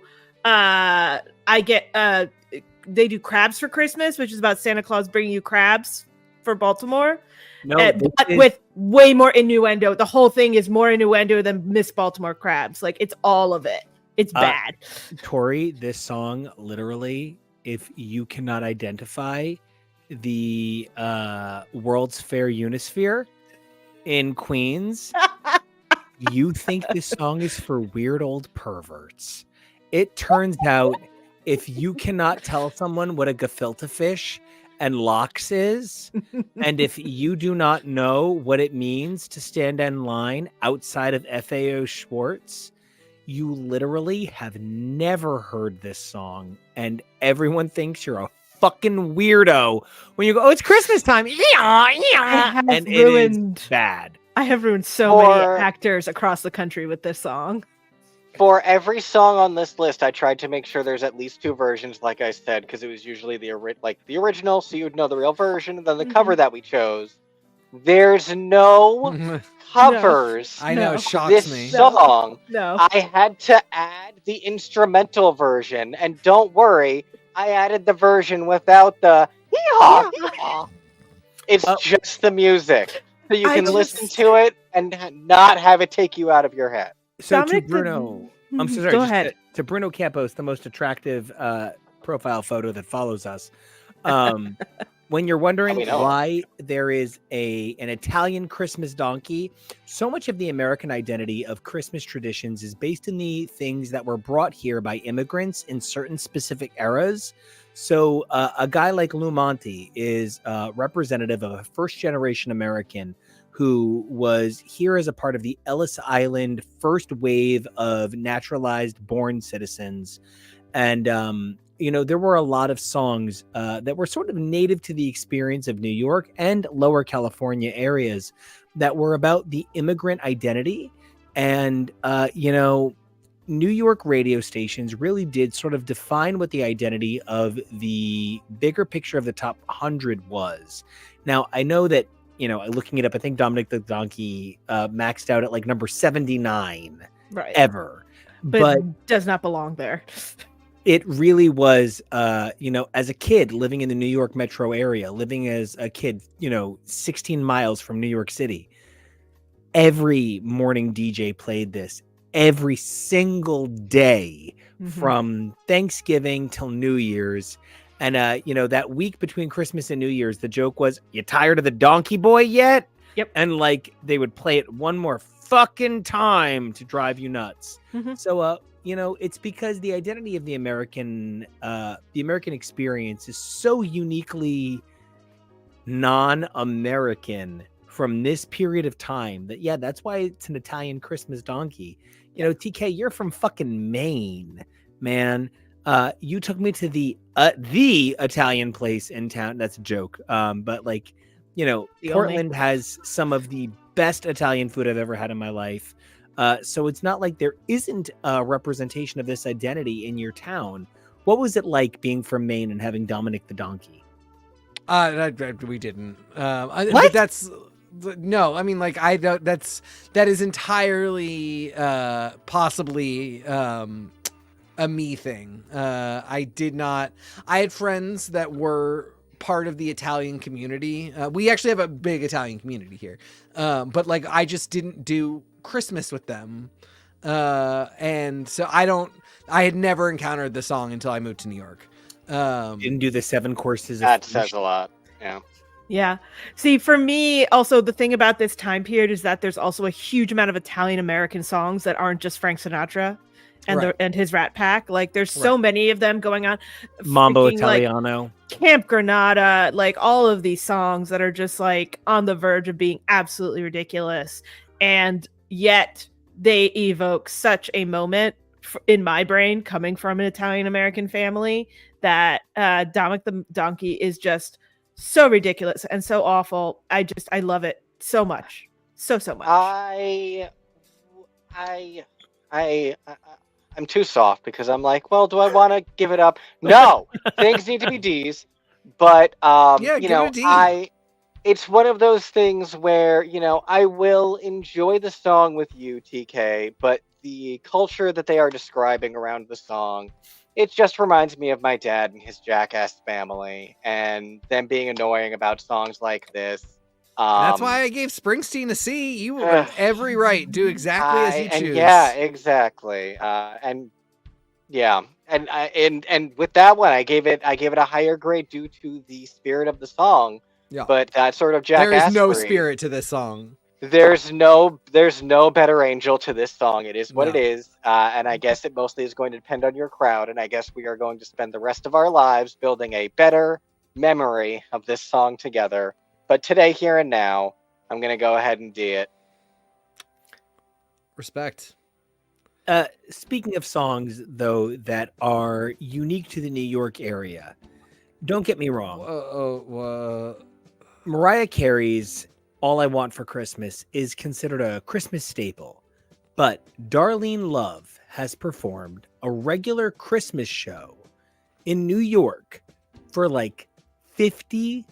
they do crabs for Christmas, which is about Santa Claus bringing you crabs for Baltimore. No, but with way more innuendo. The whole thing is more innuendo than Miss Baltimore crabs. Like, it's all of it. It's bad. Tori, this song, literally, if you cannot identify the World's Fair Unisphere in Queens, you think this song is for weird old perverts. It turns out, if you cannot tell someone what a gefilte fish and lox is, and if you do not know what it means to stand in line outside of FAO Schwartz, you literally have never heard this song, and everyone thinks you're a fucking weirdo when you go, "Oh, it's Christmas time!" And it is bad. I have ruined so many actors across the country with this song. For every song on this list, I tried to make sure there's at least 2 versions, like I said, because it was usually the original, so you would know the real version, and then the cover that we chose. There's no covers. I know, it shocks this me. Song. No. I had to add the instrumental version, and don't worry, I added the version without the hee-haw, hee-haw. It's just the music, so you can listen to it and not have it take you out of your head. So Dominic to Bruno, I'm so sorry. Go ahead. To Bruno Campos, the most attractive profile photo that follows us. When you're wondering why there is an Italian Christmas donkey, so much of the American identity of Christmas traditions is based in the things that were brought here by immigrants in certain specific eras. So a guy like Lou Monte is representative of a first-generation American who was here as a part of the Ellis Island first wave of naturalized born citizens. And, there were a lot of songs that were sort of native to the experience of New York and lower California areas that were about the immigrant identity. And, New York radio stations really did sort of define what the identity of the bigger picture of the top 100 was. Now, I know that, looking it up, I think Dominic the Donkey maxed out at like number 79 ever. But does not belong there. It really was, as a kid living in the New York metro area, living as a kid, 16 miles from New York City, every morning DJ played this every single day from Thanksgiving till New Year's. And, that week between Christmas and New Year's, the joke was, "You tired of the donkey boy yet?" Yep. And like they would play it one more fucking time to drive you nuts. Mhm. So it's because the identity of the American experience is so uniquely non-American from this period of time that that's why it's an Italian Christmas donkey. TK, you're from fucking Maine, man. You took me to the Italian place in town. That's a joke. But like, Portland has some of the best Italian food I've ever had in my life. So it's not like there isn't a representation of this identity in your town. What was it like being from Maine and having Dominic the donkey? We didn't. What? But that's no. I mean, like that is entirely possibly a me thing. I did not. I had friends that were part of the Italian community. We actually have a big Italian community here. But like I just didn't do Christmas with them. And so I had never encountered the song until I moved to New York. Didn't do the 7 courses. That says a lot. Yeah. Yeah. See, for me, also the thing about this time period is that there's also a huge amount of Italian American songs that aren't just Frank Sinatra and and his Rat Pack. Like there's so many of them going on. Mambo Freaking, Italiano, like, Camp Granada, like all of these songs that are just like on the verge of being absolutely ridiculous. And yet they evoke such a moment in my brain coming from an Italian American family that Dominic the Donkey is just so ridiculous and so awful. I love it so much. So much. I'm too soft because I'm like, well, do I want to give it up? No, things need to be D's. But give it a D. It's one of those things where I will enjoy the song with you, TK, but the culture that they are describing around the song, it just reminds me of my dad and his jackass family, and them being annoying about songs like this. That's why I gave Springsteen a C. You have every right. Do exactly as you choose. And yeah, exactly. And with that one, I gave it a higher grade due to the spirit of the song. Yeah. But that sort of jackass. There is no spirit to this song. There's no better angel to this song. It is what it is. And I guess it mostly is going to depend on your crowd. And I guess we are going to spend the rest of our lives building a better memory of this song together. But today, here and now, I'm going to go ahead and do it. Respect. Speaking of songs, though, that are unique to the New York area, don't get me wrong. Mariah Carey's All I Want for Christmas is considered a Christmas staple, but Darlene Love has performed a regular Christmas show in New York for like 50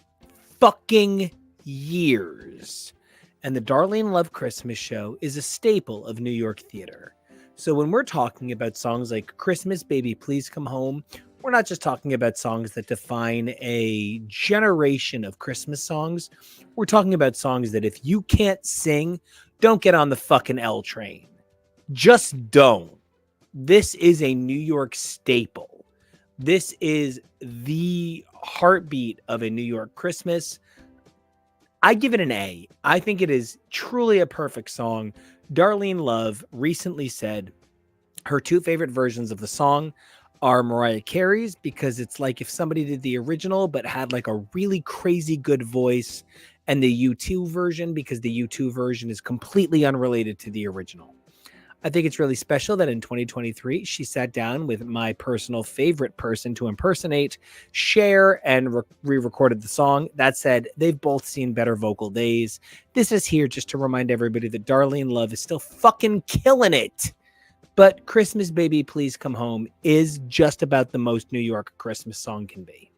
fucking years. And the Darlene Love Christmas show is a staple of New York theater. So when we're talking about songs like Christmas Baby Please Come Home, we're not just talking about songs that define a generation of Christmas songs. We're talking about songs that if you can't sing, don't get on the fucking L train. Just don't. This is a New York staple. This is the heartbeat of a New York Christmas. I give it an A. I think it is truly a perfect song. Darlene Love recently said her 2 favorite versions of the song are Mariah Carey's, because it's like if somebody did the original but had like a really crazy good voice, and the U2 version, because the U2 version is completely unrelated to the original. I think it's really special that in 2023, she sat down with my personal favorite person to impersonate, Cher, and re-recorded the song. That said, they've both seen better vocal days. This is here just to remind everybody that Darlene Love is still fucking killing it. But Christmas Baby Please Come Home is just about the most New York Christmas song can be.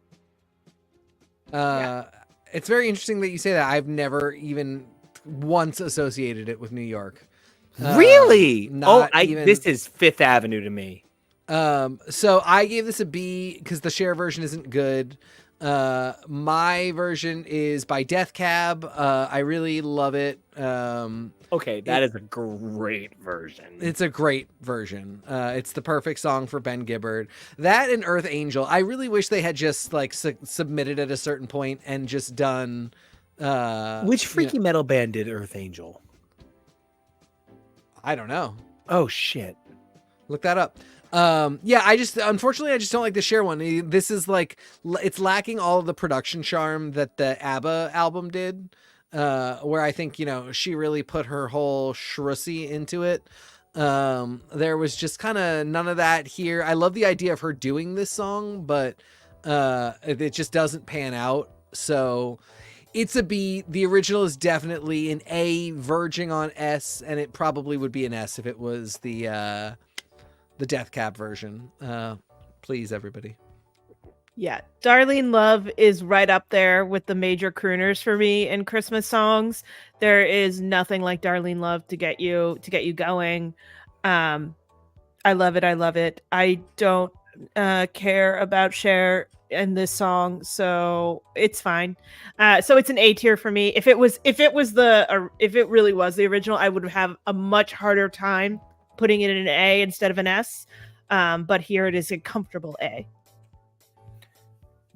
It's very interesting that you say that. I've never even once associated it with New York. Really? Even... This is Fifth Avenue to me. So I gave this a B because the Cher version isn't good. My version is by Death Cab. I really love it. Okay, that is a great version. It's a great version. It's the perfect song for Ben Gibbard. That and Earth Angel. I really wish they had just like submitted at a certain point and just done Which freaky metal band did Earth Angel? I don't know. Oh shit. Look that up. Yeah, unfortunately I just don't like the Cher one. This is like, it's lacking all of the production charm that the ABBA album did, where I think, she really put her whole shrussy into it. There was just kind of none of that here. I love the idea of her doing this song, but it just doesn't pan out. So it's a B. The original is definitely an A, verging on S, and it probably would be an S if it was the Death Cab version. Please, everybody. Yeah, Darlene Love is right up there with the major crooners for me in Christmas songs. There is nothing like Darlene Love to get you going. I love it. I love it. I don't care about Cher in this song, so it's fine. So it's an A tier for me. If it really was the original, I would have a much harder time putting it in an A instead of an S. But here it is a comfortable A.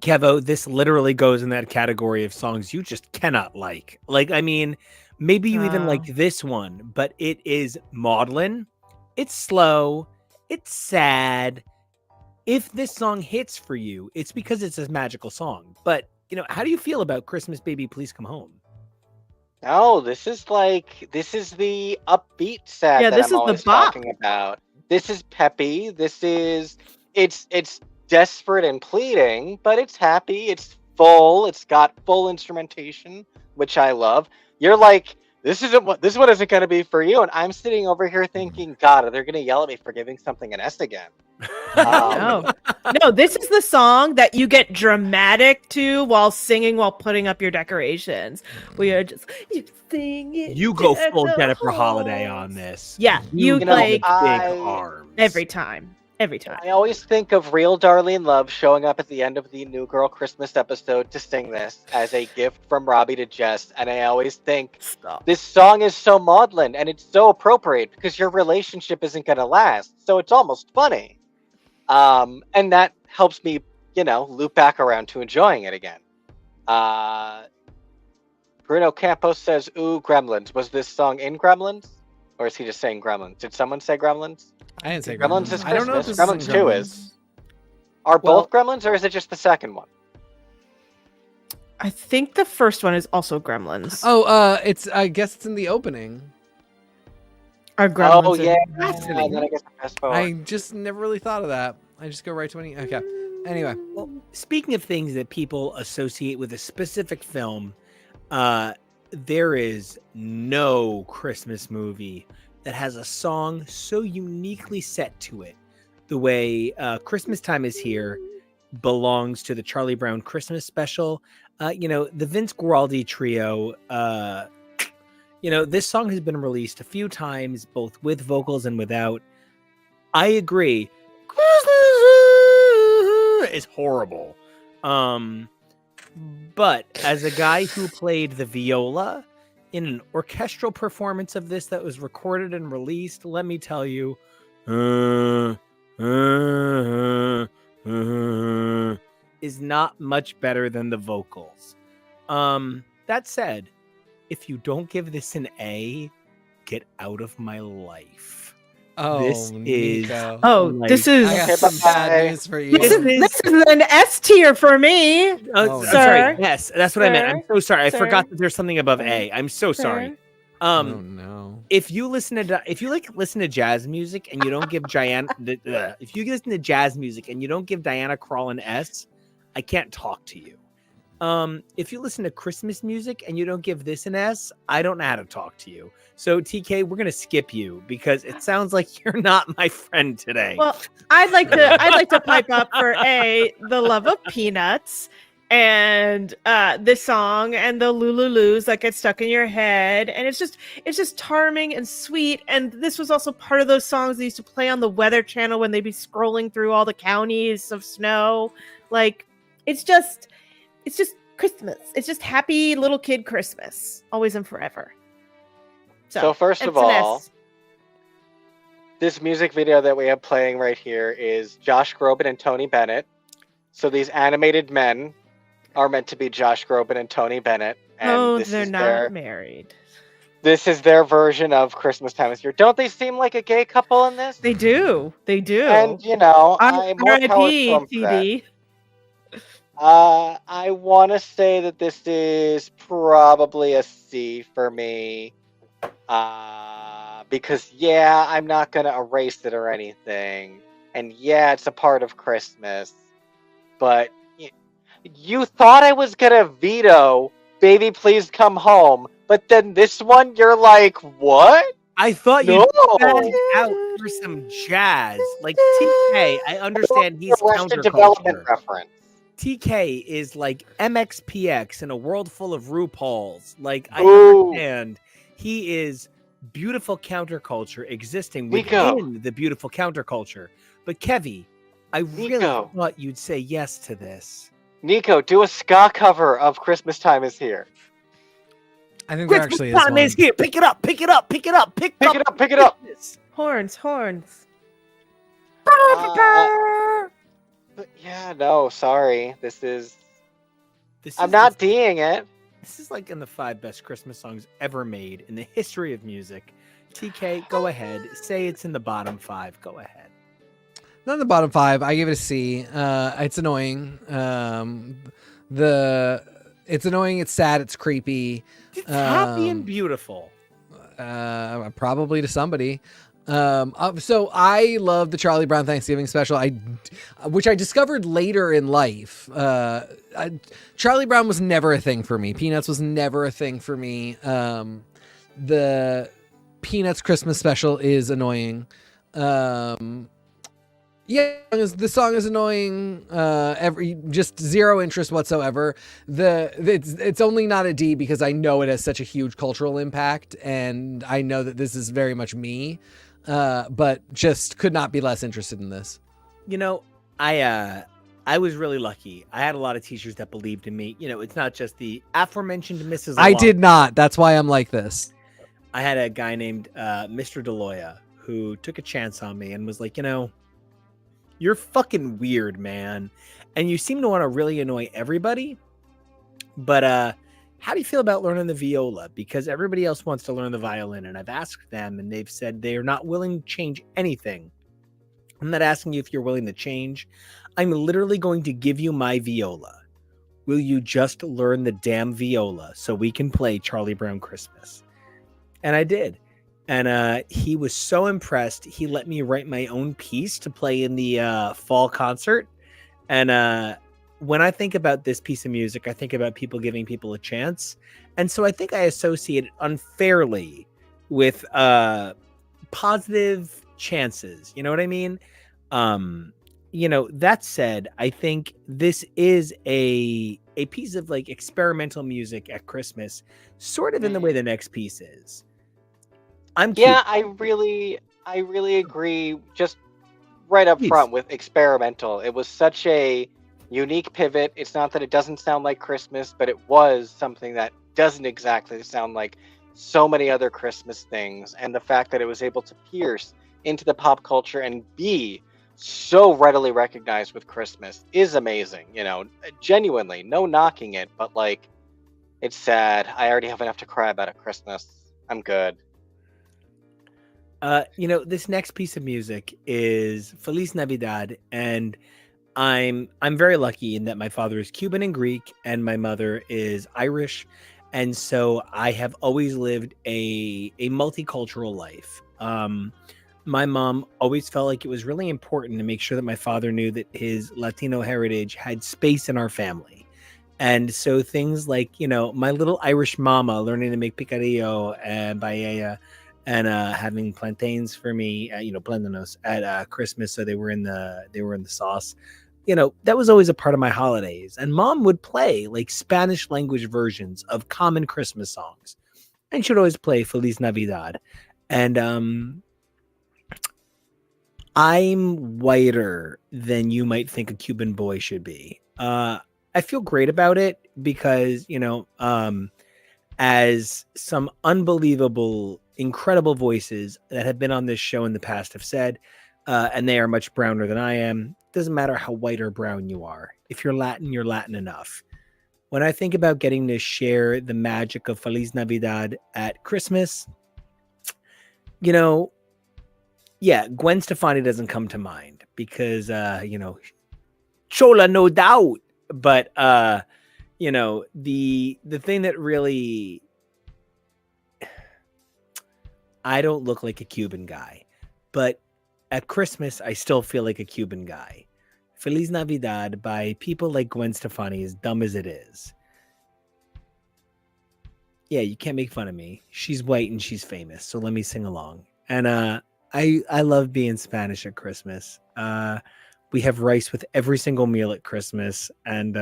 Kevo, this literally goes in that category of songs you just cannot like. Like, I mean, maybe you even like this one, but it is maudlin. It's slow. It's sad. If this song hits for you, it's because it's a magical song. But, how do you feel about Christmas Baby Please Come Home? No, this is the upbeat sad that I'm always talking about. This is peppy. It's desperate and pleading, but it's happy. It's full. It's got full instrumentation, which I love. You're like, this one isn't going to be for you, and I'm sitting over here thinking, God, are they going to yell at me for giving something an S again? No, this is the song that you get dramatic to while singing, while putting up your decorations. We are just sing it. You go full Jennifer Holiday on this. Yeah, you like big arms every time. I always think of real Darlene Love showing up at the end of the New Girl Christmas episode to sing this as a gift from Robbie to Jess, and I always think, this song is so maudlin and it's so appropriate because your relationship isn't going to last, so it's almost funny. And that helps me, loop back around to enjoying it again. Bruno Campos says, ooh, Gremlins. Was this song in Gremlins? Or is he just saying Gremlins? Did someone say Gremlins? I didn't say Gremlins. Is Christmas. I don't know if this Gremlins is 2 is. Are both Gremlins, or is it just the second one? I think the first one is also Gremlins. Oh, I guess it's in the opening. Are Gremlins? Oh, yeah. And then I guess fast forward. I just never really thought of that. I just go right to any. Okay. Anyway. Well, speaking of things that people associate with a specific film, there is no Christmas movie that has a song so uniquely set to it the way Christmas Time Is Here belongs to the Charlie Brown Christmas special. The Vince Guaraldi trio, this song has been released a few times, both with vocals and without. I agree. Christmas is horrible. But as a guy who played the viola in an orchestral performance of this that was recorded and released, let me tell you, is not much better than the vocals. That said, if you don't give this an A, get out of my life. Oh, this Nico. this is. I got some bad news for you. This is an S tier for me. I'm sir. sorry. Yes, that's what I meant. I'm so sorry. Sir. I forgot that there's something above A. I'm so sorry. Oh no. If you listen to jazz music and you don't give if you listen to jazz music and you don't give Diana Krall an S, I can't talk to you. If you listen to Christmas music and you don't give this an S, I don't know how to talk to you. So TK, we're gonna skip you because it sounds like you're not my friend today. Well, I'd like to pipe up for A, the love of peanuts, and this song and the Lululus that get stuck in your head, and it's just charming and sweet. And this was also part of those songs they used to play on the Weather Channel when they'd be scrolling through all the counties of snow. Like, it's just Christmas. It's just happy little kid Christmas, always and forever. So first of all, this music video that we have playing right here is Josh Groban and Tony Bennett. So these animated men are meant to be Josh Groban and Tony Bennett. and Oh, this they're is not married. their version of Christmas Time is Here. Don't they seem like a gay couple in this? They do. They do. And more power to R.I.P. them for that. TD. I want to say that this is probably a C for me. Because I'm not gonna erase it or anything, and it's a part of Christmas. But you thought I was gonna veto "Baby Please Come Home," but then this one, you're like, what? I thought No. you'd back out for some jazz. Like TK, I understand he's Arrested Development counterculture. reference. TK is like MXPX in a world full of RuPauls. Like, I Ooh. understand he is beautiful counterculture existing Nico. within the beautiful counterculture. But Kevy, I really Nico. thought you'd say yes to this. Nico, do a ska cover of "Christmas Time Is Here." I think there Christmas actually time is is here. Pick it up. Pick it up. Pick it up. Pick it up. Pick it up. Horns. No, sorry. This I'm is not D'ing it. This is like in the 5 best Christmas songs ever made in the history of music. TK, go ahead. Say it's in the bottom 5. Go ahead. Not in the bottom 5. I give it a C. It's annoying. It's annoying. It's sad. It's creepy. It's happy and beautiful. Probably to somebody. So I love the Charlie Brown Thanksgiving special, which I discovered later in life. Charlie Brown was never a thing for me. Peanuts was never a thing for me. The Peanuts Christmas special is annoying. The song is annoying. Just zero interest whatsoever. It's only not a D because I know it has such a huge cultural impact, and I know that this is very much me. But just could not be less interested in this. I was really lucky. I had a lot of teachers that believed in me. It's not just the aforementioned Mrs. I Alon. did not. That's why I'm like this. I had a guy named Mr. Deloya who took a chance on me and was like, you're fucking weird, man. And you seem to want to really annoy everybody. But how do you feel about learning the viola? Because everybody else wants to learn the violin. And I've asked them and they've said they're not willing to change anything. I'm not asking you if you're willing to change. I'm literally going to give you my viola. Will you just learn the damn viola so we can play Charlie Brown Christmas? And I did. And he was so impressed. He let me write my own piece to play in the fall concert. And when I think about this piece of music, I think about people giving people a chance. And so I think I associate it unfairly with positive chances. You know what I mean? That said, I think this is a piece of like experimental music at Christmas, sort of in the way the next piece is. I really agree. Just right up front with experimental. It was such a unique pivot. It's not that it doesn't sound like Christmas, but it was something that doesn't exactly sound like so many other Christmas things. And the fact that it was able to pierce into the pop culture and be so readily recognized with Christmas is amazing. Genuinely, no knocking it, but like, it's sad. I already have enough to cry about at Christmas. I'm good. This next piece of music is Feliz Navidad, and I'm very lucky in that my father is Cuban and Greek, and my mother is Irish, and so I have always lived a multicultural life. My mom always felt like it was really important to make sure that my father knew that his Latino heritage had space in our family. And so things like, my little Irish mama learning to make picadillo and paella, and having plantains for me, plátanos at Christmas, so they were in the sauce. That was always a part of my holidays. And Mom would play like Spanish language versions of common Christmas songs, and she would always play Feliz Navidad. And I'm whiter than you might think a Cuban boy should be. I feel great about it because as some unbelievable, incredible voices that have been on this show in the past have said, and they are much browner than I am. Doesn't matter how white or brown you are. If you're Latin, you're Latin enough. when I think about getting to share the magic of Feliz Navidad at Christmas, you know, yeah, Gwen Stefani doesn't come to mind because, you know, Chola, no doubt. But, you know, the thing that really, I don't look like a Cuban guy, but at Christmas, I still feel like a Cuban guy. Feliz Navidad by people like Gwen Stefani, as dumb as it is. Yeah, you can't make fun of me. She's white and she's famous, so let me sing along. And I love being Spanish at Christmas. We have rice with every single meal at Christmas, and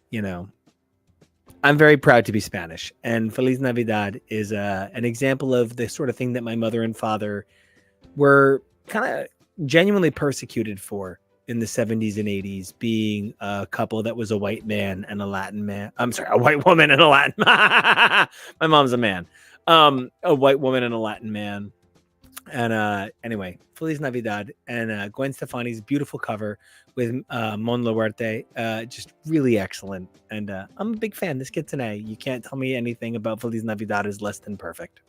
you know, I'm very proud to be Spanish. And Feliz Navidad is an example of the sort of thing that my mother and father were kind of genuinely persecuted for in the 70s and 80s, being a couple that was a white man and a Latin man. I'm sorry, a white woman and a Latin. My mom's a man. A white woman and a Latin man. And anyway, Feliz Navidad and Gwen Stefani's beautiful cover with Mon Laferte, just really excellent. And I'm a big fan. This gets an A. You can't tell me anything about Feliz Navidad is less than perfect.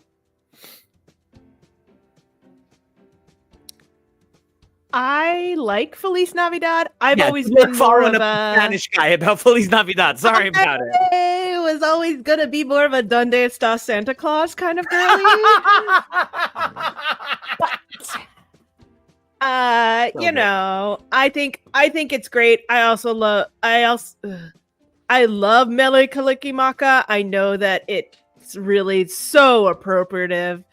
I like Feliz Navidad. I've Yeah, always you were been more following of up a Spanish guy about Feliz Navidad. Sorry about it. I was always gonna be more of a Donde está Santa Claus kind of girly. You know, I think it's great. I love Mele Kalikimaka. I know that it's really so appropriative.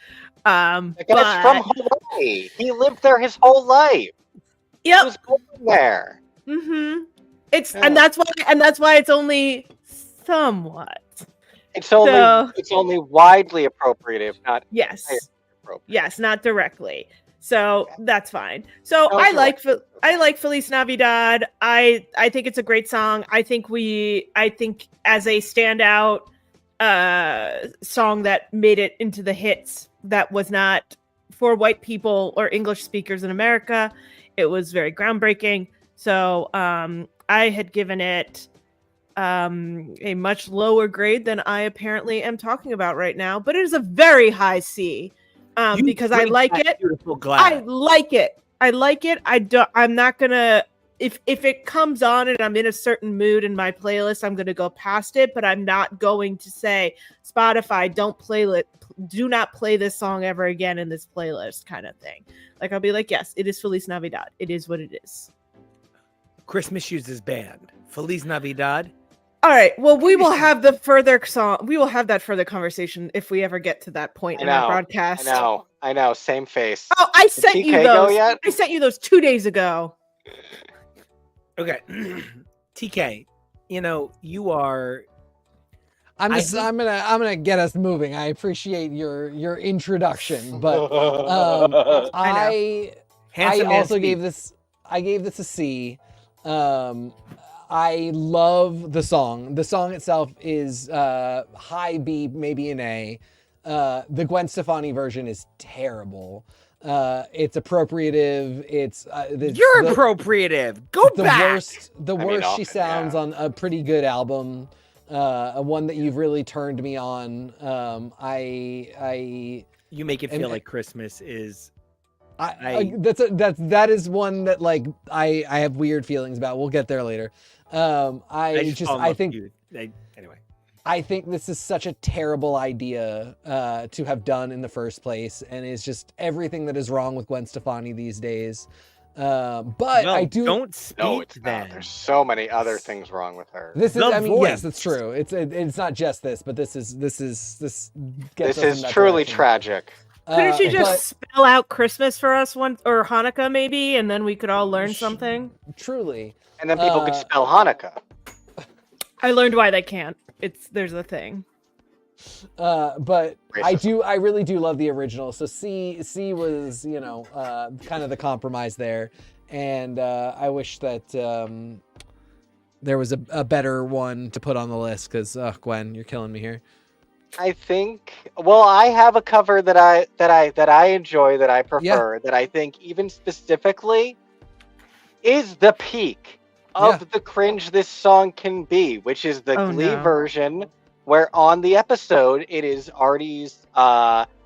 The guy's from Hawaii. He lived there his whole life. He Yep. was born there. Mm-hmm. And that's why it's only somewhat. It's only widely appropriative, not Yes. appropriate. Yes, not directly. So that's fine. So I like Feliz Navidad. I think it's a great song. I think as a standout song that made it into the hits, that was not for white people or English speakers in America. It was very groundbreaking. So I had given it a much lower grade than I apparently am talking about right now, but it is a very high C because I like it. Beautiful glass. I like it. I'm not gonna. If it comes on and I'm in a certain mood in my playlist, I'm gonna go past it. But I'm not going to say, Spotify, do not play this song ever again in this playlist, kind of thing. Like, I'll be like, yes, it is Feliz Navidad. It is what it is. Christmas Shoes band. Feliz Navidad. All right. Well, we will have the further song. We will have that further conversation if we ever get to that point in our broadcast. I know. Same face. Oh, I sent you TK those. go yet? I sent you those 2 days ago. Okay. TK, you know, you are. I'm gonna get us moving. I appreciate your introduction, but I also gave this a C. I love the song. The song itself is high B, maybe an A. The Gwen Stefani version is terrible. It's appropriative. You're appropriative. Go back. The worst she sounds on a pretty good album. One that you've really turned me on. You make it feel like Christmas is. That is one that like I have weird feelings about. We'll get there later. I think this is such a terrible idea to have done in the first place, and is just everything that is wrong with Gwen Stefani these days. Don't speak then. There's so many other things wrong with her. Yes, that's true. It's not just this, but this is truly tragic. Couldn't you just spell out Christmas for us once, or Hanukkah maybe, and then we could all learn something? Truly. And then people could spell Hanukkah. I learned why they can't. There's a thing. But Racist. I really do love the original. So C was, kind of the compromise there. And I wish that there was a better one to put on the list, because Gwen, you're killing me here. I think. Well, I have a cover that I enjoy, that I prefer, that I think even specifically is the peak of the cringe this song can be, which is the Oh, Glee no. version, where on the episode it is Artie's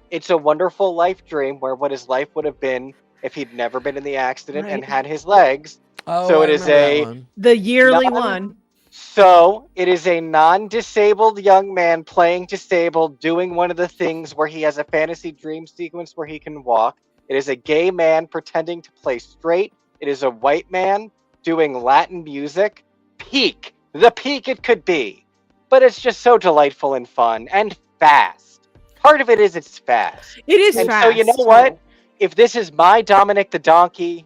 It's a Wonderful Life dream, where what his life would have been if he'd never been in the accident and Right. had his legs. Oh, So I it is remember that a one. The yearly non- one. So it is a non-disabled young man playing disabled, doing one of the things where he has a fantasy dream sequence where he can walk. It is a gay man pretending to play straight. It is a white man doing Latin music. The peak it could be. But it's just so delightful and fun and fast. Part of it is it's fast. It is And fast. so you know what? If this is my Dominic the Donkey,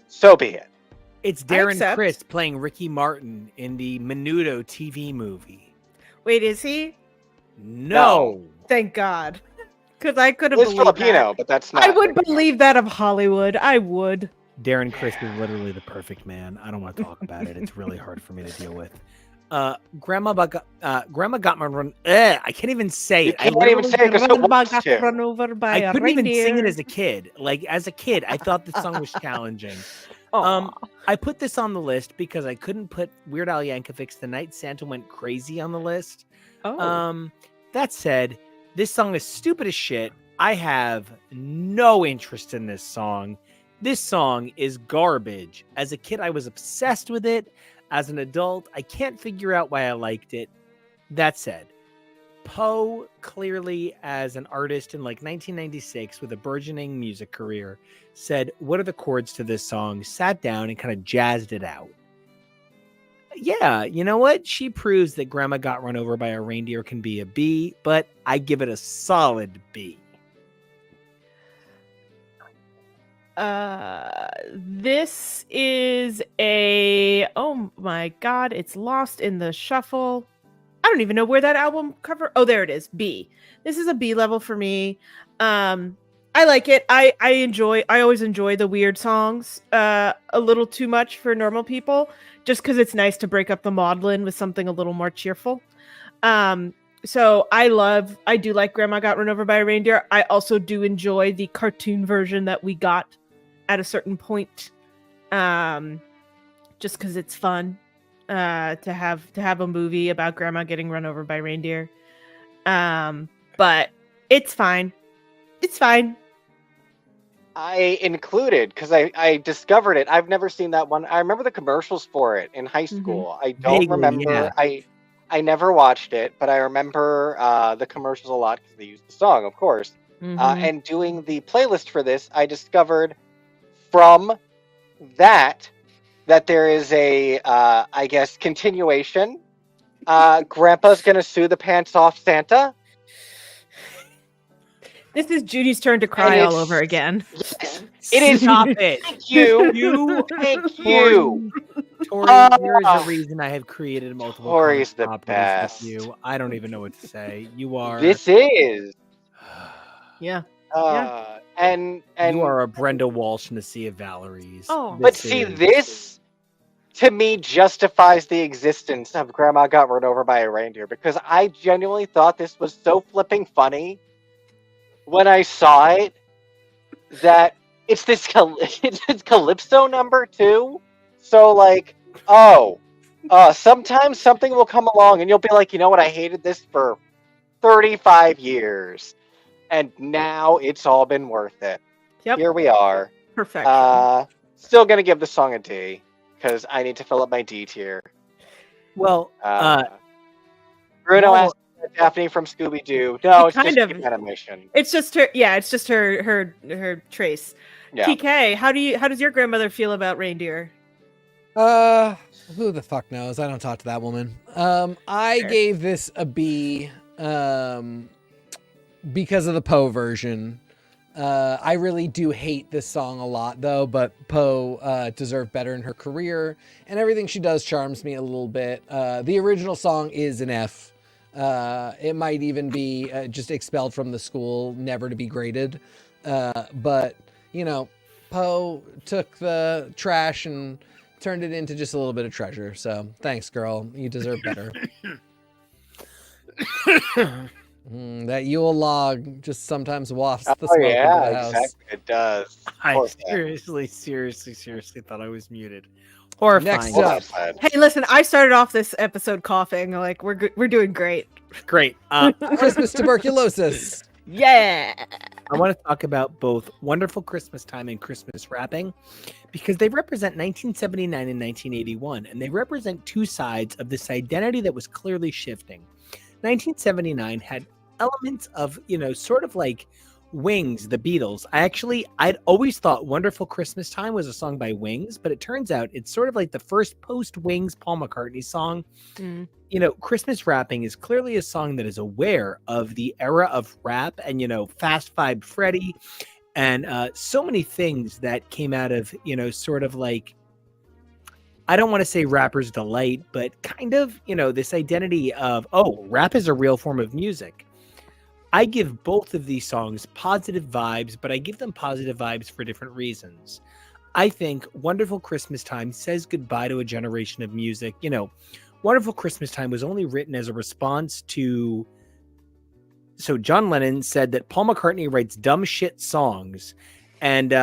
so be it. It's I Darren accept. Criss playing Ricky Martin in the Menudo TV movie. Wait, is he? No. Thank God. Because I could have It's believed Filipino, that. but that's not. I would believe that of Hollywood. I would. Darren Criss is literally the perfect man. I don't want to talk about it. It's really hard for me to deal with. Grandma got my run. I can't even say You it. I can't even literally- say it 'cause it Grandma wants got to. run over by I a couldn't even sing it reindeer. as a kid. Like as a kid, I thought the song was challenging. Aw. I put this on the list because I couldn't put Weird Al Yankovic's "The Night Santa Went Crazy" on the list. Oh. That said, this song is stupid as shit. I have no interest in this song. This song is garbage. As a kid, I was obsessed with it. As an adult, I can't figure out why I liked it. That said, Poe, clearly as an artist in like 1996 with a burgeoning music career, said, "What are the chords to this song?" Sat down and kind of jazzed it out. Yeah, you know what? She proves that Grandma Got Run Over by a Reindeer can be a B, but I give it a solid B. This is a, oh my God, it's lost in the shuffle. I don't even know where that album cover. Oh, there it is. B. This is a B level for me. I like it. I always enjoy the weird songs a little too much for normal people, just because it's nice to break up the maudlin with something a little more cheerful. So I do like Grandma Got Run Over by a Reindeer. I also do enjoy the cartoon version that we got at a certain point, just because it's fun to have a movie about grandma getting run over by reindeer. But it's fine. It's fine. I included because I discovered it. I've never seen that one. I remember the commercials for it in high school. I don't Vaguely, remember. yeah. I never watched it, but I remember the commercials a lot because they used the song, of course. Mhm. And doing the playlist for this, I discovered from that there is a I guess continuation. Grandpa's gonna sue the pants off Santa. This is Judy's turn to cry all it's- over again. Yes, it is. Stop it. Thank you. You, Thank you. Tori, Ah. there is a reason I have created multiple Tori's the comic properties best. with you. I don't even know what to say. You are This is. Yeah. And you are a Brenda Walsh in the Sea of Valeries. Oh. but see, this to me justifies the existence of Grandma Got Run Over by a Reindeer because I genuinely thought this was so flipping funny when I saw it that it's this it's Calypso number too. So like, sometimes something will come along and you'll be like, you know what, I hated this for 35 years. And now it's all been worth it. Yep. Here we are. Perfection. Still gonna give the song a D because I need to fill up my D tier. Well, Bruno well- asked Daphne from Scooby Doo. No, it's Kind just of. animation. It's just her. Yeah, it's just her trace. Yeah. TK, how does your grandmother feel about reindeer? Who the fuck knows? I don't talk to that woman. I Fair. gave this a B because of the Poe version. I really do hate this song a lot though, but Poe deserved better in her career and everything she does charms me a little bit. The original song is an F. It might even be just expelled from the school, never to be graded. But you know, Poe took the trash and turned it into just a little bit of treasure. So thanks, girl. You deserve better. That Yule log just sometimes wafts the smoke into the house. exactly. It does. Of I course. seriously thought I was muted. Next Horrifying. Well, up. that's sad. Hey, listen, I started off this episode coughing. Like we're doing great. Great. Christmas tuberculosis. Yeah. I want to talk about both Wonderful Christmas Time and Christmas Wrapping because they represent 1979 and 1981, and they represent two sides of this identity that was clearly shifting. 1979 had elements of, sort of like Wings, the Beatles. I'd always thought Wonderful Christmas Time was a song by Wings, but it turns out it's sort of like the first post-Wings Paul McCartney song. Mm. Christmas Wrapping is clearly a song that is aware of the era of rap and, Fast Five Freddy and so many things that came out of, sort of like, I don't want to say rapper's delight, but kind of, this identity of, rap is a real form of music. I give both of these songs positive vibes, but I give them positive vibes for different reasons. I think Wonderful Christmas Time says goodbye to a generation of music. Wonderful Christmas Time was only written as a response to... So John Lennon said that Paul McCartney writes dumb shit songs. And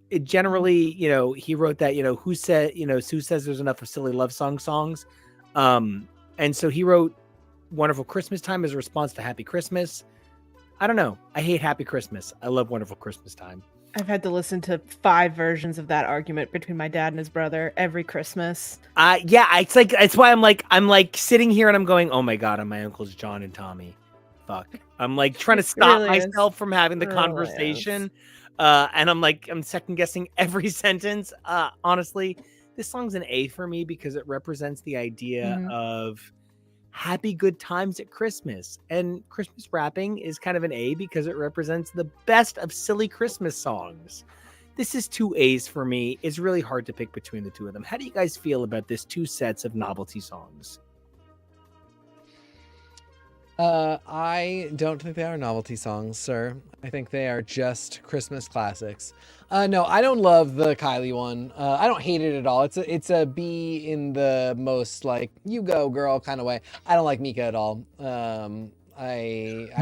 it generally, he wrote that, who says there's enough of silly love songs. And so he wrote Wonderful Christmas Time as a response to Happy Christmas. I don't know. I hate Happy Christmas. I love Wonderful Christmas Time. I've had to listen to 5 versions of that argument between my dad and his brother every Christmas. Yeah, it's why I'm like sitting here and I'm going, oh my God, I'm my uncles John and Tommy. Fuck. I'm like trying to stop really myself from having the conversation. And I'm second guessing every sentence. Honestly, this song's an A for me because it represents the idea of happy good times at Christmas, and Christmas Wrapping is kind of an A because it represents the best of silly Christmas songs. This is 2 A's for me. It's really hard to pick between the two of them. How do you guys feel about this 2 sets of novelty songs? I don't think they are novelty songs, sir. I think they are just Christmas classics. No, I don't love the Kylie one. I don't hate it at all. It's a B in the most like you go girl kind of way. I don't like Mika at all. I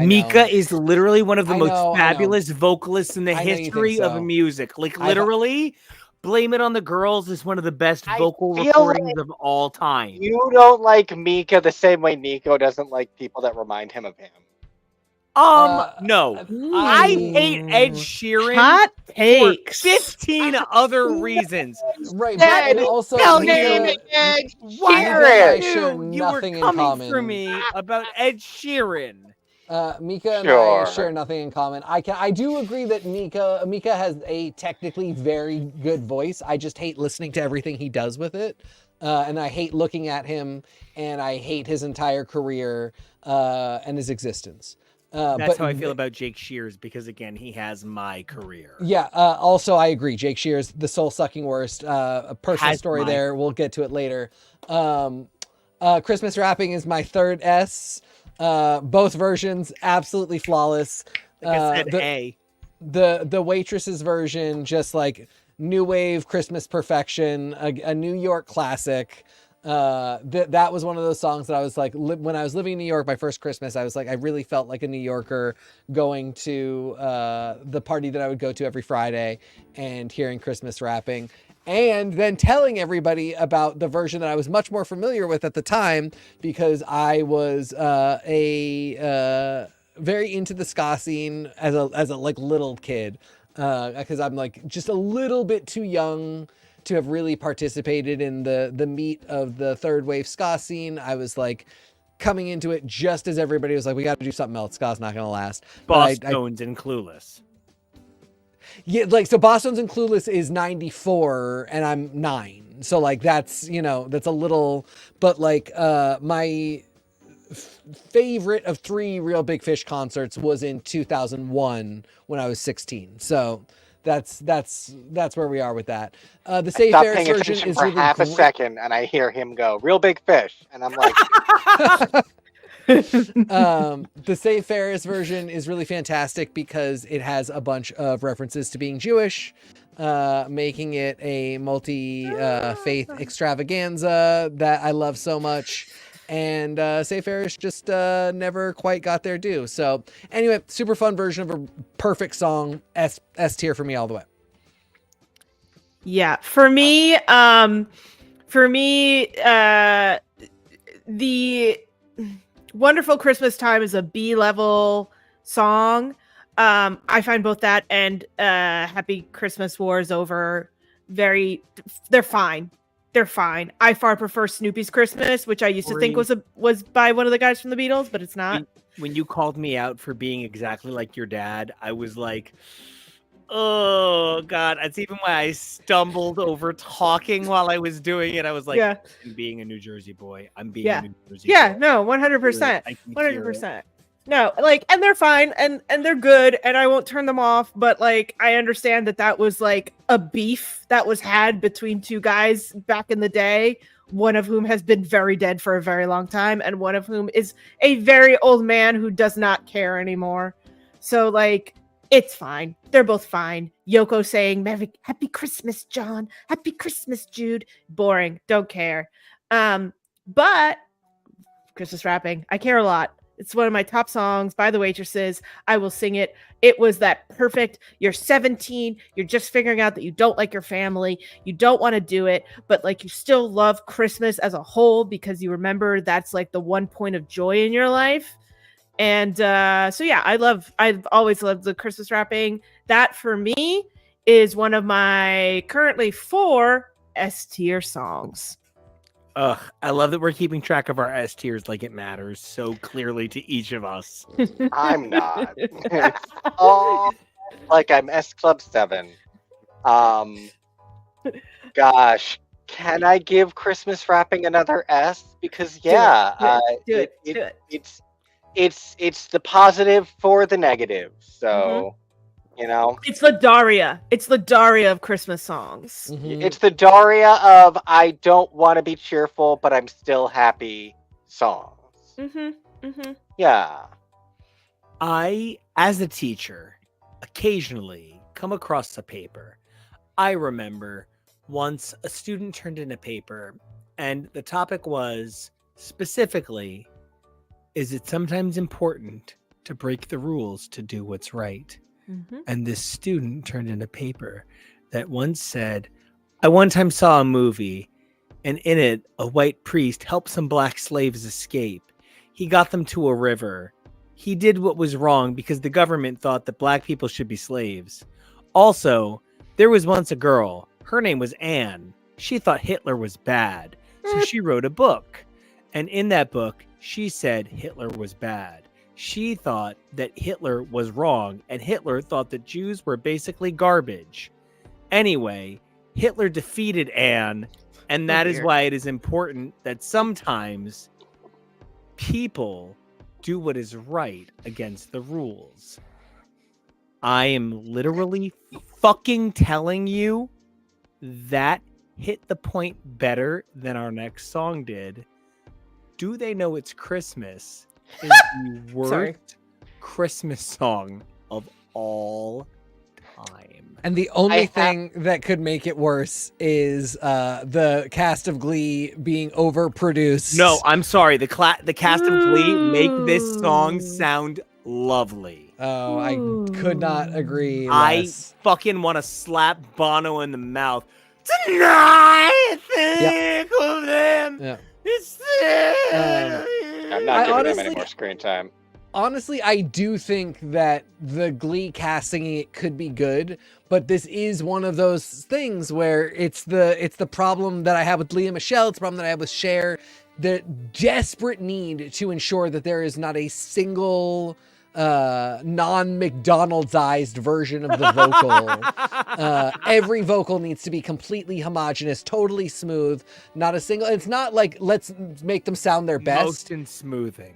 Mika know. is literally one of the I most know. fabulous vocalists in the I know you think history of so. music. Like literally, Blame It on the Girls is one of the best I vocal feel recordings of all time. You don't like Mika the same way Nico doesn't like people that remind him of him. No. I hate Ed Sheeran Hot for takes. 15 other reasons. Right, but and also Tell Mika, him Ed Why Sheeran. you were Nothing in coming common. for me about Ed Sheeran. Mika and Sure. I share nothing in common. I do agree that Mika has a technically very good voice. I just hate listening to everything he does with it. And I hate looking at him, and I hate his entire career and his existence. That's how I feel about Jake Shears, because again, he has my career. Yeah. Also, I agree. Jake Shears, the soul-sucking worst. A personal story there. We'll get to it later. Christmas Wrapping is my third S. Both versions absolutely flawless. Like I said, A. The Waitress's version, just like new wave Christmas perfection, a New York classic. That was one of those songs that I was like, when I was living in New York, my first Christmas, I was like, I really felt like a New Yorker going to the party that I would go to every Friday and hearing Christmas Wrapping. And then telling everybody about the version that I was much more familiar with at the time, because I was very into the ska scene as a like little kid, because I'm like just a little bit too young to have really participated in the meat of the third wave ska scene. I was like coming into it just as everybody was like, we got to do something else. Ska's not going to last. Boss Tones and Clueless. Yeah, like, so Boston's and Clueless is 94 and I'm 9. So like, that's, that's a little, but like, my favorite of 3 Real Big Fish concerts was in 2001 when I was 16. So that's where we are with that. The Save Stop Ferris paying version attention is for really half a great. second, and I hear him go, "Real Big Fish," and I'm like, The Save Ferris version is really fantastic because it has a bunch of references to being Jewish, making it a multi-faith extravaganza that I love so much. And Save Ferris just never quite got their due. So anyway, super fun version of a perfect song. S tier for me all the way. Yeah, for me, the Wonderful Christmas Time is a B level song. I find both that and Happy Christmas War is Over they're fine. They're fine. I far prefer Snoopy's Christmas, which I used to think was by one of the guys from the Beatles, but it's not. When you called me out for being exactly like your dad, I was like, oh God, that's even why I stumbled over talking while I was doing it. I was like, Yeah. I'm being a New Jersey boy. I'm being Yeah. a New Jersey Yeah, boy. no, 100%. I can hear it. 100%. No, like, and they're fine and they're good and I won't turn them off, but like I understand that was like a beef that was had between two guys back in the day, one of whom has been very dead for a very long time and one of whom is a very old man who does not care anymore. So like it's fine. They're both fine. Yoko saying Happy Christmas, John. Happy Christmas, Jude. Boring. Don't care. But Christmas rapping, I care a lot. It's one of my top songs by the Waitresses. I will sing it. It was that perfect. You're 17. You're just figuring out that you don't like your family. You don't want to do it, but like you still love Christmas as a whole because you remember that's like the one point of joy in your life. And so yeah, I've always loved the Christmas rapping. That for me is one of my currently 4 S tier songs. Ugh, I love that we're keeping track of our S tiers like it matters so clearly to each of us. I'm not. It's all like I'm S Club 7. Gosh, can I give Christmas wrapping another S? Because yeah, do it. it's the positive for the negative. So, you know, it's the Daria. It's the Daria of Christmas songs. Mhm. it's the Daria of I don't want to be cheerful, but I'm still happy songs. Yeah. I, as a teacher, occasionally come across a paper. I remember once a student turned in a paper, and the topic was specifically, is it sometimes important to break the rules to do what's right? And this student turned in a paper that once said, I one time saw a movie, and in it, a white priest helped some black slaves escape. He got them to a river. He did what was wrong because the government thought that black people should be slaves. Also, there was once a girl. Her name was Anne. She thought Hitler was bad, so she wrote a book. And in that book, she said Hitler was bad. She thought that Hitler was wrong, and Hitler thought that Jews were basically garbage. Anyway, Hitler defeated Anne, and that is why it is important that sometimes people do what is right against the rules. I am literally fucking telling you that hit the point better than our next song did. Do They Know It's Christmas is the worst Christmas song of all time. And the only thing that could make it worse is the cast of Glee being overproduced. No, I'm sorry. The cast of Glee make this song sound lovely. Oh, I could not agree I less. fucking want to slap Bono in the mouth. Tonight, think of them. Yeah. It's I'm not giving them any more screen time. Honestly, I do think that the Glee casting it could be good, but this is one of those things where it's the problem that I have with Leah Michelle, it's the problem that I have with Cher, the desperate need to ensure that there is not a single non-McDonald's-ized version of the vocal. Every vocal needs to be completely homogenous, totally smooth, not a single, it's not like let's make them sound their best. most in smoothing.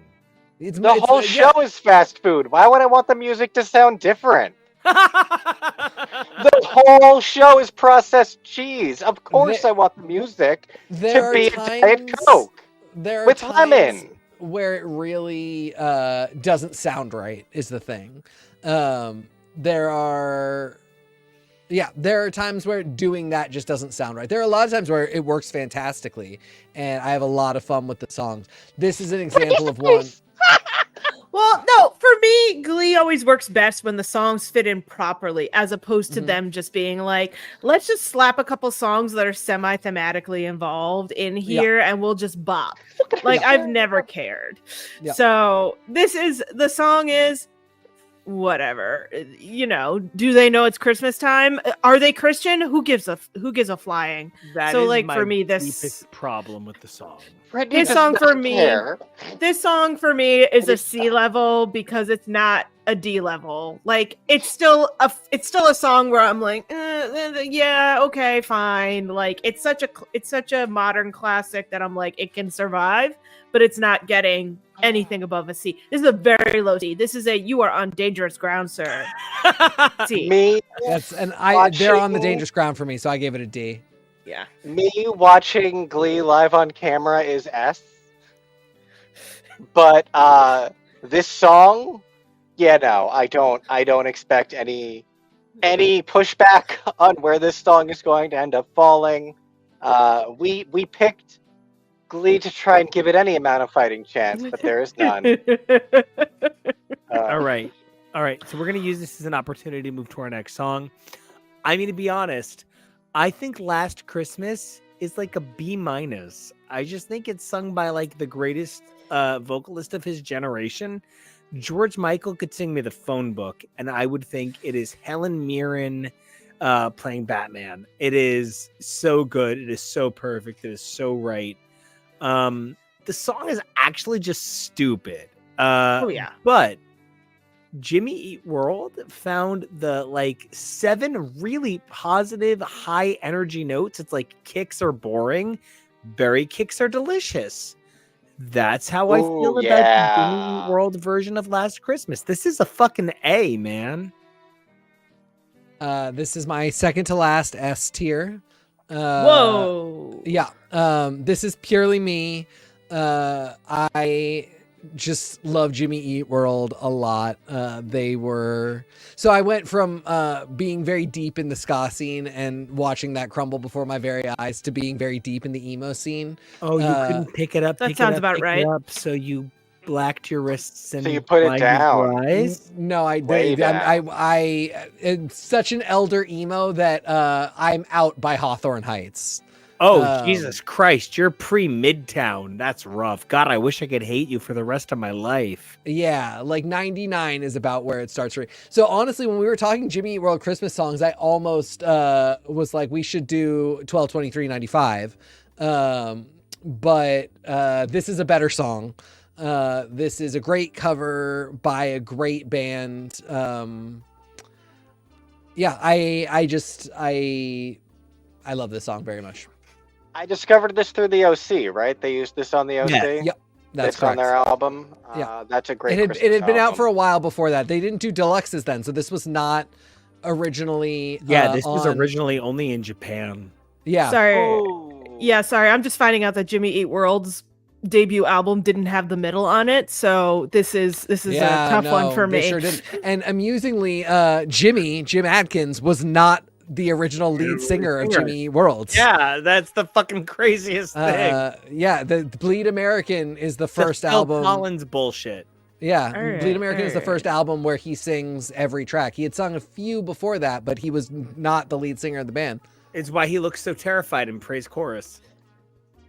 The whole show is fast food. Why would I want the music to sound different? The whole show is processed cheese. Of course I want the music to be a Diet Coke with lemon. Where it really doesn't sound right is the thing. There are times where doing that just doesn't sound right. There are a lot of times where it works fantastically, and I have a lot of fun with the songs. This is an example of one. Well, no, for me, Glee always works best when the songs fit in properly, as opposed to them just being like, let's just slap a couple songs that are semi-thematically involved in here and we'll just bop. Like, I've never cared. Yeah. So the song is whatever. Do they know it's Christmas time? Are they Christian? Who gives a flying? That So, is like, my for me, deepest problem with the song. This song for me is a C level because it's not a D level. Like, it's still a song where I'm like, yeah, okay, fine. Like, it's such a modern classic that I'm like, it can survive, but it's not getting anything above a C. This is a very low C. This is you are on dangerous ground, sir. C. They're on the dangerous ground for me, so I gave it a D. Yeah. Me watching Glee live on camera is S. But this song, yeah, no, I don't expect any pushback on where this song is going to end up falling. We picked Glee to try and give it any amount of fighting chance, but there is none. All right. So we're gonna use this as an opportunity to move to our next song. I mean, to be honest, I think Last Christmas is like a B-. I just think it's sung by like the greatest vocalist of his generation. George Michael could sing me the phone book, and I would think it is Helen Mirren playing Batman. It is so good. It is so perfect. It is so right. The song is actually just stupid. But Jimmy Eat World found the like 7 really positive, high energy notes. It's like kicks are boring, berry kicks are delicious. That's how I feel about the Jimmy Eat World version of Last Christmas. This is a fucking A, man. This is my second to last S tier. Whoa. Yeah. This is purely me. I just love Jimmy Eat World a lot. So I went from being very deep in the ska scene and watching that crumble before my very eyes to being very deep in the emo scene. Oh, you couldn't pick it up. That sounds about right. So you blacked your wrists and so you put it down. No, I did. I it's such an elder emo that I'm out by Hawthorne Heights. Oh, Jesus Christ. You're pre-Midtown. That's rough. God, I wish I could hate you for the rest of my life. Yeah, like 99 is about where it starts. So honestly, when we were talking Jimmy Eat World Christmas songs, I almost was like, we should do 12/23/95. But this is a better song. This is a great cover by a great band. I love this song very much. I discovered this through the OC, right? They used this on the OC? Yeah. Yep, that's correct. On their album. That's a great It had been out for a while before that. They didn't do deluxes then, so this was not originally this was originally only in Japan. Yeah. Sorry. Ooh. Yeah, sorry. I'm just finding out that Jimmy Eat World's debut album didn't have the middle on it, so this is a tough one for me. They sure didn't. And amusingly, Jim Adkins was not the original lead singer of Jimmy Eat World. Yeah, that's the fucking craziest thing. The Bleed American is the first album. Phil Collins bullshit. Yeah, Bleed American is the first album where he sings every track. He had sung a few before that, but he was not the lead singer of the band. It's why he looks so terrified in Praise Chorus.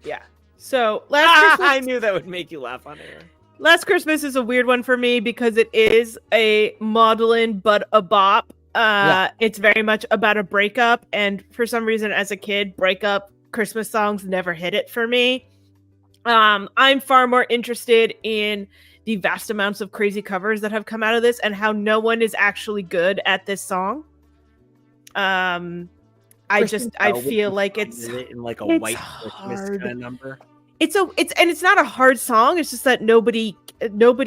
Yeah. So Last Christmas, I knew that would make you laugh on air. Last Christmas is a weird one for me because it is a maudlin but a bop. It's very much about a breakup, and for some reason as a kid, breakup Christmas songs never hit it for me. I'm far more interested in the vast amounts of crazy covers that have come out of this and how no one is actually good at this song. I feel like it's in like a white Christmas kind of number. It's not a hard song. It's just that nobody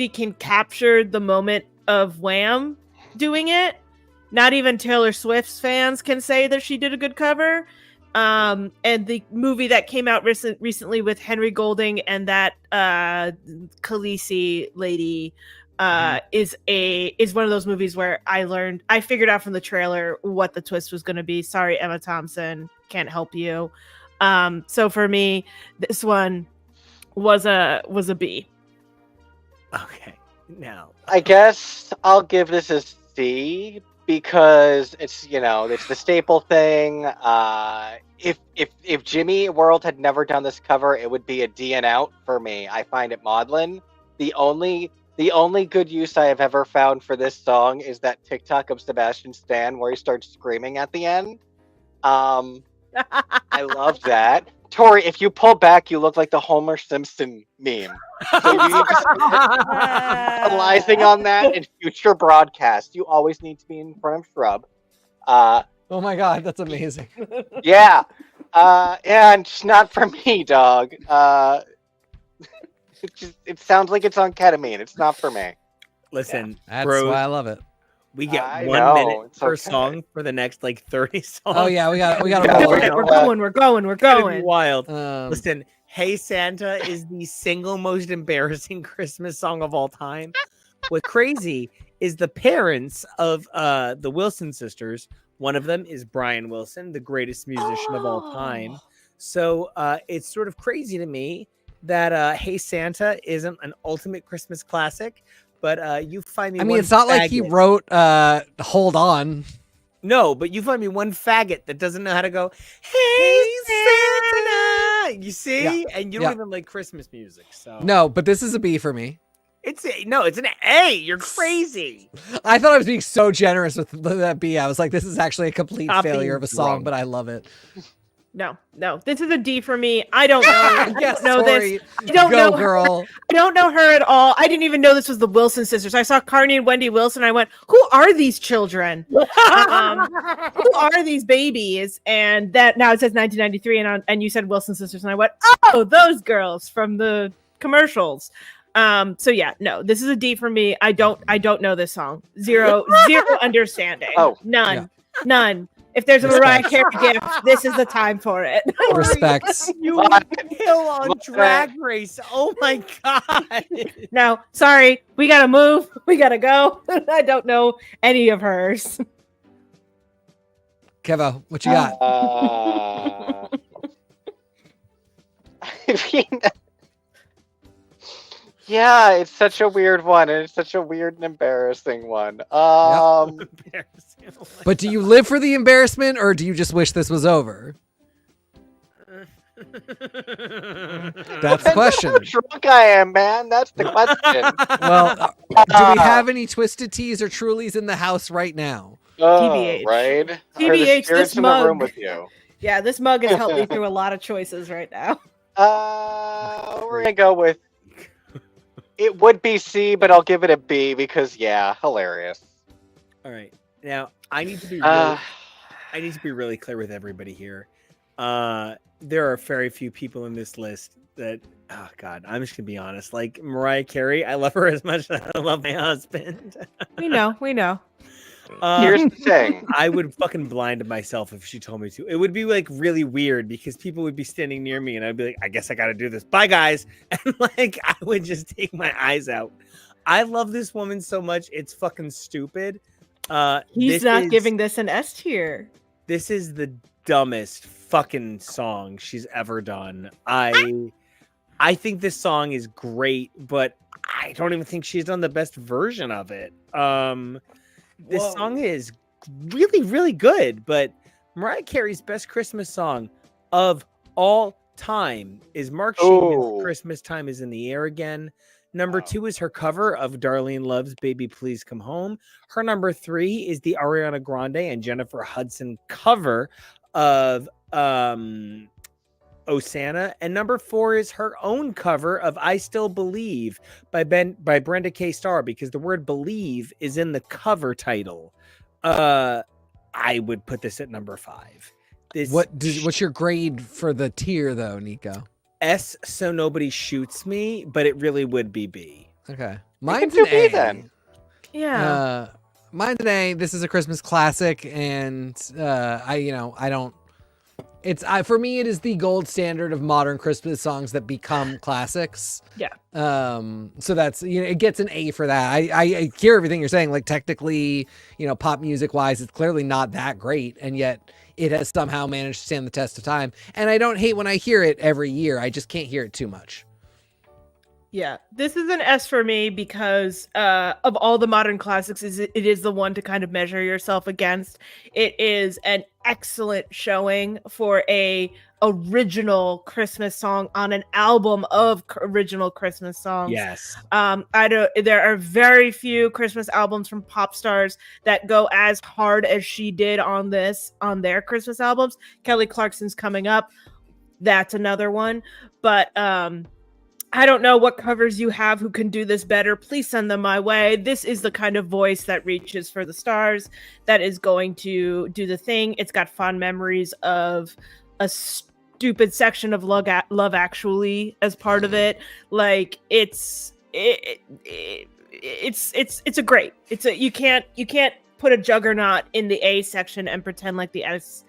can capture the moment of Wham doing it. Not even Taylor Swift's fans can say that she did a good cover. And the movie that came out recently with Henry Golding and that Khaleesi lady is one of those movies where I figured out from the trailer what the twist was going to be. Sorry, Emma Thompson, can't help you. So for me, this one was a B. Okay. No. I guess I'll give this a C because it's it's the staple thing. If Jimmy World had never done this cover, it would be a D and out for me. I find it maudlin. The only good use I have ever found for this song is that TikTok of Sebastian Stan where he starts screaming at the end. I love that. Tori, if you pull back, you look like the Homer Simpson meme. So you need to start capitalizing on that in future broadcasts. You always need to be in front of Shrub. Oh my god, that's amazing. Yeah. And it's not for me, dog. It sounds like it's on ketamine. It's not for me. Listen, That's bros, why I love it. we get I 1 know, minute it's per okay. song for the next like 30 songs. Oh yeah, we got Yeah, to roll we're it. gonna- We're going. It's gonna be wild. Um, Listen, Hey Santa is the single most embarrassing Christmas song of all time. What's crazy is the parents of the Wilson sisters. One of them is Brian Wilson, the greatest musician of all time. So it's sort of crazy to me that Hey Santa isn't an ultimate Christmas classic, but you find me I mean, one it's not like he faggot- wrote "Hold On." No, but you find me one faggot that doesn't know how to go, Hey Santa. You see? Yeah. And you don't even like Christmas music. So No, but this is a B for me. it's an A. You're crazy. I thought I was being so generous with that B. I was like, this is actually a complete Stop failure being of a song, drunk. but I love it. No. This is a D for me. I don't know. I Yes, don't know Tori, this. I don't go know her. girl. I don't know her at all. I didn't even know this was the Wilson sisters. I saw Carney and Wendy Wilson. I went, who are these children? Who are these babies? And that now it says 1993, and you said Wilson sisters, and I went, oh, those girls from the commercials. So yeah, no, this is a D for me. I don't know this song. Zero understanding. Oh. None. If there's a Mariah Carey gift, this is the time for it. Respects. You What? kill on What? Drag Race. Oh my god. No, sorry, we gotta move. We gotta go. I don't know any of hers. Kevo, what you got? I mean, yeah, it's such a weird one, and it's such a weird and embarrassing one. Embarrassing. Oh my But do you live for the embarrassment, or do you just wish this was over? That's the question. How drunk I am, man. That's the question. Well, do we have any Twisted Teas or Trulies in the house right now? TBH. Right? Are the TBH, spirits this in the room mug. with you? Yeah, this mug has helped me through a lot of choices right now. We're gonna go with. It would be C, but I'll give it a B because hilarious. All right. Now I need to be really clear with everybody here. There are very few people in this list that oh god, I'm just gonna be honest. Like Mariah Carey, I love her as much as I love my husband. We know. Here's the thing. I would fucking blind myself if she told me to. It would be like really weird because people would be standing near me and I'd be like, I guess I gotta do this. Bye guys. And like I would just take my eyes out. I love this woman so much, it's fucking stupid. He's not giving this an S tier. This is the dumbest fucking song she's ever done. I think this song is great, but I don't even think she's done the best version of it. This song is really, really good, but Mariah Carey's best Christmas song of all time is Mark Sheehan's Christmas Time is in the Air Again. Number 2 is her cover of Darlene Love's Baby Please Come Home. Her number 3 is the Ariana Grande and Jennifer Hudson cover of Osana. And number 4 is her own cover of I Still Believe by Brenda K. Starr, because the word believe is in the cover title. I would put this at number 5. What's your grade for the tier though, Nico? S, so nobody shoots me, but it really would be B. Okay. Mine's Mine's an B A. then. Yeah. Mine's an A. This is a Christmas classic, and for me it is the gold standard of modern Christmas songs that become classics. Yeah. So that's it gets an A for that. I hear everything you're saying. Like technically, pop music wise, it's clearly not that great, and yet it has somehow managed to stand the test of time. And I don't hate when I hear it every year. I just can't hear it too much. Yeah, this is an S for me because of all the modern classics, it is the one to kind of measure yourself against. It is an excellent showing for a original Christmas song on an album of original Christmas songs. Yes. I don't. There are very few Christmas albums from pop stars that go as hard as she did on their Christmas albums. Kelly Clarkson's coming up. That's another one, but I don't know what covers you have who can do this better. Please send them my way. This is the kind of voice that reaches for the stars, that is going to do the thing. It's got fond memories of a stupid section of Love Actually as part of it. Like it's a great. You can't put a Juggernaut in the A section and pretend like the S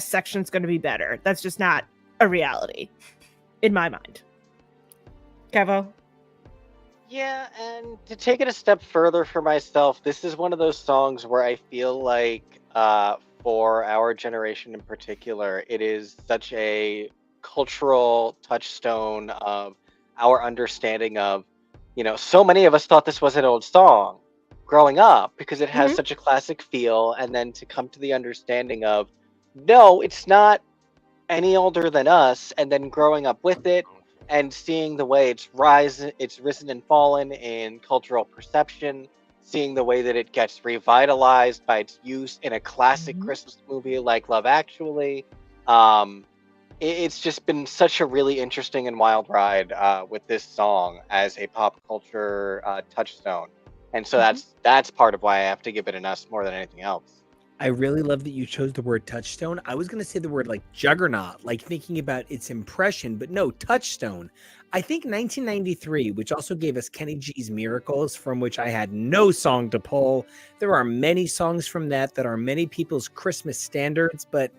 section is going to be better. That's just not a reality in my mind. Kevo? Yeah, and to take it a step further for myself, this is one of those songs where I feel like for our generation in particular, it is such a cultural touchstone of our understanding of, so many of us thought this was an old song growing up because it has such a classic feel, and then to come to the understanding of, no, it's not any older than us, and then growing up with it, and seeing the way it's risen and fallen in cultural perception, seeing the way that it gets revitalized by its use in a classic Christmas movie like Love Actually. It's just been such a really interesting and wild ride with this song as a pop culture touchstone. And so that's part of why I have to give it an S more than anything else. I really love that you chose the word touchstone. I was going to say the word like juggernaut, like thinking about its impression, but no, touchstone. I think 1993, which also gave us Kenny G's Miracles, from which I had no song to pull. There are many songs from that are many people's Christmas standards, but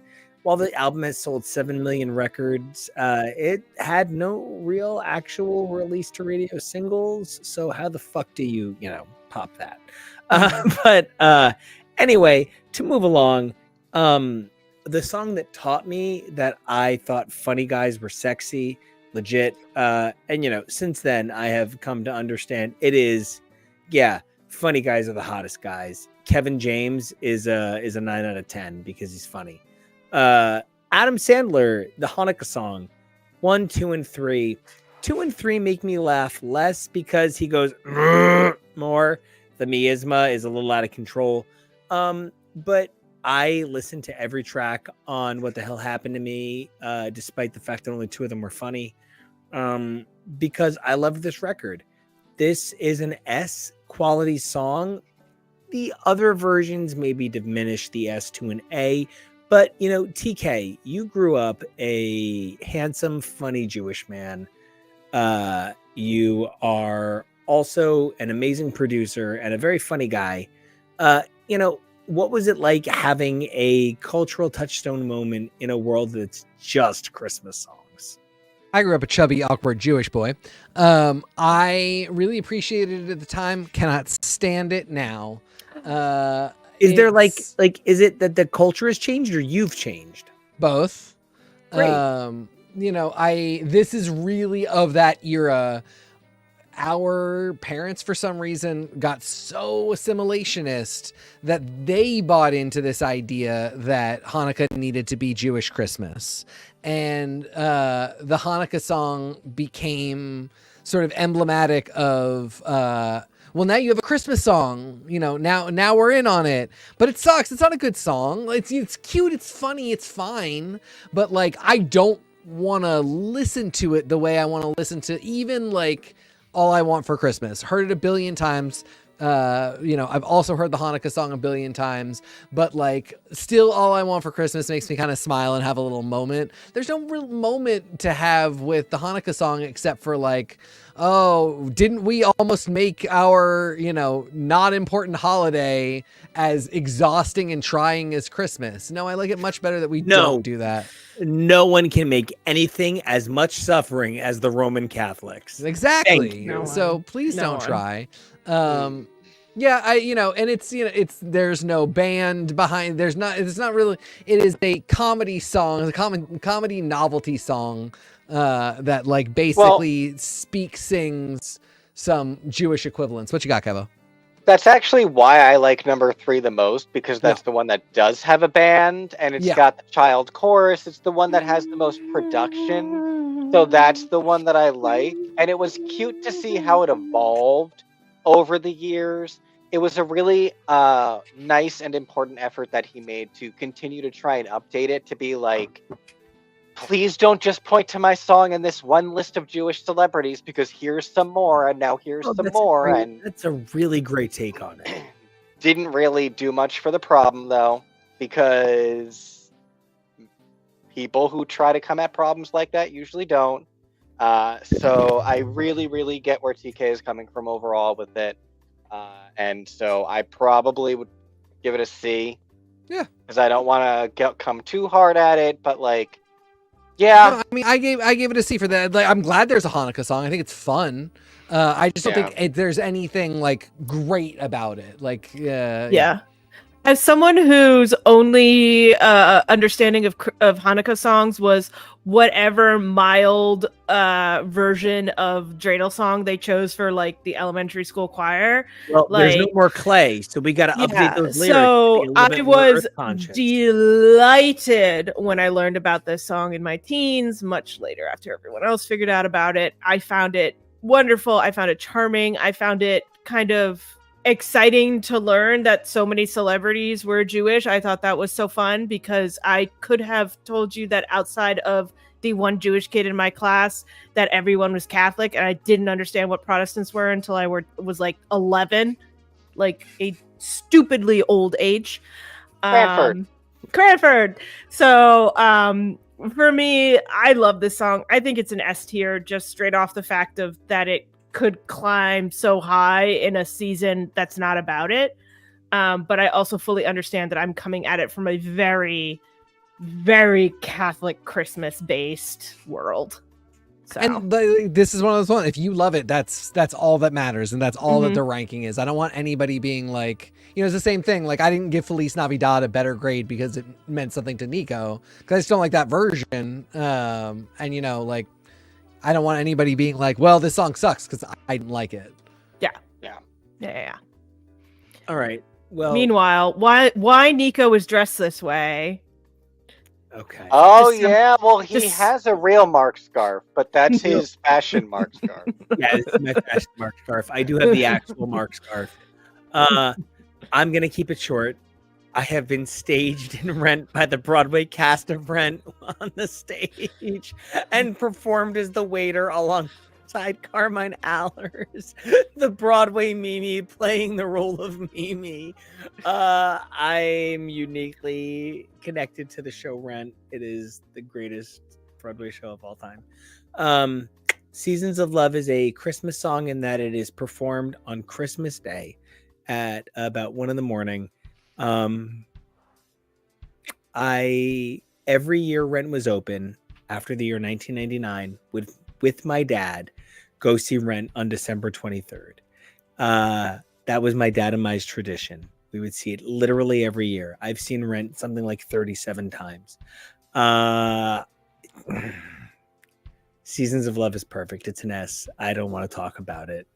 while the album has sold 7 million records, it had no real actual release to radio singles. So how the fuck do you pop that? Anyway, to move along, the song that taught me that I thought funny guys were sexy, legit, and since then I have come to understand it is, funny guys are the hottest guys. Kevin James is a 9 out of 10 because he's funny. Adam Sandler, the Hanukkah song, 1, 2, and 3. 2 and 3 make me laugh less because he goes more. The miasma is a little out of control. But I listened to every track on What the Hell Happened to Me, despite the fact that only 2 of them were funny, because I love this record. This is an S quality song. The other versions maybe diminish the S to an A, but TK, you grew up a handsome, funny Jewish man. You are also an amazing producer and a very funny guy. What was it like having a cultural touchstone moment in a world that's just Christmas songs? I grew up a chubby, awkward Jewish boy. I really appreciated it at the time. Cannot stand it now. Is there is it that the culture has changed or you've changed? Both. Great. This is really of that era. Our parents, for some reason, got so assimilationist that they bought into this idea that Hanukkah needed to be Jewish Christmas. And the Hanukkah song became sort of emblematic of, well, now you have a Christmas song, now we're in on it. But it sucks. It's not a good song. It's cute. It's funny. It's fine. But, I don't want to listen to it the way I want to listen to even, All I Want for Christmas. Heard it a billion times. I've also heard the Hanukkah song a billion times, but still All I Want for Christmas makes me kind of smile and have a little moment. There's no real moment to have with the Hanukkah song except for oh, didn't we almost make our, not important holiday as exhausting and trying as Christmas? No, I like it much better that we don't do that. No one can make anything as much suffering as the Roman Catholics. Exactly. Thank you. So please don't try. Yeah, and it's there's no band behind. It's not really. It is a comedy song, a comedy novelty song that like basically sings some Jewish equivalents. What you got, Kevo? That's actually why I like number 3 the most, because that's the one that does have a band, and it's got the child chorus. It's the one that has the most production. So that's the one that I like. And it was cute to see how it evolved over the years. It was a really nice and important effort that he made to continue to try and update it to be like, please don't just point to my song in this one list of Jewish celebrities, because here's some more, and now here's some more. And that's a really great take on it. Didn't really do much for the problem, though, because people who try to come at problems like that usually don't. So I really, really get where TK is coming from overall with it. And so I probably would give it a C. Yeah. Because I don't want to come too hard at it, but like, yeah. No, I mean, I gave it a C for that. Like, I'm glad there's a Hanukkah song. I think it's fun. I just don't think there's anything like great about it. Like, yeah. As someone whose only understanding of Hanukkah songs was whatever mild version of dreidel song they chose for like the elementary school choir. Well, like, there's no more clay, so we got to update those lyrics. So I was delighted when I learned about this song in my teens, much later after everyone else figured out about it. I found it wonderful. I found it charming. I found it kind of exciting to learn that so many celebrities were Jewish. I thought that was so fun because I could have told you that outside of the one Jewish kid in my class that everyone was Catholic, and I didn't understand what Protestants were until I was like 11, like a stupidly old age. Cranford. So for me, I love this song. I think it's an S tier just straight off the fact of that it could climb so high in a season that's not about it. But I also fully understand that I'm coming at it from a very, very Catholic Christmas based world. So. And this is one of those ones. If you love it, that's all that matters, and that's all that the ranking is. I don't want anybody being like, it's the same thing. Like I didn't give Feliz Navidad a better grade because it meant something to Nico, because I just don't like that version. And like I don't want anybody being like, well, this song sucks because I didn't like it. Yeah. All right. Well. Meanwhile, why Nico was dressed this way? Okay. Oh, yeah. Well, he has a real Mark scarf, but that's his fashion Mark scarf. Yeah, this is my fashion Mark scarf. I do have the actual Mark scarf. I'm going to keep it short. I have been staged in Rent by the Broadway cast of Rent on the stage and performed as the waiter alongside Carmine Allers, the Broadway Mimi, playing the role of Mimi. I'm uniquely connected to the show Rent. It is the greatest Broadway show of all time. Seasons of Love is a Christmas song in that it is performed on Christmas Day at about 1 a.m. Every year Rent was open after the year 1999 with my dad go see Rent on December 23rd. That was my dad and my's tradition. We would see it literally every year. I've seen Rent something like 37 times. Seasons of Love is perfect. It's an S. I don't want to talk about it.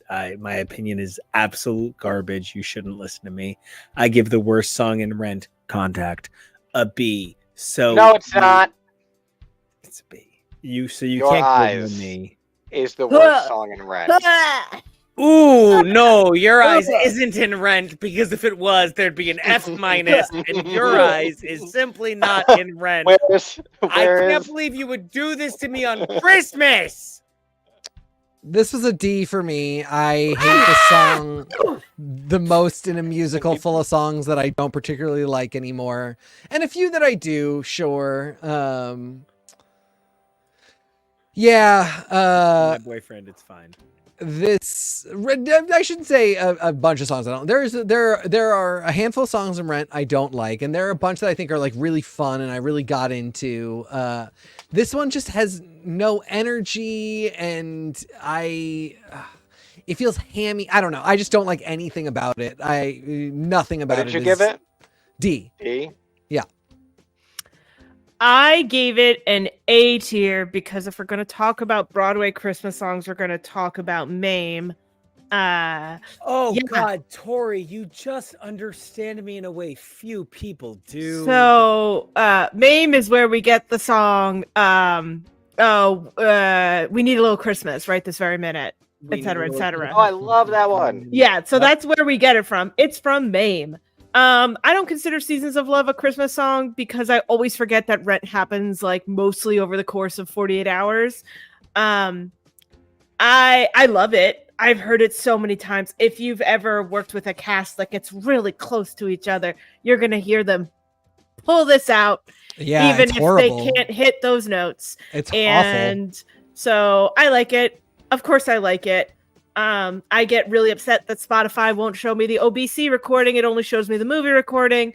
My opinion is absolute garbage. You shouldn't listen to me. I give the worst song in Rent, Contact, a B. So no, it's not. It's a B. You Your can't Eyes go me. Is the worst song in Rent. Ooh, no, Your Eyes isn't in Rent, because if it was, there'd be an F minus, and Your Eyes is simply not in Rent. I can't believe you would do this to me on Christmas. This was a D for me. I hate the song the most in a musical full of songs that I don't particularly like anymore. And a few that I do, sure. My boyfriend, it's fine. I shouldn't say a bunch of songs I don't. There are a handful of songs in Rent I don't like, and there are a bunch that I think are like really fun and I really got into. This one just has no energy, and it feels hammy. I don't know. I just don't like anything about it. Nothing about What it. did you give it? D. D? I gave it an A tier because if we're going to talk about Broadway Christmas songs, we're going to talk about Mame. Oh Yeah. God, Tori, you just understand me in a way few people do. So, Mame is where we get the song, We Need a Little Christmas right this very minute, etc., etc. Oh, I love that one. Yeah, so that's where we get it from. It's from Mame. I don't consider Seasons of Love a Christmas song because I always forget that Rent happens like mostly over the course of 48 hours. I love it. I've heard it so many times. If you've ever worked with a cast that gets really close to each other, you're going to hear them pull this out. Yeah, even it's if horrible. they can't hit those notes. It's awful. And so I like it. Of course I like it. I get really upset that Spotify won't show me the OBC recording. It only shows me the movie recording.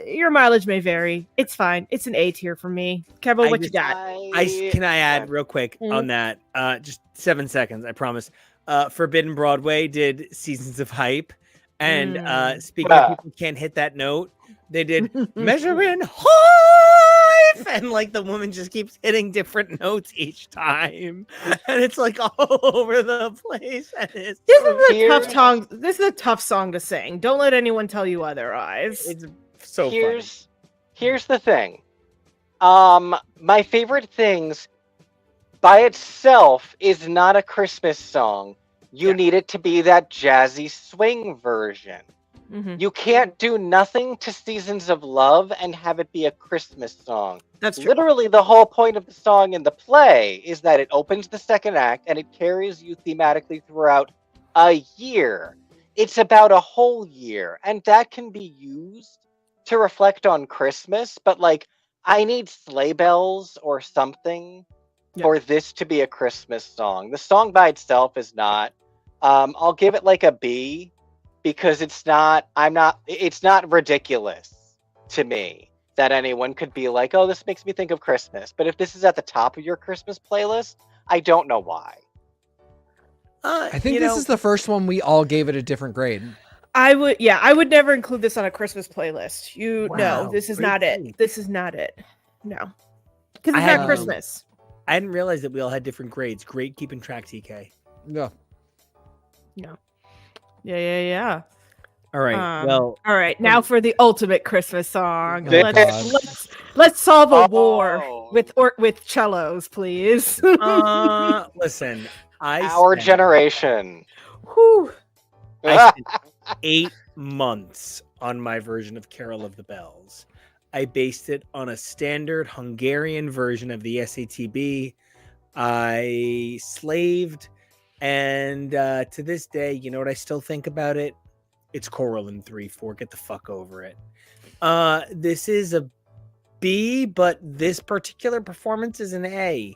Your mileage may vary. It's fine. It's an A tier for me. Kevo, what you got? Can I add real quick on that? Just 7 seconds, I promise. Forbidden Broadway did Seasons of Hype, and speaking of people who can't hit that note, they did Measuring Hype, and like the woman just keeps hitting different notes each time, and it's like all over the place. And it's This is a tough song to sing. Don't let anyone tell you otherwise. It's so Here's the thing. My favorite things by itself is not a Christmas song. You need it to be that jazzy swing version. You can't do nothing to Seasons of Love and have it be a Christmas song. That's true. Literally the whole point of the song in the play is that it opens the second act and it carries you thematically throughout a year. It's about a whole year, and that can be used to reflect on Christmas, but like I need sleigh bells or something for this to be a Christmas song. The song by itself is not. I'll give it like a B because it's not ridiculous to me that anyone could be like, oh, this makes me think of Christmas. But if this is at the top of your Christmas playlist, I don't know why. I think this is the first one we all gave it a different grade. I would never include this on a Christmas playlist. No, this is not take. it. This is not it. No. Because it's not Christmas. I didn't realize that we all had different grades. Great keeping track, TK. No. Yeah. All right. All right. Now for the ultimate Christmas song. Oh, Let's solve a war with cellos, please. Listen, Our generation. Whew. I spent 8 months on my version of Carol of the Bells. I based it on a standard Hungarian version of the SATB. I slaved, and to this day, you know what I still think about it? It's choral in 3/4. Get the fuck over it. This is a B, but this particular performance is an A.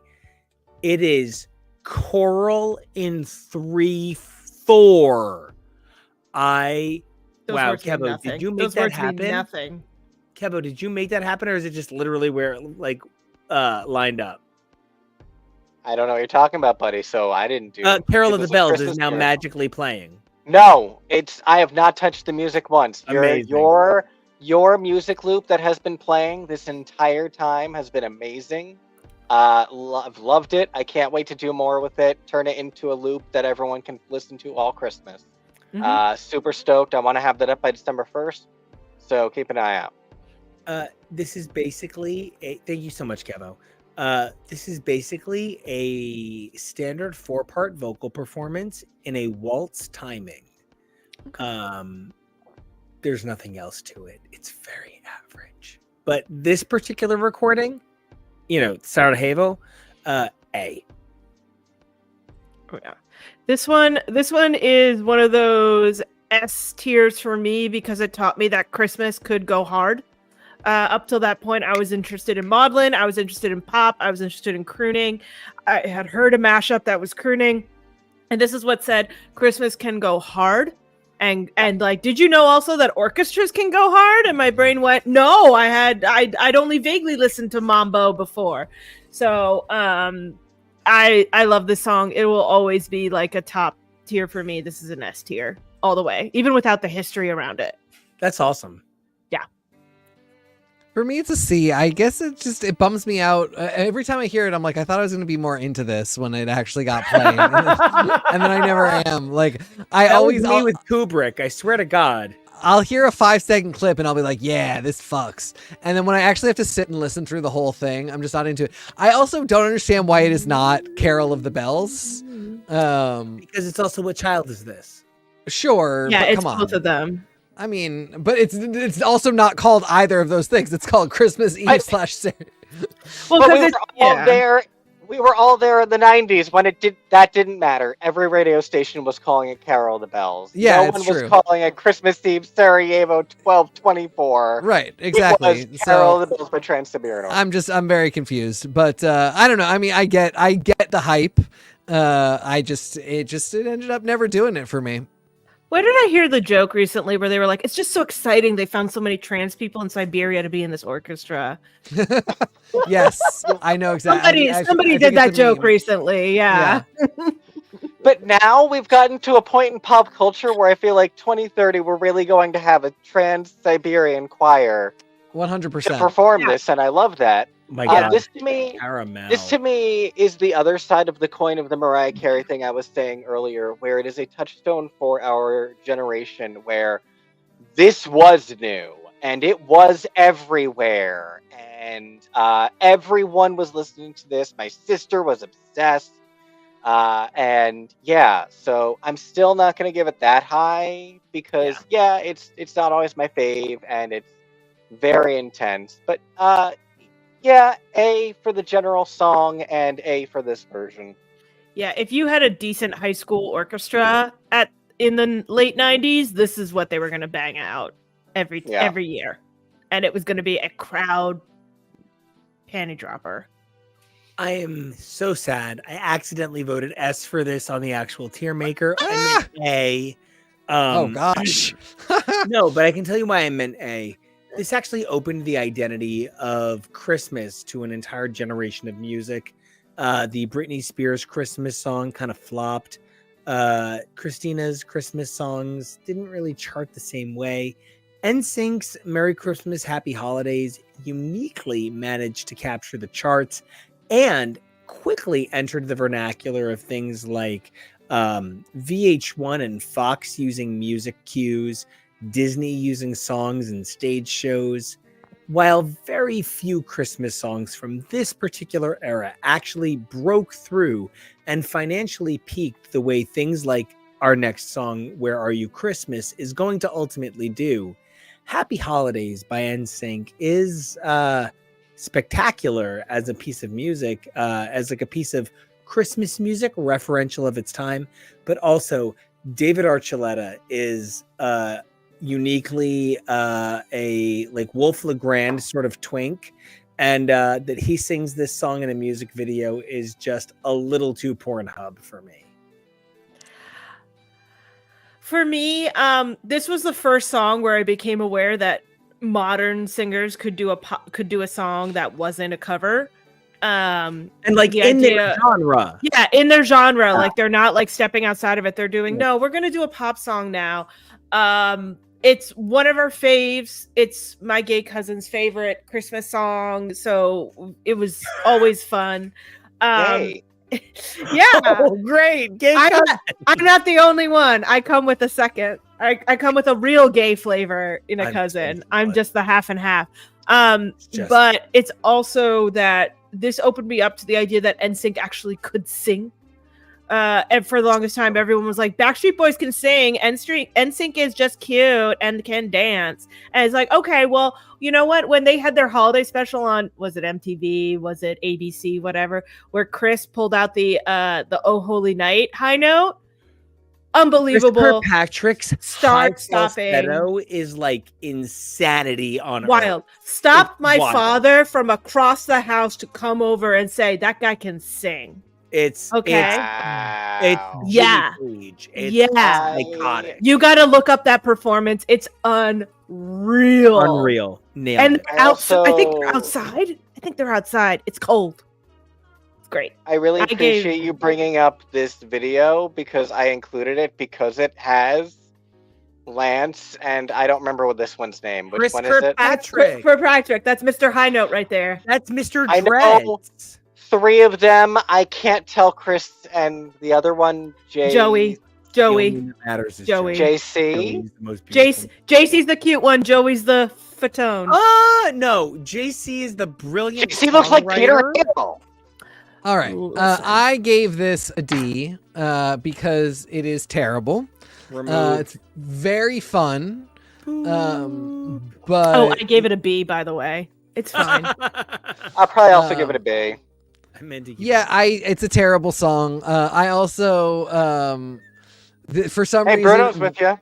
It is choral in 3/4. Those wow, words mean Kevo, nothing. did you make Those that words mean happen? nothing. Kevo, did you make that happen, or is it just literally where it lined up? I don't know what you're talking about, buddy. So I didn't do. Carol it of the was a Bells Christmas is now carol. magically playing. No, I have not touched the music once. Amazing. Your music loop that has been playing this entire time has been amazing. I've loved it. I can't wait to do more with it. Turn it into a loop that everyone can listen to all Christmas. Super stoked. I want to have that up by December 1st. So keep an eye out. This is basically thank you so much, Kevo. This is basically a standard 4-part vocal performance in a waltz timing. There's nothing else to it. It's very average. But this particular recording, Sarajevo, A. Oh yeah. This one is one of those S tiers for me because it taught me that Christmas could go hard. Up till that point, I was interested in maudlin. I was interested in pop. I was interested in crooning. I had heard a mashup that was crooning. And this is what said Christmas can go hard. And like, did you know also that orchestras can go hard? And my brain went, no, I'd only vaguely listened to Mambo before. So I love this song. It will always be like a top tier for me. This is an S tier all the way, even without the history around it. That's awesome. For me, it's a C. I guess it bums me out. Every time I hear it, I'm like, I thought I was going to be more into this when it actually got playing. And then I never am. Like, That was me with Kubrick. I swear to God. I'll hear a 5-second clip and I'll be like, yeah, this fucks. And then when I actually have to sit and listen through the whole thing, I'm just not into it. I also don't understand why it is not Carol of the Bells. Because it's also What Child Is This? Sure. Yeah, but it's come on. both of them. I mean, but it's also not called either of those things. It's called Christmas Eve / Saturday. Well, But because we were all there. We were all there in the 90s when that didn't matter. Every radio station was calling it Carol of the Bells. Yeah, no it's one true. was calling it Christmas Eve Sarajevo 1224. Right, exactly. It was Carol of the Bells by Trans-Siberian Orchestra. I'm very confused, but I don't know. I mean, I get the hype. It ended up never doing it for me. Where did I hear the joke recently where they were like, it's just so exciting they found so many trans people in Siberia to be in this orchestra? Yes, I know exactly. Somebody I did think that it's a joke meme. recently, yeah. But now we've gotten to a point in pop culture where I feel like 2030 we're really going to have a Trans-Siberian choir 100%. to perform this, and I love that. My God. This to me is the other side of the coin of the Mariah Carey thing I was saying earlier, where it is a touchstone for our generation, where this was new and it was everywhere, and everyone was listening to this. My sister was obsessed, and yeah, so I'm still not going to give it that high because it's not always my fave and it's very intense, but yeah, A for the general song and A for this version. Yeah, if you had a decent high school orchestra in the late 90s, this is what they were going to bang out every year. And it was going to be a crowd panty dropper. I am so sad. I accidentally voted S for this on the actual tier maker. I meant A. Oh gosh. No, but I can tell you why I meant A. This actually opened the identity of Christmas to an entire generation of music. The Britney Spears Christmas song kind of flopped. Christina's Christmas songs didn't really chart the same way. NSYNC's Merry Christmas, Happy Holidays uniquely managed to capture the charts and quickly entered the vernacular of things like VH1 and Fox using music cues, Disney using songs in stage shows. While very few Christmas songs from this particular era actually broke through and financially peaked the way things like our next song, Where Are You Christmas, is going to ultimately do, Happy Holidays by NSYNC is spectacular as a piece of music, as like a piece of Christmas music referential of its time, but also David Archuleta is uniquely a like Wolf LeGrand sort of twink, and that he sings this song in a music video is just a little too Pornhub for me. For me, this was the first song where I became aware that modern singers could do a song that wasn't a cover. And like in their genre. Yeah, in their genre. Like they're not like stepping outside of it. They're doing, no, we're gonna do a pop song now. It's one of our faves. It's my gay cousin's favorite Christmas song, so it was always fun. Yay. Yeah. Oh, great. Gay I'm not the only one. I come with a second. I come with a real gay flavor in a cousin. I'm just the half and half. But it's also that this opened me up to the idea that NSYNC actually could sing. And for the longest time, everyone was like, Backstreet Boys can sing, NSYNC is just cute and can dance. And it's like, okay, well, you know what? When they had their holiday special on, was it MTV? Was it ABC? Whatever, where Chris pulled out the Oh Holy Night high note. Unbelievable. Patrick's stopping is like insanity on wild. Earth. Stopped my father from across the house to come over and say that guy can sing. It's okay. It's iconic. You got to look up that performance. It's unreal. Unreal. Nailed and it. outside, I think they're outside. It's cold. It's great. I really I gave- appreciate you bringing up this video because I included it because it has Lance, and I don't remember what this one's name. Which Chris one is it? Kirkpatrick. Patrick. That's Mr. High Note right there. That's Mr. I know. Dreads. 3 of them. I can't tell Chris and the other one, Joey. The only one that matters is Joey. JC. Joey's the most beautiful. JC's the cute one. Joey's the fatone. No. JC is the brilliant. JC looks like Peter songwriter. Hale. All right. Listen. I gave this a D because it is terrible. Remove. It's very fun. But Oh, I gave it a B, by the way. It's fine. I'll probably also give it a B. I meant to give yeah, it's a terrible song. I also for some Hey, reason Bruno's with you.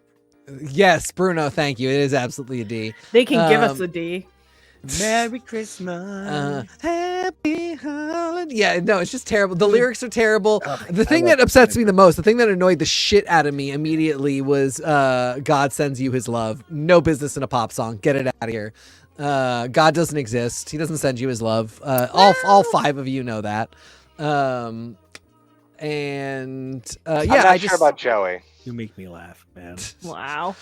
Yes, Bruno, thank you. It is absolutely a D. They can give us a D. Merry Christmas. Happy holiday. Yeah, no, it's just terrible. The lyrics are terrible. The thing I that love upsets it. me the most, the thing that annoyed the shit out of me immediately was God sends you his love. No business in a pop song. Get it out of here. God doesn't exist. He doesn't send you his love. All 5 of you know that. I'm yeah, not I sure just about Joey. You make me laugh, man. Wow.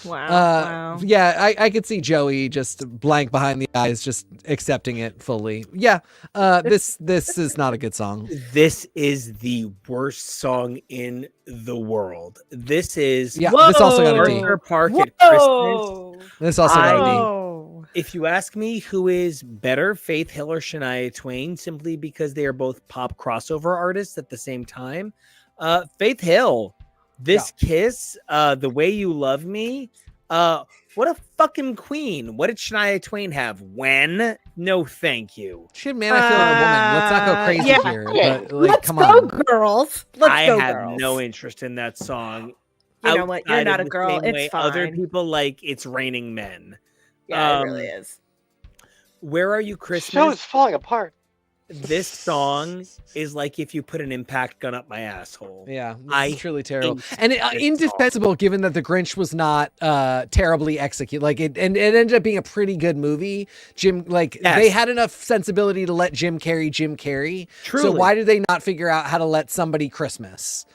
Yeah, I could see Joey just blank behind the eyes, just accepting it fully. Yeah, this is not a good song. This is the worst song in the world. This is Yeah, this also got a D. Arthur Park at Christmas. Whoa. This also got a D. Whoa. If you ask me who is better, Faith Hill or Shania Twain, simply because they are both pop crossover artists at the same time, Faith Hill, This Kiss, The Way You Love Me, what a fucking queen. What did Shania Twain have? When? No, thank you. Shit, man, I feel like a woman. Let's not go crazy yeah. here. But, like, Let's come go, on. girls. Let's I go, have girls. no interest in that song. You know what? You're outside not of a the girl. same It's way fine. Other people like It's Raining Men. Yeah, it really is. Where Are You Show Christmas? is falling apart. This song is like if you put an impact gun up my asshole. Yeah, I it's truly terrible, hate and this indefensible given that The Grinch was not terribly executed. Like it ended up being a pretty good movie. They had enough sensibility to let Jim Carrey. Truly. So why did they not figure out how to let somebody Christmas?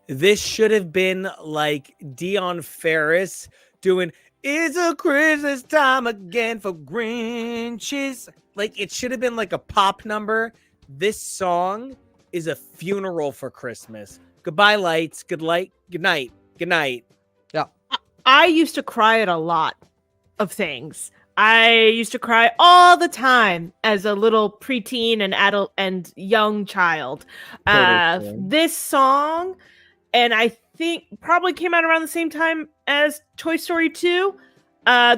This should have been like Dion Ferris doing "It's a Christmas Time Again for Grinches." Like it should have been like a pop number. This song is a funeral for Christmas. Goodbye lights. Good night. Good night. Yeah. I used to cry at a lot of things. I used to cry all the time as a little preteen and adult and young child. Totally. This song, and I think probably came out around the same time as Toy Story 2.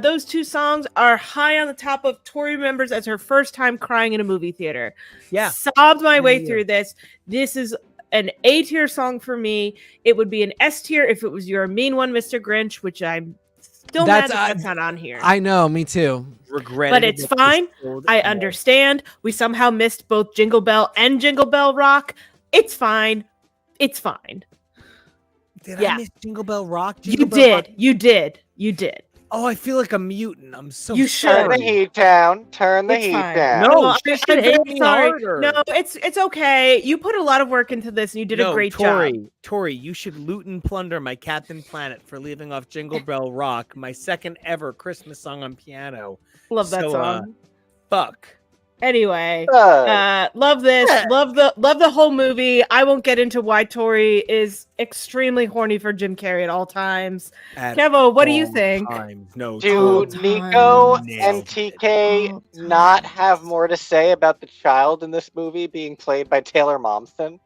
Those 2 songs are high on the top of Tori remembers as her first time crying in a movie theater. Yeah. Sobbed my way Yeah. through this. This is an A tier song for me. It would be an S tier if it was You're a Mean One, Mr. Grinch, which I'm still mad that's not on here. I know, me too. Regret. But it's fine. I understand. We somehow missed both Jingle Bell and Jingle Bell Rock. It's fine. It's fine. Did Yeah. I miss Jingle Bell Rock? You Jingle Bell Rock? did. You did. You did. Oh, I feel like a mutant. I'm so You sorry. Turn the heat down. Turn the It's heat fine. down. No, I'm she should very hit me harder. No, it's okay. You put a lot of work into this, and you did a great job. Tori, you should loot and plunder my Captain Planet for leaving off Jingle Bell Rock, my second ever Christmas song on piano. Love that So, song. Fuck. Anyway, love this. Love the whole movie. I won't get into why Tori is extremely horny for Jim Carrey at all times. At Kevo, what do you all think? times. No, Do Tori. Nico Nailed and it. TK All not times. have more to say about the child in this movie being played by Taylor Momsen?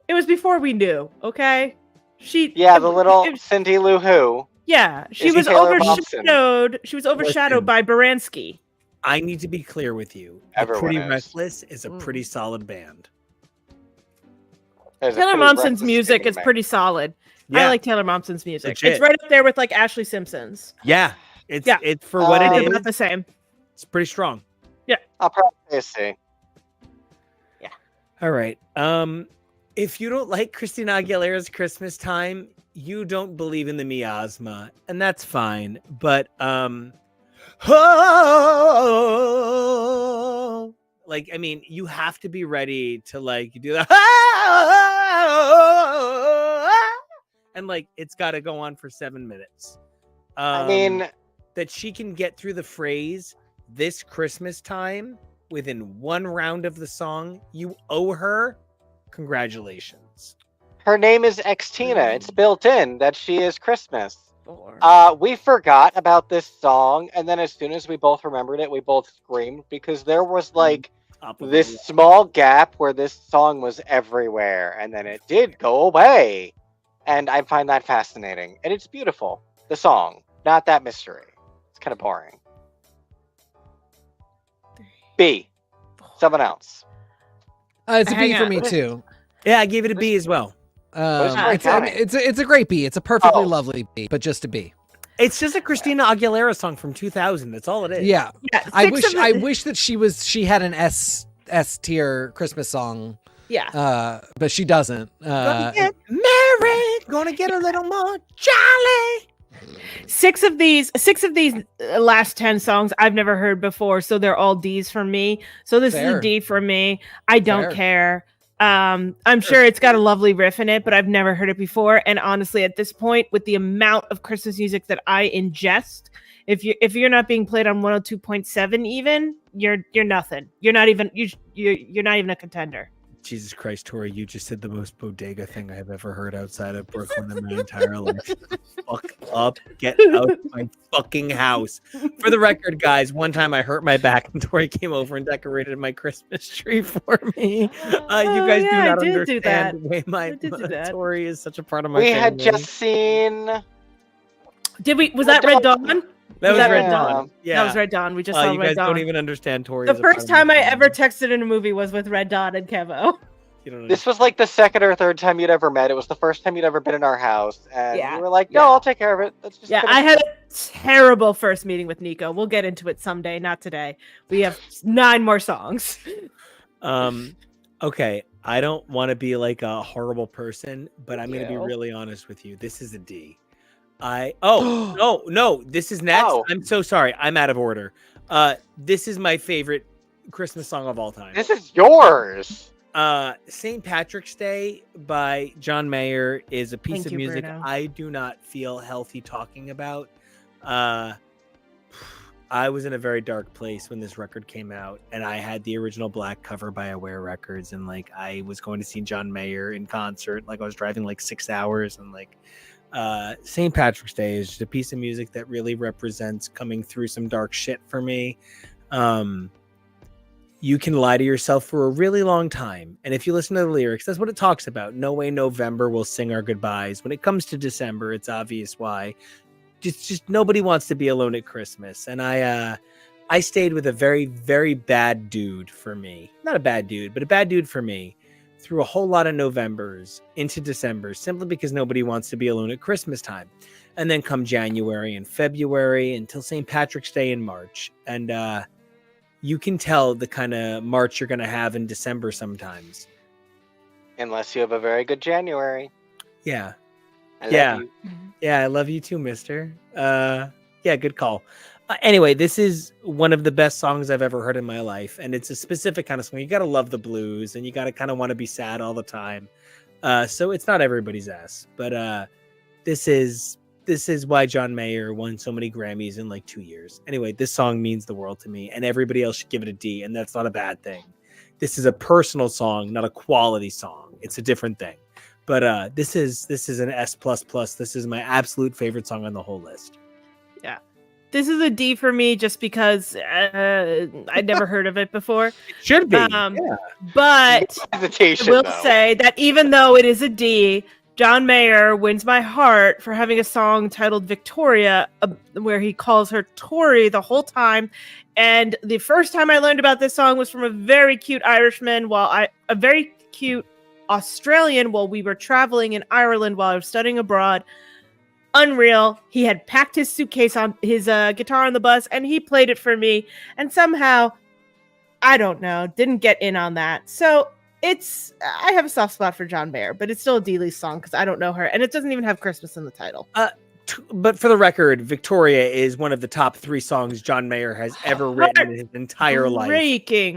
It was before we knew. Okay, Yeah, the little Cindy Lou Who. Yeah, she Is he was Taylor Momsen? overshadowed. She was overshadowed Listen. by Baranski. I need to be clear with you. The Everyone Pretty is. Reckless is a pretty solid band. There's a Taylor pretty Momsen's reckless music statement is to make. pretty solid. I like Taylor Momsen's music. Legit. It's right up there with like Ashley Simpson's. Yeah. It's Yeah. it's for what it Um, It's is. about the same. It's pretty strong. I'll probably say a C. All right. If you don't like Christina Aguilera's Christmas Time, you don't believe in the miasma, and that's fine. But Like, I mean, you have to be ready to like do that, and like it's got to go on for 7 minutes. I mean, that she can get through the phrase "this Christmas time" within one round of the song. You owe her congratulations. her name is Xtina. It's built in that she is Christmas. 4. We forgot about this song, and then as soon as we both remembered it, we both screamed because there was like Top of this the- small gap where this song was everywhere, and then it did go away. And I find that fascinating. And it's beautiful. The song, not that mystery. It's kind of boring. B. Someone else. It's a B Hang for on. me too. Yeah, I gave it a B as well. is Troy It's a great B. It's a perfectly Oh. lovely B, but just a B. It's just a Christina Aguilera song from 2000. That's all it is. Yeah, Yeah, I 6 of wish the- that she had an S tier Christmas song, Yeah. but she doesn't. Gonna get married, gonna get a little more jolly. 6 of these last 10 songs I've never heard before, so they're all D's for me. So this is Fair. a D for me. I don't Fair. care. I'm sure it's got a lovely riff in it, but I've never heard it before. And honestly, at this point, with the amount of Christmas music that I ingest, if you're not being played on 102.7, even you're nothing. You're not even you're not even a contender. Jesus Christ, Tori, you just said the most bodega thing I've ever heard outside of Brooklyn in my entire life. Fuck up. Get out of my fucking house. For the record, guys, one time I hurt my back and Tori came over and decorated my Christmas tree for me. You guys do yeah, not I did do understand that. the way my I did do that. Tori is such a part of my We family. had just seen. Did we? Was Red that Red Dawn. Dawn? That was that Red Red Dawn. Dawn? Yeah. That was Red Dawn. We just saw You Red guys Dawn. don't even understand Tori. The is a part first of my time I family. ever texted in a movie was with Red Dawn and Kevo. You don't This was like the second or third time you'd ever met. It was the first time you'd ever been in our house, and Yeah, you were like, "No, yeah. I'll take care of it." Let's just Yeah, finish I had it." a terrible first meeting with Nico. We'll get into it someday, not today. We have 9 more songs. Okay, I don't want to be like a horrible person, but I'm going to be you. really honest with you. This is a D. No, this is next. Oh. I'm so sorry. I'm out of order. This is my favorite Christmas song of all time. This is yours. St. Patrick's Day by John Mayer is a piece Thank of you, music Bruno. I do not feel healthy talking about. I was in a very dark place when this record came out, and I had the original black cover by Aware Records, and like I was going to see John Mayer in concert. Like I was driving like 6 hours, and like St. Patrick's Day is just a piece of music that really represents coming through some dark shit for me. You can lie to yourself for a really long time. And if you listen to the lyrics, that's what it talks about. No way November will sing our goodbyes. When it comes to December, it's obvious why. Just nobody wants to be alone at Christmas. And I stayed with a very, very bad dude for me. Not a bad dude, but a bad dude for me through a whole lot of Novembers into December, simply because nobody wants to be alone at Christmas time. And then come January and February until St. Patrick's Day in March. And you can tell the kind of March you're going to have in December sometimes. Unless you have a very good January. Yeah. I love Yeah. you. Yeah, I love you too, mister. Yeah, good call. Anyway, this is one of the best songs I've ever heard in my life. And it's a specific kind of song. You got to love the blues and you got to kind of want to be sad all the time. So it's not everybody's ass. But this is why John Mayer won so many Grammys in like 2 years. Anyway, this song means the world to me, and everybody else should give it a D, and that's not a bad thing. This is a personal song, not a quality song. It's a different thing. But this is an S++. This is my absolute favorite song on the whole list. This is a D for me just because I'd never heard of it before. It should be. Um, Yeah. But I Hesitation, will though. say that even though it is a D, John Mayer wins my heart for having a song titled Victoria, where he calls her Tori the whole time. And the first time I learned about this song was from a very cute Irishman, a very cute Australian while we were traveling in Ireland while I was studying abroad. Unreal. He had packed his suitcase on his guitar on the bus, and he played it for me. And somehow, I don't know, didn't get in on that. So I have a soft spot for John Mayer, but it's still a D-List song because I don't know her, and it doesn't even have Christmas in the title. but for the record, Victoria is one of the top 3 songs John Mayer has ever written in his entire life.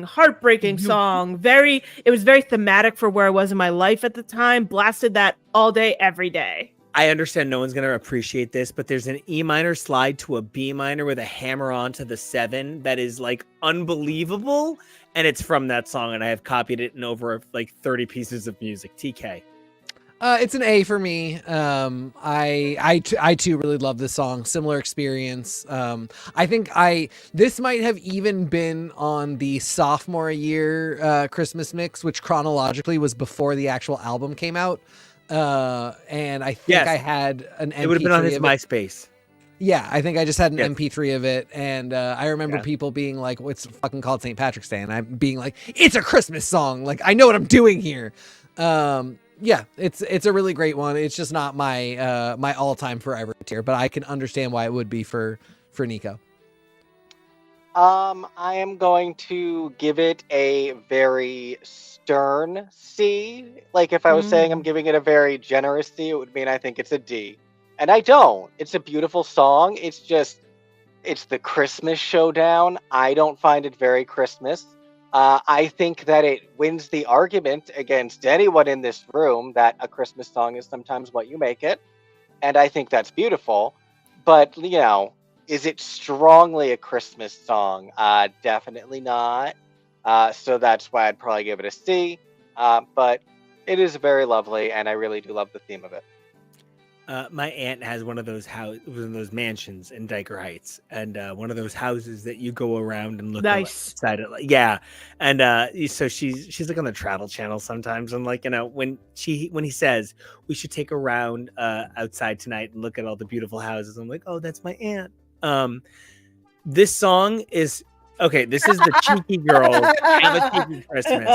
Heartbreaking song. It was very thematic for where I was in my life at the time. Blasted that all day, every day. I understand no one's going to appreciate this, but there's an E minor slide to a B minor with a hammer onto the 7 that is like unbelievable. And it's from that song. And I have copied it in over like 30 pieces of music. TK. It's an A for me. I too really love this song. Similar experience. I think this might have even been on the sophomore year Christmas mix, which chronologically was before the actual album came out. And I think I had an MP3. It would have been on his MySpace. Yeah, I think I just had an MP3 of it, and I remember people being like, "What's fucking called St. Patrick's Day?" And I'm being like, "It's a Christmas song. Like, I know what I'm doing here." Yeah, it's a really great one. It's just not my my all-time forever tier, but I can understand why it would be for Nico. I am going to give it a very stern C. Like if I was saying I'm giving it a very generous C, it would mean I think it's a D. And I don't. It's a beautiful song. It's the Christmas Showdown. I don't find it very Christmas. I think that it wins the argument against anyone in this room that a Christmas song is sometimes what you make it. And I think that's beautiful. But, you know, is it strongly a Christmas song? Definitely not. So that's why I'd probably give it a C. But it is very lovely, and I really do love the theme of it. My aunt has one of those mansions in Diker Heights, and one of those houses that you go around and look outside it. Yeah, and so she's like on the Travel Channel sometimes, and like, you know, when he says we should take a round outside tonight and look at all the beautiful houses, I'm like, oh, that's my aunt. This song is okay. This is the Cheeky Girls Have a Cheeky Christmas.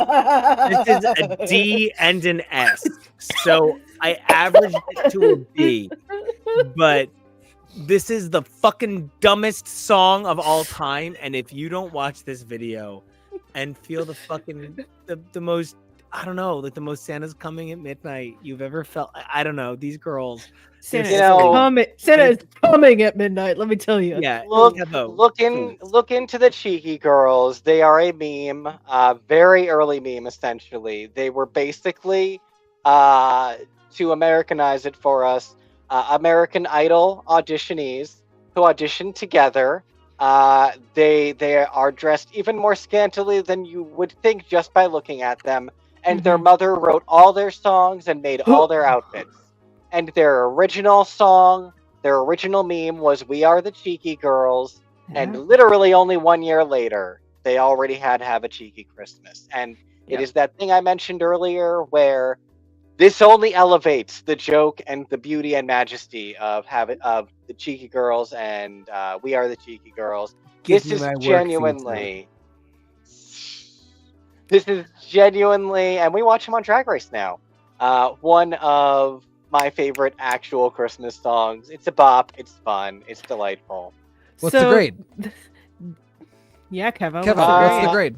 This is a D and an S. So I averaged it to a B, but this is the fucking dumbest song of all time. And if you don't watch this video and feel the fucking the most, I don't know, like the most Santa's coming at midnight you've ever felt, I don't know, these girls. Santa is coming at midnight. Let me tell you. Yeah, look into the Cheeky Girls. They are a meme, very early meme. Essentially, they were basically, to Americanize it for us, American Idol auditionees who auditioned together. They are dressed even more scantily than you would think just by looking at them. And their mother wrote all their songs and made all their outfits. And their original song, their original meme was "We Are the Cheeky Girls." Yeah. And literally only 1 year later, they already had Have a Cheeky Christmas. And it is that thing I mentioned earlier where this only elevates the joke and the beauty and majesty of the Cheeky Girls and We Are the Cheeky Girls. This is genuinely, and we watch him on Drag Race now. One of my favorite actual Christmas songs. It's a bop. It's fun. It's delightful. What's the grade? Yeah, Kevo. What's the grade?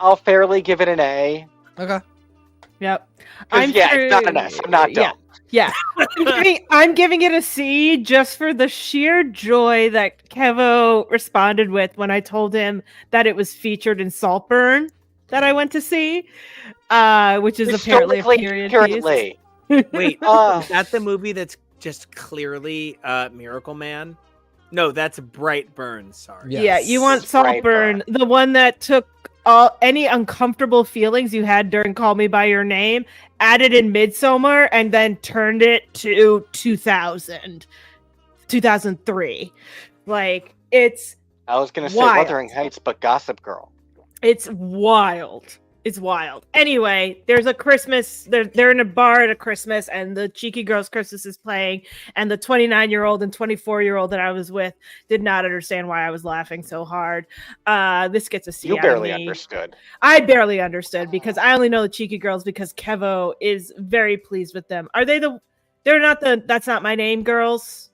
I'll fairly give it an A. Okay. Yep. It's not an S. I'm not dumb. Yeah. I'm giving it a C just for the sheer joy that Kevo responded with when I told him that it was featured in Saltburn that I went to see, which is apparently a period piece. Wait, is that the movie that's just clearly Miracle Man? No, that's Brightburn. Sorry. Yes. Yeah, you want Saltburn, the one that took any uncomfortable feelings you had during Call Me By Your Name, added in Midsommar, and then turned it to 2003. Like, it's I was going to say Wuthering Heights, but Gossip Girl. It's wild. It's wild. Anyway, there's a Christmas. They're in a bar at a Christmas, and the Cheeky Girls Christmas is playing. And the 29-year-old and 24-year-old that I was with did not understand why I was laughing so hard. This gets a C. You barely understood. I barely understood because I only know the Cheeky Girls because Kevo is very pleased with them. Are they They're not the That's Not My Name girls,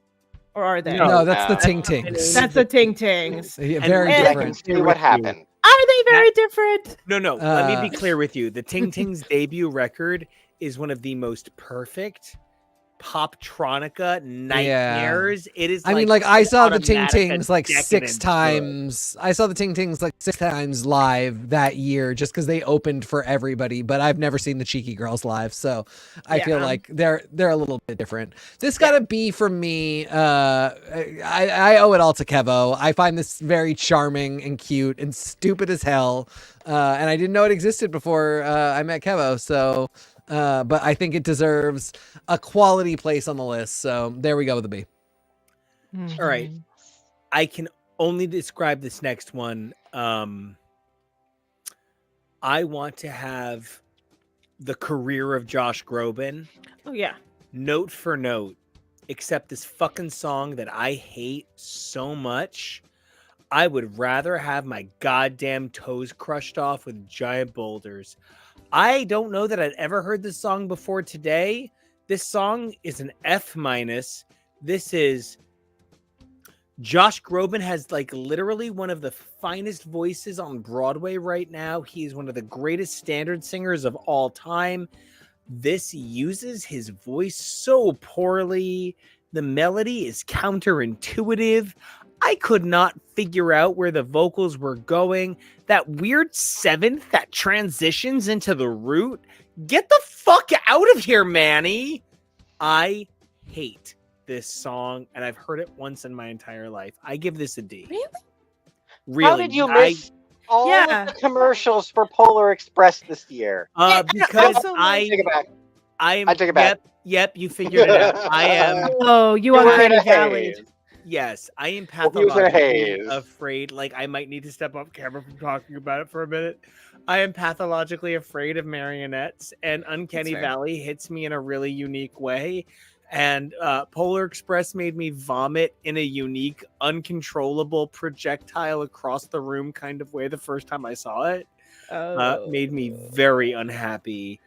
or are they? No, that's the Ting Tings. That's the Ting Tings. Yeah, very different. See what happened. Are they very different? No. Let me be clear with you. The Ting Tings debut record is one of the most perfect Poptronica nightmares. It is. I mean, like I saw the Ting automatic Tings like 6 decadence times. I saw the Ting Tings like 6 times live that year just because they opened for everybody. But I've never seen the Cheeky Girls live, so I feel like they're a little bit different. This got a B from me. I owe it all to Kevo. I find this very charming and cute and stupid as hell. And I didn't know it existed before I met Kevo. So. But I think it deserves a quality place on the list. So there we go with a B. All right. I can only describe this next one. I want to have the career of Josh Groban. Oh, yeah. Note for note, except this fucking song that I hate so much. I would rather have my goddamn toes crushed off with giant boulders. I don't know that I'd ever heard this song before today. This song is an F-. This is Josh Groban has like literally one of the finest voices on Broadway right now. He is one of the greatest standard singers of all time. This uses his voice so poorly. The melody is counterintuitive. I could not figure out where the vocals were going. That weird seventh that transitions into the root. Get the fuck out of here, Manny. I hate this song, and I've heard it once in my entire life. I give this a D. Really? How did you miss all of the commercials for Polar Express this year? Because I take it back. I take it back. Yep, you figured it out. I am. Oh, you uncanny valley. Yes, I am pathologically afraid. Like, I might need to step off camera from talking about it for a minute. I am pathologically afraid of marionettes, and Uncanny Valley hits me in a really unique way. And Polar Express made me vomit in a unique, uncontrollable projectile across the room kind of way the first time I saw it. Made me very unhappy.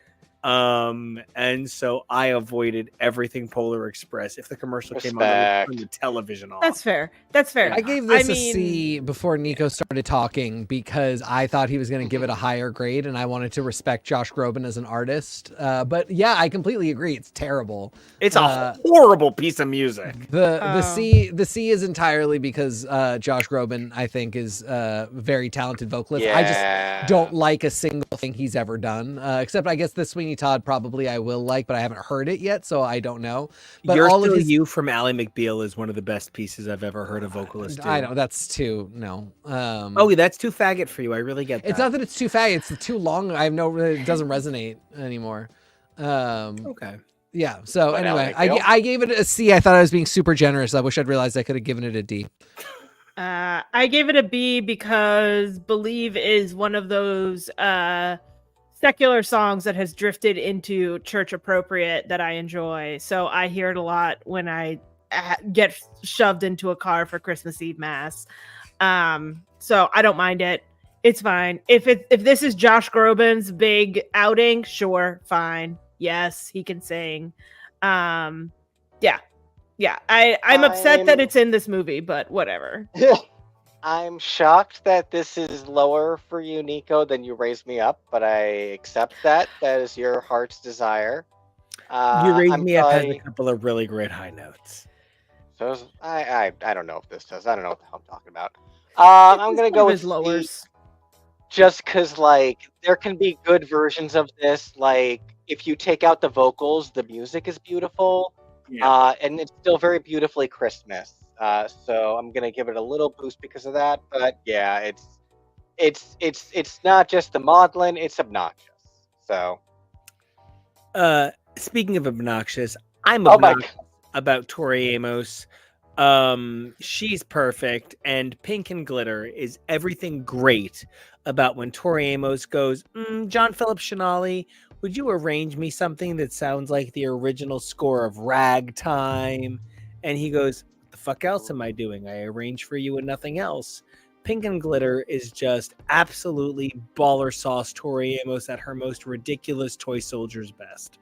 And so I avoided everything Polar Express. If the commercial came on, I would turn the television off. That's fair. That's fair. I gave this a C before Nico started talking because I thought he was going to give it a higher grade, and I wanted to respect Josh Groban as an artist. But yeah, I completely agree. It's terrible. It's a horrible piece of music. The C is entirely because Josh Groban, I think, is a very talented vocalist. I just don't like a single thing he's ever done, except I guess the Sweeney Todd probably I will like, but I haven't heard it yet, so I don't know. But You're all Still of his... You from Ally McBeal is one of the best pieces I've ever heard a vocalist do. I know, that's too, no. That's too faggot for you. I really get that. It's not that it's too faggot, it's too long. It doesn't resonate anymore. Okay. Yeah, so anyway, I gave it a C. I thought I was being super generous. I wish I'd realized I could have given it a D. I gave it a B because Believe is one of those secular songs that has drifted into church appropriate that I enjoy. So I hear it a lot when I get shoved into a car for Christmas Eve Mass. So I don't mind it. It's fine. If this is Josh Groban's big outing, sure, fine. Yes, he can sing. I'm upset that it's in this movie, but whatever. I'm shocked that this is lower for you, Nico, than You Raise Me Up, but I accept that. That is your heart's desire. You Raise Me Up has a couple of really great high notes. So I don't know if this does. I don't know what the hell I'm talking about. I'm going to go with lowers. Just because, like, there can be good versions of this. Like, if you take out the vocals, the music is beautiful. Yeah. And it's still very beautifully Christmas. So I'm gonna give it a little boost because of that. But yeah, it's not just the maudlin; it's obnoxious. So, speaking of obnoxious, I'm obnoxious about Tori Amos. She's perfect, and Pink and Glitter is everything great about when Tori Amos goes, John Philip Shinali, would you arrange me something that sounds like the original score of Ragtime? And he goes, what the fuck else am I doing? I arrange for you and nothing else. Pink and Glitter is just absolutely baller sauce Tori Amos at her most ridiculous toy soldier's best.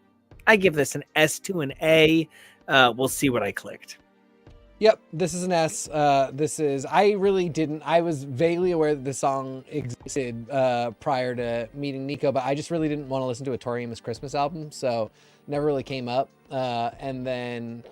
I give this an S to an A. We'll see what I clicked. Yep, this is an S. I was vaguely aware that this song existed prior to meeting Nico, but I just really didn't want to listen to a Tori Amos Christmas album, so never really came up. And then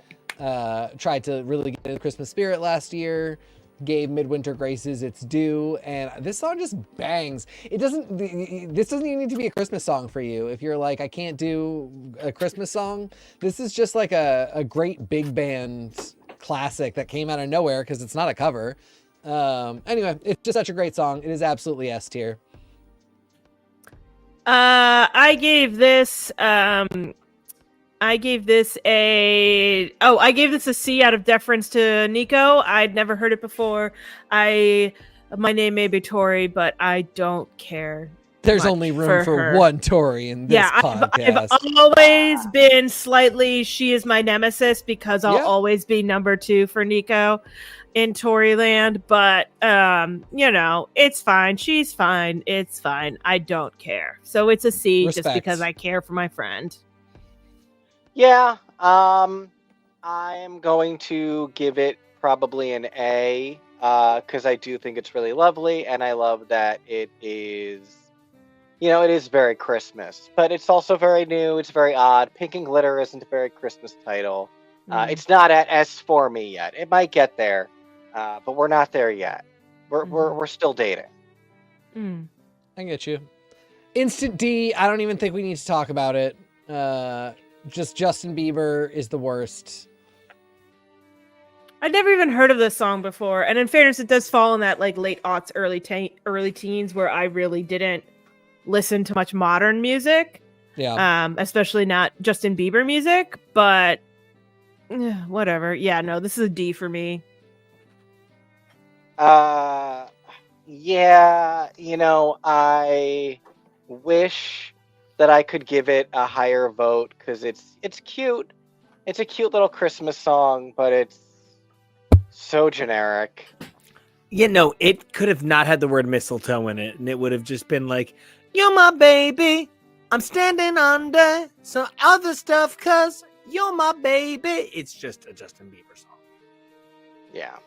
tried to really get in the Christmas spirit last year, gave Midwinter Graces its due, and this song just bangs. This doesn't even need to be a Christmas song for you. If you're like, I can't do a Christmas song, this is just like a great big band classic that came out of nowhere because it's not a cover. Anyway, it's just such a great song. It is absolutely S tier. I gave this a C out of deference to Nico. I'd never heard it before. My name may be Tori, but I don't care. There's only room for one Tori in this podcast. I've always been slightly, she is my nemesis because I'll always be number 2 for Nico in Toryland. But, it's fine. She's fine. It's fine. I don't care. So it's a C. Respect. Just because I care for my friend. Yeah, I'm going to give it probably an A, because I do think it's really lovely, and I love that it is, it is very Christmas, but it's also very new, it's very odd. Pink and Glitter isn't a very Christmas title. It's not at S for me yet. It might get there, but we're not there yet. We're still dating. I get you. Instant D, I don't even think we need to talk about it. Just Justin Bieber is the worst. I'd never even heard of this song before, and in fairness, it does fall in that like late aughts, early teens where I really didn't listen to much modern music. Yeah. Especially not Justin Bieber music, but whatever. Yeah, no, this is a D for me. Yeah, I wish that I could give it a higher vote because it's cute. It's a cute little Christmas song, but it's so generic. It could have not had the word mistletoe in it, and it would have just been like, "You're my baby, I'm standing under some other stuff, 'cause you're my baby." It's just a Justin Bieber song. Yeah.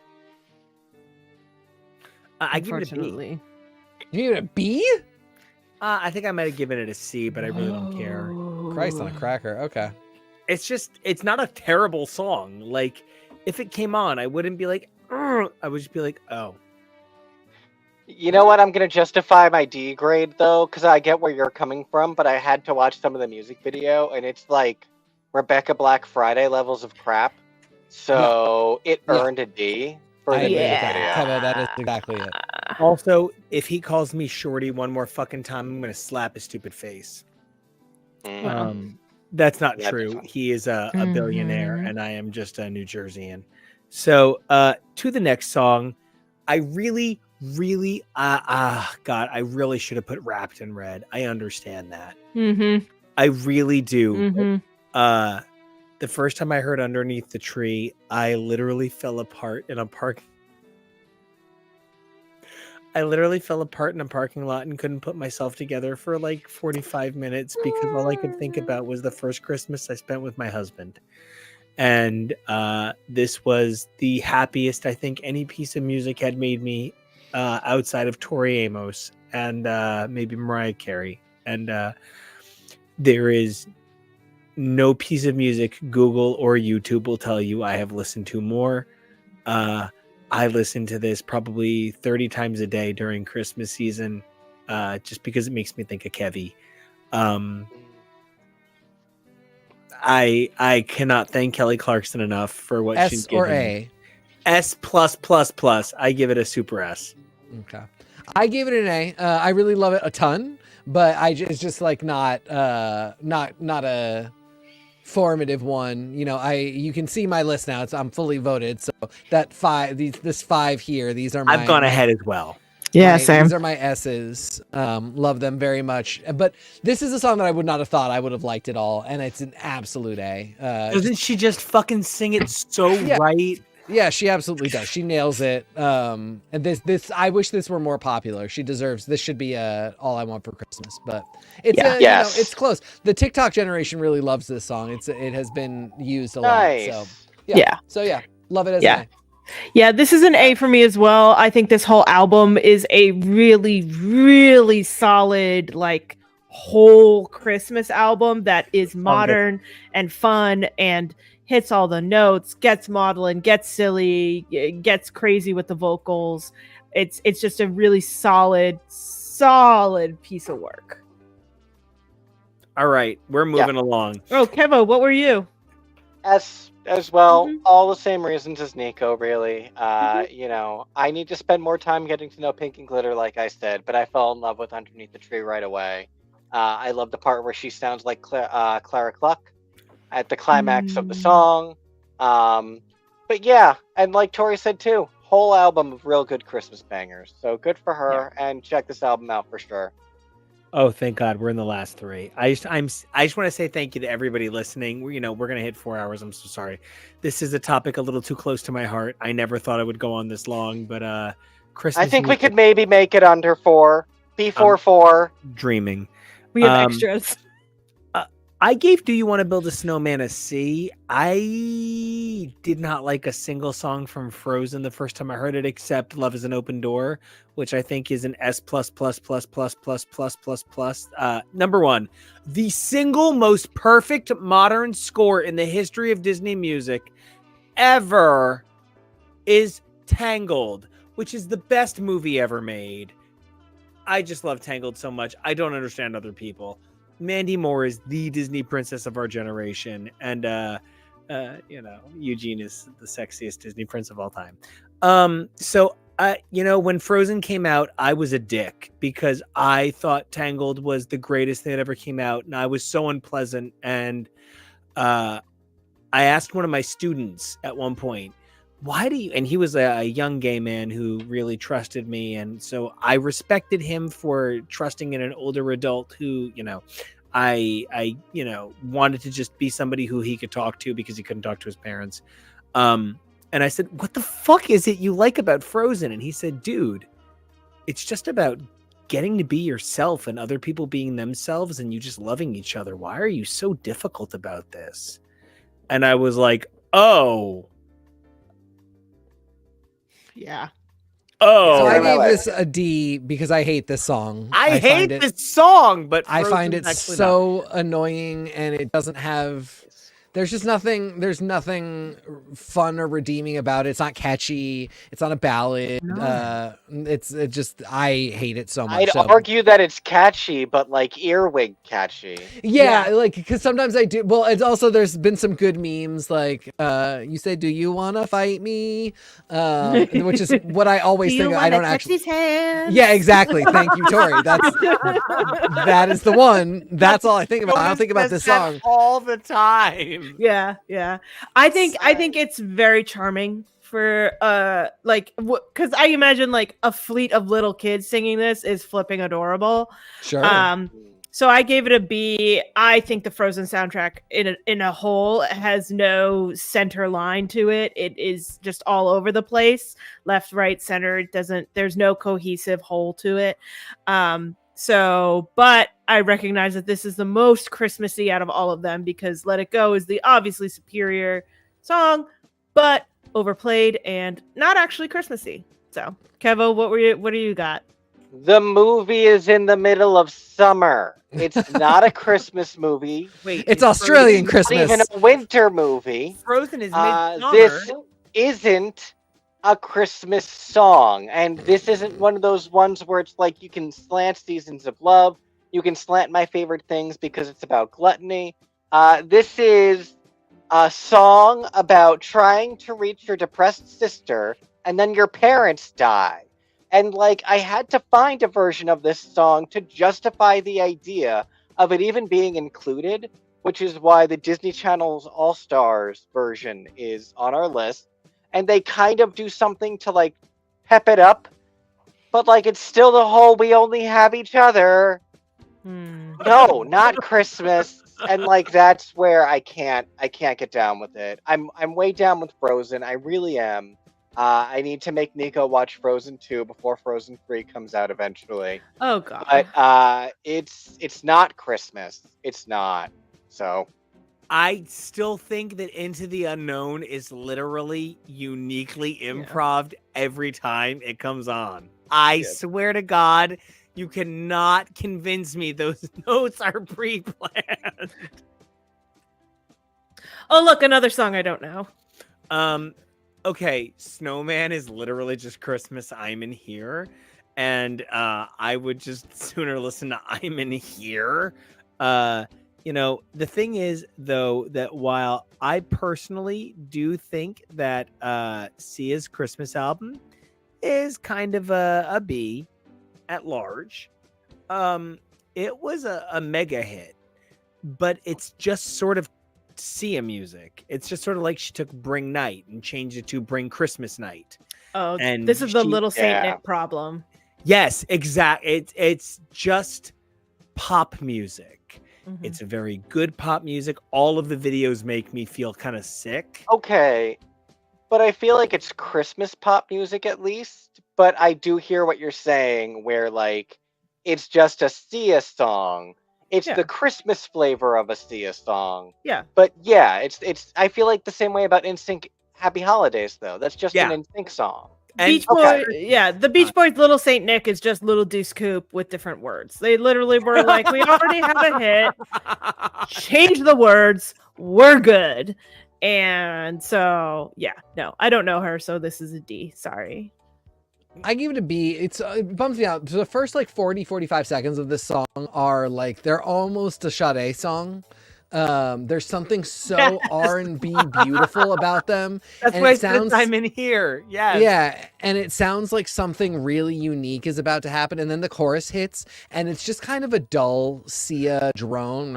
I give it a B. Unfortunately. You give it a B? I think I might have given it a C, but I really don't care. Christ on a cracker. Okay. It's not a terrible song. Like, if it came on, I wouldn't be like, "Ugh." I would just be like, oh. You know what? I'm going to justify my D grade, though, because I get where you're coming from, but I had to watch some of the music video, and it's like Rebecca Black Friday levels of crap. So it earned a D for the music video. Kevo, that is exactly it. Also, if he calls me Shorty one more fucking time, I'm going to slap his stupid face. That's not true. He is a billionaire, and I am just a New Jerseyan. So, to the next song, I really, God, I really should have put Wrapped in Red. I understand that. I really do. The first time I heard Underneath the Tree, I literally fell apart in a parking lot and couldn't put myself together for like 45 minutes because all I could think about was the first Christmas I spent with my husband. And this was the happiest I think any piece of music had made me outside of Tori Amos and maybe Mariah Carey. And there is no piece of music Google or YouTube will tell you I have listened to more. I listen to this probably 30 times a day during Christmas season, just because it makes me think of Kevi. I cannot thank Kelly Clarkson enough for what she's given. S or A? S+++. I give it a super S. Okay. I gave it an A. I really love it a ton, but it's just like not a formative one. You can see my list now. I'm fully voted. So that 5, this 5 here, these are my. I've gone ahead as well. Yeah, same. These are my S's. Love them very much. But this is a song that I would not have thought I would have liked at all, and it's an absolute A. Doesn't she just fucking sing it so right? Yeah, she absolutely does. She nails it. And this I wish this were more popular. She deserves this. Should be All I Want for Christmas. But it's it's close. The TikTok generation really loves this song. It has been used a lot. So Love it as Yeah. an Yeah, this is an A for me as well. I think this whole album is a really, really solid, like, whole Christmas album that is modern and fun and hits all the notes, gets maudlin, gets silly, gets crazy with the vocals. It's just a really solid piece of work. All right, we're moving along. Oh, Kevo, what were you? As well, Mhm. all the same reasons as Nico, really. You know, I need to spend more time getting to know Pink and Glitter, like I said, but I fell in love with Underneath the Tree right away. I love the part where she sounds like Clara Cluck at the climax of the song. But yeah, and like Tori said too, whole album of real good Christmas bangers. So good for her, and check this album out for sure. Oh, thank God, we're in the last three. I just want to say thank you to everybody listening. We're gonna hit 4 hours. I'm so sorry. This is a topic a little too close to my heart. I never thought it would go on this long, but Christmas. I think we music, could maybe make it under 4, before 4. dreaming. We have extras. I gave "Do You Want to Build a Snowman" a C. I did not like a single song from Frozen the first time I heard it, except "Love Is an Open Door," which I think is an S plus plus plus plus plus plus plus plus. Number one, the single most perfect modern score in the history of Disney music ever is Tangled, which is the best movie ever made. I just love Tangled so much. I don't understand other people. Mandy Moore is the Disney princess of our generation, and Eugene is the sexiest Disney prince of all time. So when Frozen came out, I was a dick because I thought Tangled was the greatest thing that ever came out, and I was so unpleasant. And I asked one of my students at one point, why do you, and he was a young gay man who really trusted me, and so I respected him for trusting in an older adult who, I wanted to just be somebody who he could talk to because he couldn't talk to his parents. And I said, what the fuck is it you like about Frozen? And he said, dude, it's just about getting to be yourself and other people being themselves and you just loving each other. Why are you so difficult about this? And I was like, oh. Yeah. Oh, So I Yeah, gave this a D because I hate this song. I hate this song, but I find Frozen's it actually so annoying, and it doesn't have. There's just nothing. There's nothing fun or redeeming about it. It's not catchy. It's not a ballad. No. It just. I hate it so much. I'd so. argue that it's catchy, but like earwig catchy. Yeah, like because sometimes I do. Well, it's also there's been some good memes like you say, "Do you wanna fight me?" Which is what I always think. I don't actually. Yeah, exactly. Thank you, Tori. That is the one. That's all I think about. I don't think about this song all the time. Yeah. I think it's very charming for because I imagine like a fleet of little kids singing this is flipping adorable. Sure. So I gave it a B. I think the Frozen soundtrack in a whole has no center line to it. It is just all over the place, left, right, center. There's no cohesive whole to it. But I recognize that this is the most Christmassy out of all of them because Let It Go is the obviously superior song, but overplayed and not actually Christmassy. So, Kevo, what do you got? The movie is in the middle of summer. It's not a Christmas movie. Wait, It's Australian It's not Christmas. even a winter movie. Frozen is midsummer. This isn't a Christmas song, and this isn't one of those ones where it's like you can slant Seasons of Love, you can slant My Favorite Things because it's about gluttony. This is a song about trying to reach your depressed sister, and then your parents die. And like, I had to find a version of this song to justify the idea of it even being included, which is why the Disney Channel's All Stars version is on our list. And they kind of do something to like pep it up, but like it's still the whole "we only have each other." No, not Christmas. And like that's where I can't get down with it. I'm way down with Frozen. I really am. I need to make Nico watch Frozen 2 before Frozen 3 comes out eventually. Oh god. But it's not Christmas. It's not. So I still think that Into the Unknown is literally uniquely improv every time it comes on. I swear to God, you cannot convince me those notes are pre-planned. Oh, look, another song I don't know. Okay, Snowman is literally just Christmas I'm in Here. And I would just sooner listen to I'm in Here. The thing is, though, that while I personally do think that Sia's Christmas album is kind of a B at large, it was a mega hit, but it's just sort of Sia music. It's just sort of like she took Bring Night and changed it to Bring Christmas Night. Oh, And this is the Little Saint Nick problem. Yes, exactly. It's just pop music. Mm-hmm. It's a very good pop music. All of the videos make me feel kind of sick. Okay, but I feel like it's Christmas pop music at least. But I do hear what you're saying, where like it's just a Sia song. It's the Christmas flavor of a Sia song. Yeah. But yeah, it's. I feel like the same way about NSYNC Happy Holidays, though. That's just an NSYNC song. Beach Boy, the Beach Boys' Little Saint Nick is just Little Deuce Coupe with different words. They literally were like, we already have a hit. Change the words. We're good. And so, no, I don't know her. So this is a D. Sorry. I give it a B. It bums me out. So the first like 40-45 seconds of this song are like, they're almost a Sade song. There's something so R&B beautiful about them. That's why it sounds I'm in Here. Yes. Yeah, and it sounds like something really unique is about to happen, and then the chorus hits, and it's just kind of a dull Sia drone.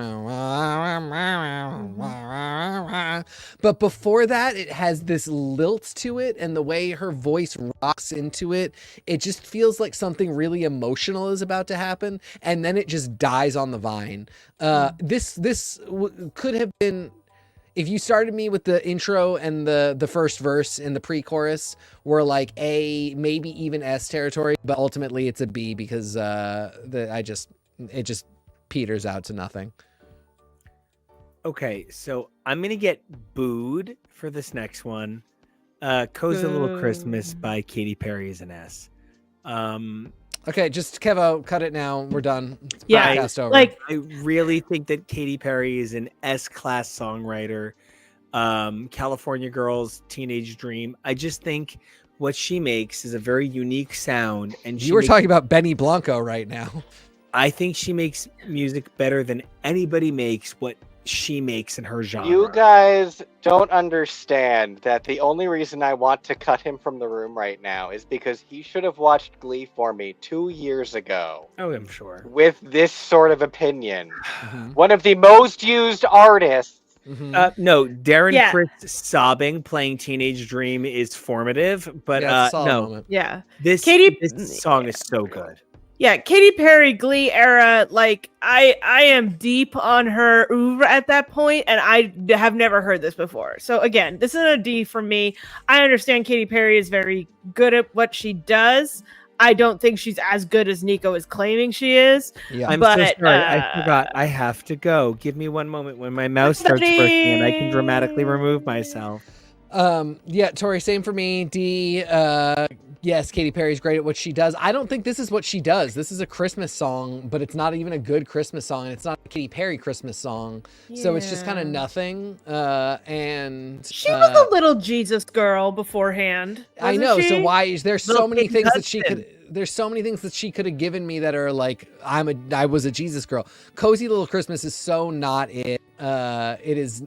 But before that, it has this lilt to it, and the way her voice rocks into it, it just feels like something really emotional is about to happen, and then it just dies on the vine. This could have been, if you started me with the intro and the first verse and the pre-chorus were like A, maybe even S territory, but ultimately it's a B because it just peters out to nothing. Okay, so I'm gonna get booed for this next one. Cozy Little Christmas by Katy Perry is an S. Okay, just Kevo, cut it now. We're done. Podcast over. Like, I really think that Katy Perry is an S-class songwriter. California Girls, Teenage Dream. I just think what she makes is a very unique sound. And you were talking about Benny Blanco right now. I think she makes music better than anybody makes what she makes in her genre. You guys don't understand that the only reason I want to cut him from the room right now is because he should have watched Glee for me 2 years ago. Oh, I'm sure. With this sort of opinion. One of the most used artists. No, Darren Criss sobbing playing Teenage Dream is formative, but no. Moment. Yeah. This song is so good. Yeah, Katy Perry Glee era, like I am deep on her oeuvre at that point, and I have never heard this before. So again, this is a D for me. I understand Katy Perry is very good at what she does. I don't think she's as good as Nico is claiming she is. Yeah, I'm so sorry. I forgot. I have to go. Give me one moment when my mouse starts working and I can dramatically remove myself. Yeah, Tori, same for me. D. Yes, Katy Perry's great at what she does. I don't think this is what she does. This is a Christmas song, but it's not even a good Christmas song. It's not a Katy Perry Christmas song. Yeah. So it's just kind of nothing. And she was a little Jesus girl beforehand. I know. She? So why there's so many things that she could there's so many things that she could have given me that are like I was a Jesus girl. Cozy Little Christmas is so not it. It is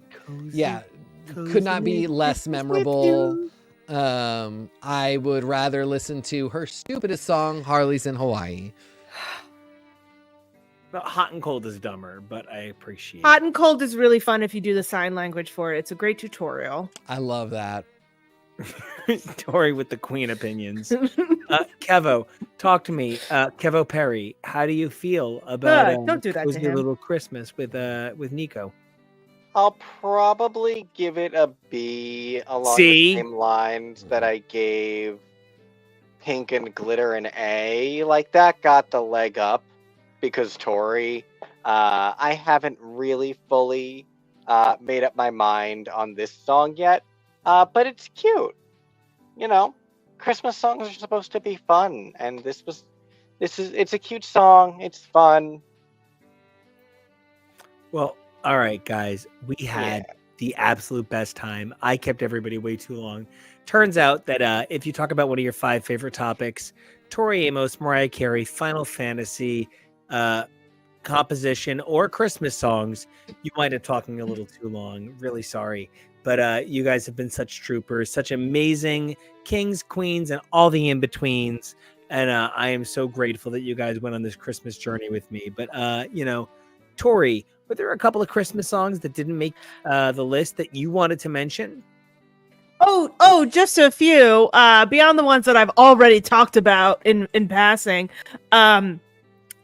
could not be less memorable. I would rather listen to her stupidest song, Harley's in Hawaii. But Hot and Cold is dumber, but I appreciate Hot and Cold is really fun if you do the sign language for it. It's a great tutorial. I love that. Tori with the queen opinions. Kevo, talk to me. Kevo Perry, how do you feel about don't do that to him. Little Christmas with Nico? I'll probably give it a B along the same lines that I gave Pink and Glitter an A. Like, that got the leg up because Tori. I haven't really fully made up my mind on this song yet, but it's cute. You know, Christmas songs are supposed to be fun, and it's a cute song. It's fun. Well, all right, guys. We had the absolute best time. I kept everybody way too long. Turns out that if you talk about one of your 5 favorite topics, Tori Amos, Mariah Carey, Final Fantasy, composition, or Christmas songs, you wind up talking a little too long. Really sorry. But you guys have been such troopers, such amazing kings, queens, and all the in-betweens. And I am so grateful that you guys went on this Christmas journey with me. But, Tori, were there a couple of Christmas songs that didn't make the list that you wanted to mention? Oh, just a few. Beyond the ones that I've already talked about in passing.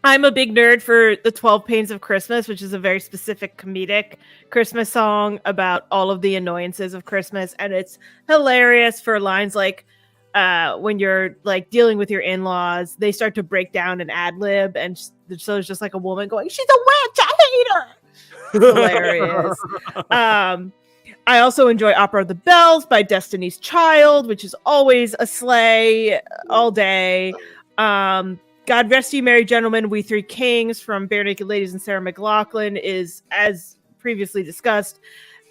I'm a big nerd for the 12 Pains of Christmas, which is a very specific comedic Christmas song about all of the annoyances of Christmas. And it's hilarious for lines like when you're like dealing with your in-laws, they start to break down an ad lib. And so it's just like a woman going, "She's a witch. I hate her." It's hilarious. I also enjoy Opera of the Bells by Destiny's Child, which is always a sleigh all day. God Rest You Merry Gentlemen, We Three Kings from Bare Naked Ladies and Sarah McLachlan is, as previously discussed,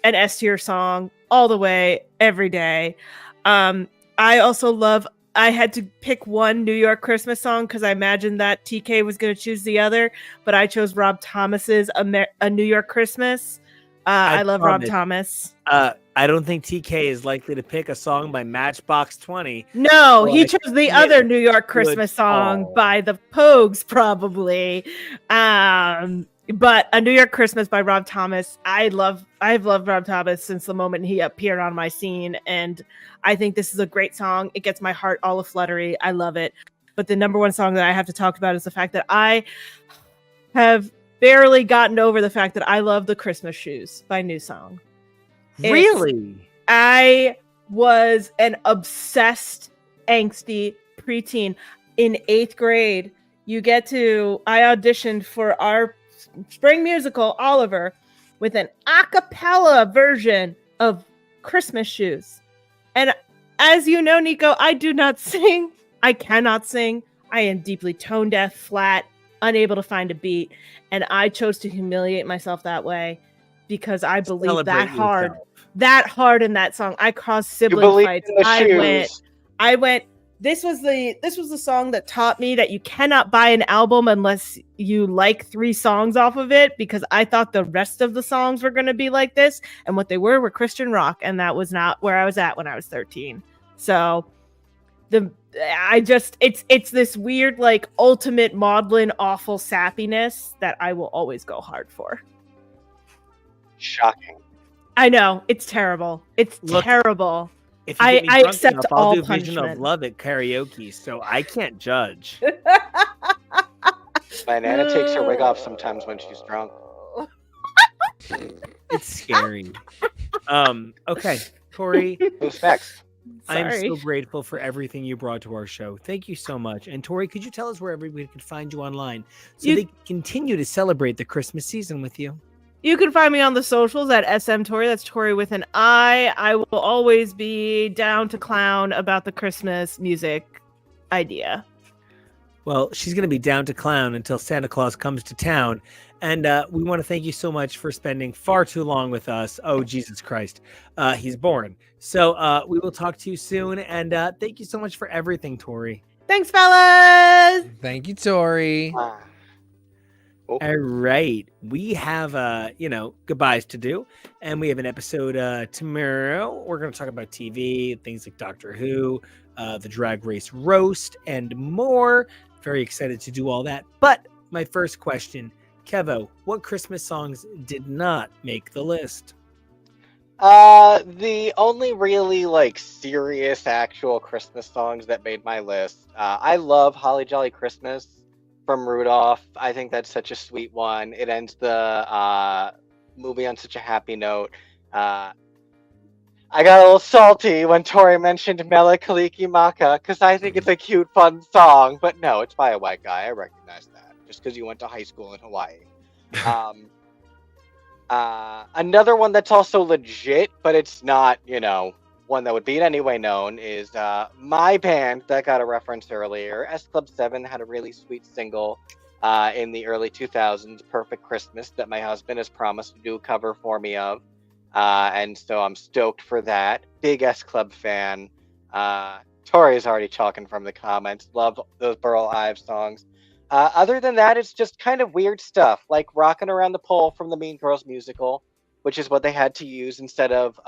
an S tier song all the way, every day. I also love, I had to pick one New York Christmas song because I imagined that TK was going to choose the other, but I chose Rob Thomas's A New York Christmas. I love Rob Thomas. I don't think TK is likely to pick a song by Matchbox 20. No, he chose the other New York Christmas song by the Pogues, probably. But A New York Christmas by Rob Thomas. I've loved Rob Thomas since the moment he appeared on my scene, and I think this is a great song. It gets my heart all afluttery. I love it. But the number one song that I have to talk about is the fact that I have barely gotten over the fact that I love The Christmas Shoes by New Song. Really? I was an obsessed, angsty preteen. In 8th grade, I auditioned for our spring musical, Oliver, with an a cappella version of Christmas Shoes. And as you know, Nico, I do not sing. I cannot sing. I am deeply tone deaf, flat, unable to find a beat. And I chose to humiliate myself that way because I believe that hard in that song. I caused sibling fights. I went. This was the song that taught me that you cannot buy an album unless you like 3 songs off of it, because I thought the rest of the songs were going to be like this, and what they were Christian rock, and that was not where I was at when I was 13. So it's this weird, like, ultimate maudlin, awful sappiness that I will always go hard for. Shocking. I know, it's terrible. It's terrible. If you get me drunk accept enough, all I'll do punishment. Vision of Love at karaoke, so I can't judge. My Nana takes her wig off sometimes when she's drunk. It's scary. Okay, Tori. Who's next? I am so grateful for everything you brought to our show. Thank you so much. And Tori, could you tell us where everybody can find you online so they can continue to celebrate the Christmas season with you? You can find me on the socials at SM Tori. That's Tori with an I. I will always be down to clown about the Christmas music idea. Well, she's going to be down to clown until Santa Claus comes to town. And we want to thank you so much for spending far too long with us. Oh, Jesus Christ. He's born. So we will talk to you soon. And thank you so much for everything, Tori. Thanks, fellas. Thank you, Tori. All right. We have, goodbyes to do. And we have an episode tomorrow. We're going to talk about TV, things like Doctor Who, the Drag Race Roast, and more. Very excited to do all that. But my first question, Kevo, what Christmas songs did not make the list? The only really, serious actual Christmas songs that made my list. I love Holly Jolly Christmas from Rudolph. I think that's such a sweet one. It ends the movie on such a happy note. I got a little salty when Tori mentioned Mele Kalikimaka because I think it's a cute, fun song. But no, it's by a white guy. I recognize that just because you went to high school in Hawaii. Another one that's also legit, but it's not, one that would be in any way known is my band that got a reference earlier. S Club 7 had a really sweet single in the early 2000s, Perfect Christmas, that my husband has promised to do a cover for me of. And so I'm stoked for that. Big S Club fan. Tori is already talking from the comments. Love those Burl Ives songs. Other than that, it's just kind of weird stuff, like Rockin' Around the Pole from the Mean Girls musical, which is what they had to use instead of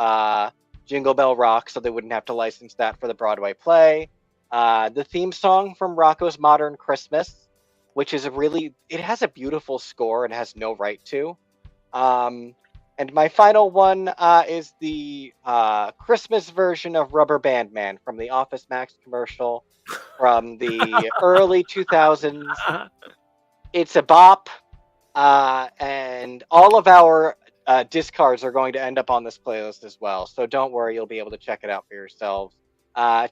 Jingle Bell Rock, so they wouldn't have to license that for the Broadway play. The theme song from Rocco's Modern Christmas, which is it has a beautiful score and has no right to. And my final one is the Christmas version of Rubber Band Man from the Office Max commercial from the early 2000s. It's a bop, and all of our discards are going to end up on this playlist as well. So don't worry, you'll be able to check it out for yourselves.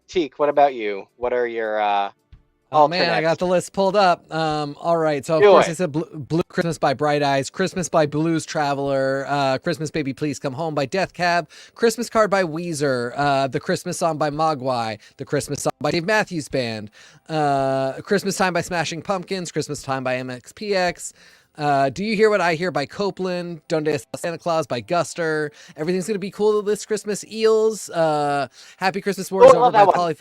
Teak, what about you? What are your Oh man, I got the list pulled up. All right, so of course I said Blue Christmas by Bright Eyes, Christmas by Blues Traveler, Christmas Baby Please Come Home by Death Cab, Christmas Card by Weezer, the Christmas Song by Mogwai, the Christmas Song by Dave Matthews Band, Christmas Time by Smashing Pumpkins, Christmas Time by MXPX, Do You Hear What I Hear by Copeland, Donde Está Santa Claus by Guster, Everything's Gonna Be Cool this Christmas, Eels, Happy Christmas War is Over by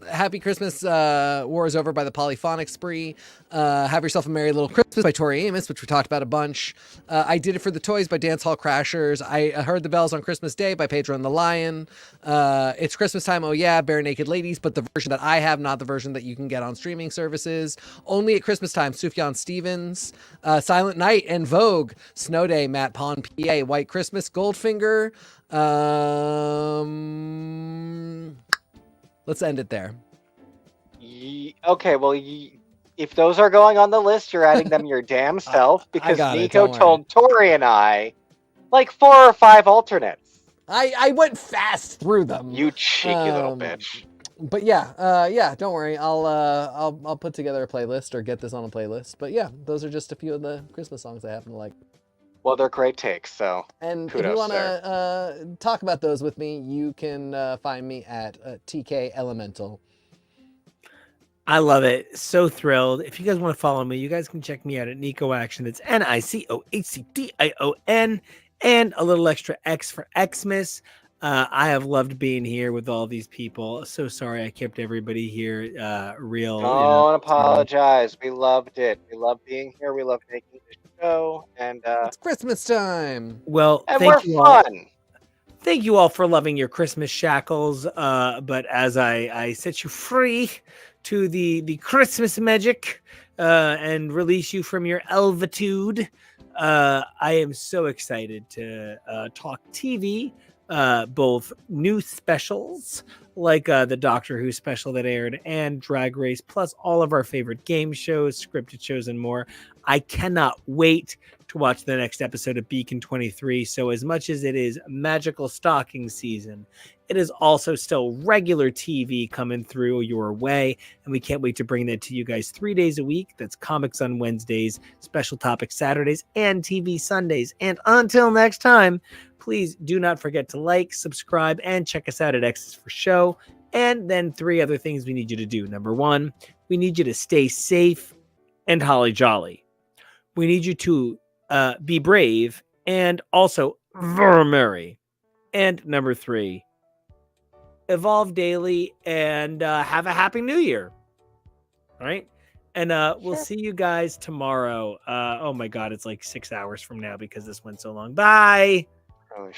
Happy Christmas War is Over by the Polyphonic Spree. Have Yourself a Merry Little Christmas by Tori Amos, which we talked about a bunch. I Did It for the Toys by Dance Hall Crashers. I Heard the Bells on Christmas Day by Pedro and the Lion. It's Christmas Time, Oh Yeah, Bare Naked Ladies, but the version that I have, not the version that you can get on streaming services. Only at Christmas Time, Sufjan Stevens. Silent Night and Vogue. Snow Day, Matt Pond, PA. White Christmas, Goldfinger. Let's end it there. Okay, well, if those are going on the list, you're adding them your damn self, because Nico told Tori and I like 4 or 5 alternates. I went fast through them. You cheeky little bitch. But yeah, don't worry. I'll put together a playlist or get this on a playlist. But yeah, those are just a few of the Christmas songs I happen to like. Well, they're great takes, so and if you want to talk about those with me, you can find me at TK Elemental. I love it. So thrilled. If you guys want to follow me, you guys can check me out at Nico Action. That's NICOHCDION, and a little extra X for Xmas. I have loved being here with all these people. So sorry I kept everybody here real. Don't apologize. We loved it. We love being here. We love making the show. And it's Christmas time. Well, and we're fun. Thank you all for loving your Christmas shackles. But as I set you free to the Christmas magic and release you from your elvitude, I am so excited to talk TV. Both new specials like the Doctor Who special that aired and Drag Race, plus all of our favorite game shows, scripted shows, and more. I cannot wait to watch the next episode of Beacon 23. So as much as it is magical stocking season, it is also still regular TV coming through your way. And we can't wait to bring that to you guys 3 days a week. That's comics on Wednesdays, special topics Saturdays, and TV Sundays. And until next time, please do not forget to like, subscribe, and check us out at X's for Show. And then 3 other things we need you to do. Number 1, we need you to stay safe and holly jolly. We need you to be brave and also very merry. And number 3, evolve daily and have a happy new year. All right. And we'll see you guys tomorrow. Oh my God, it's like 6 hours from now because this went so long. Bye. Oh,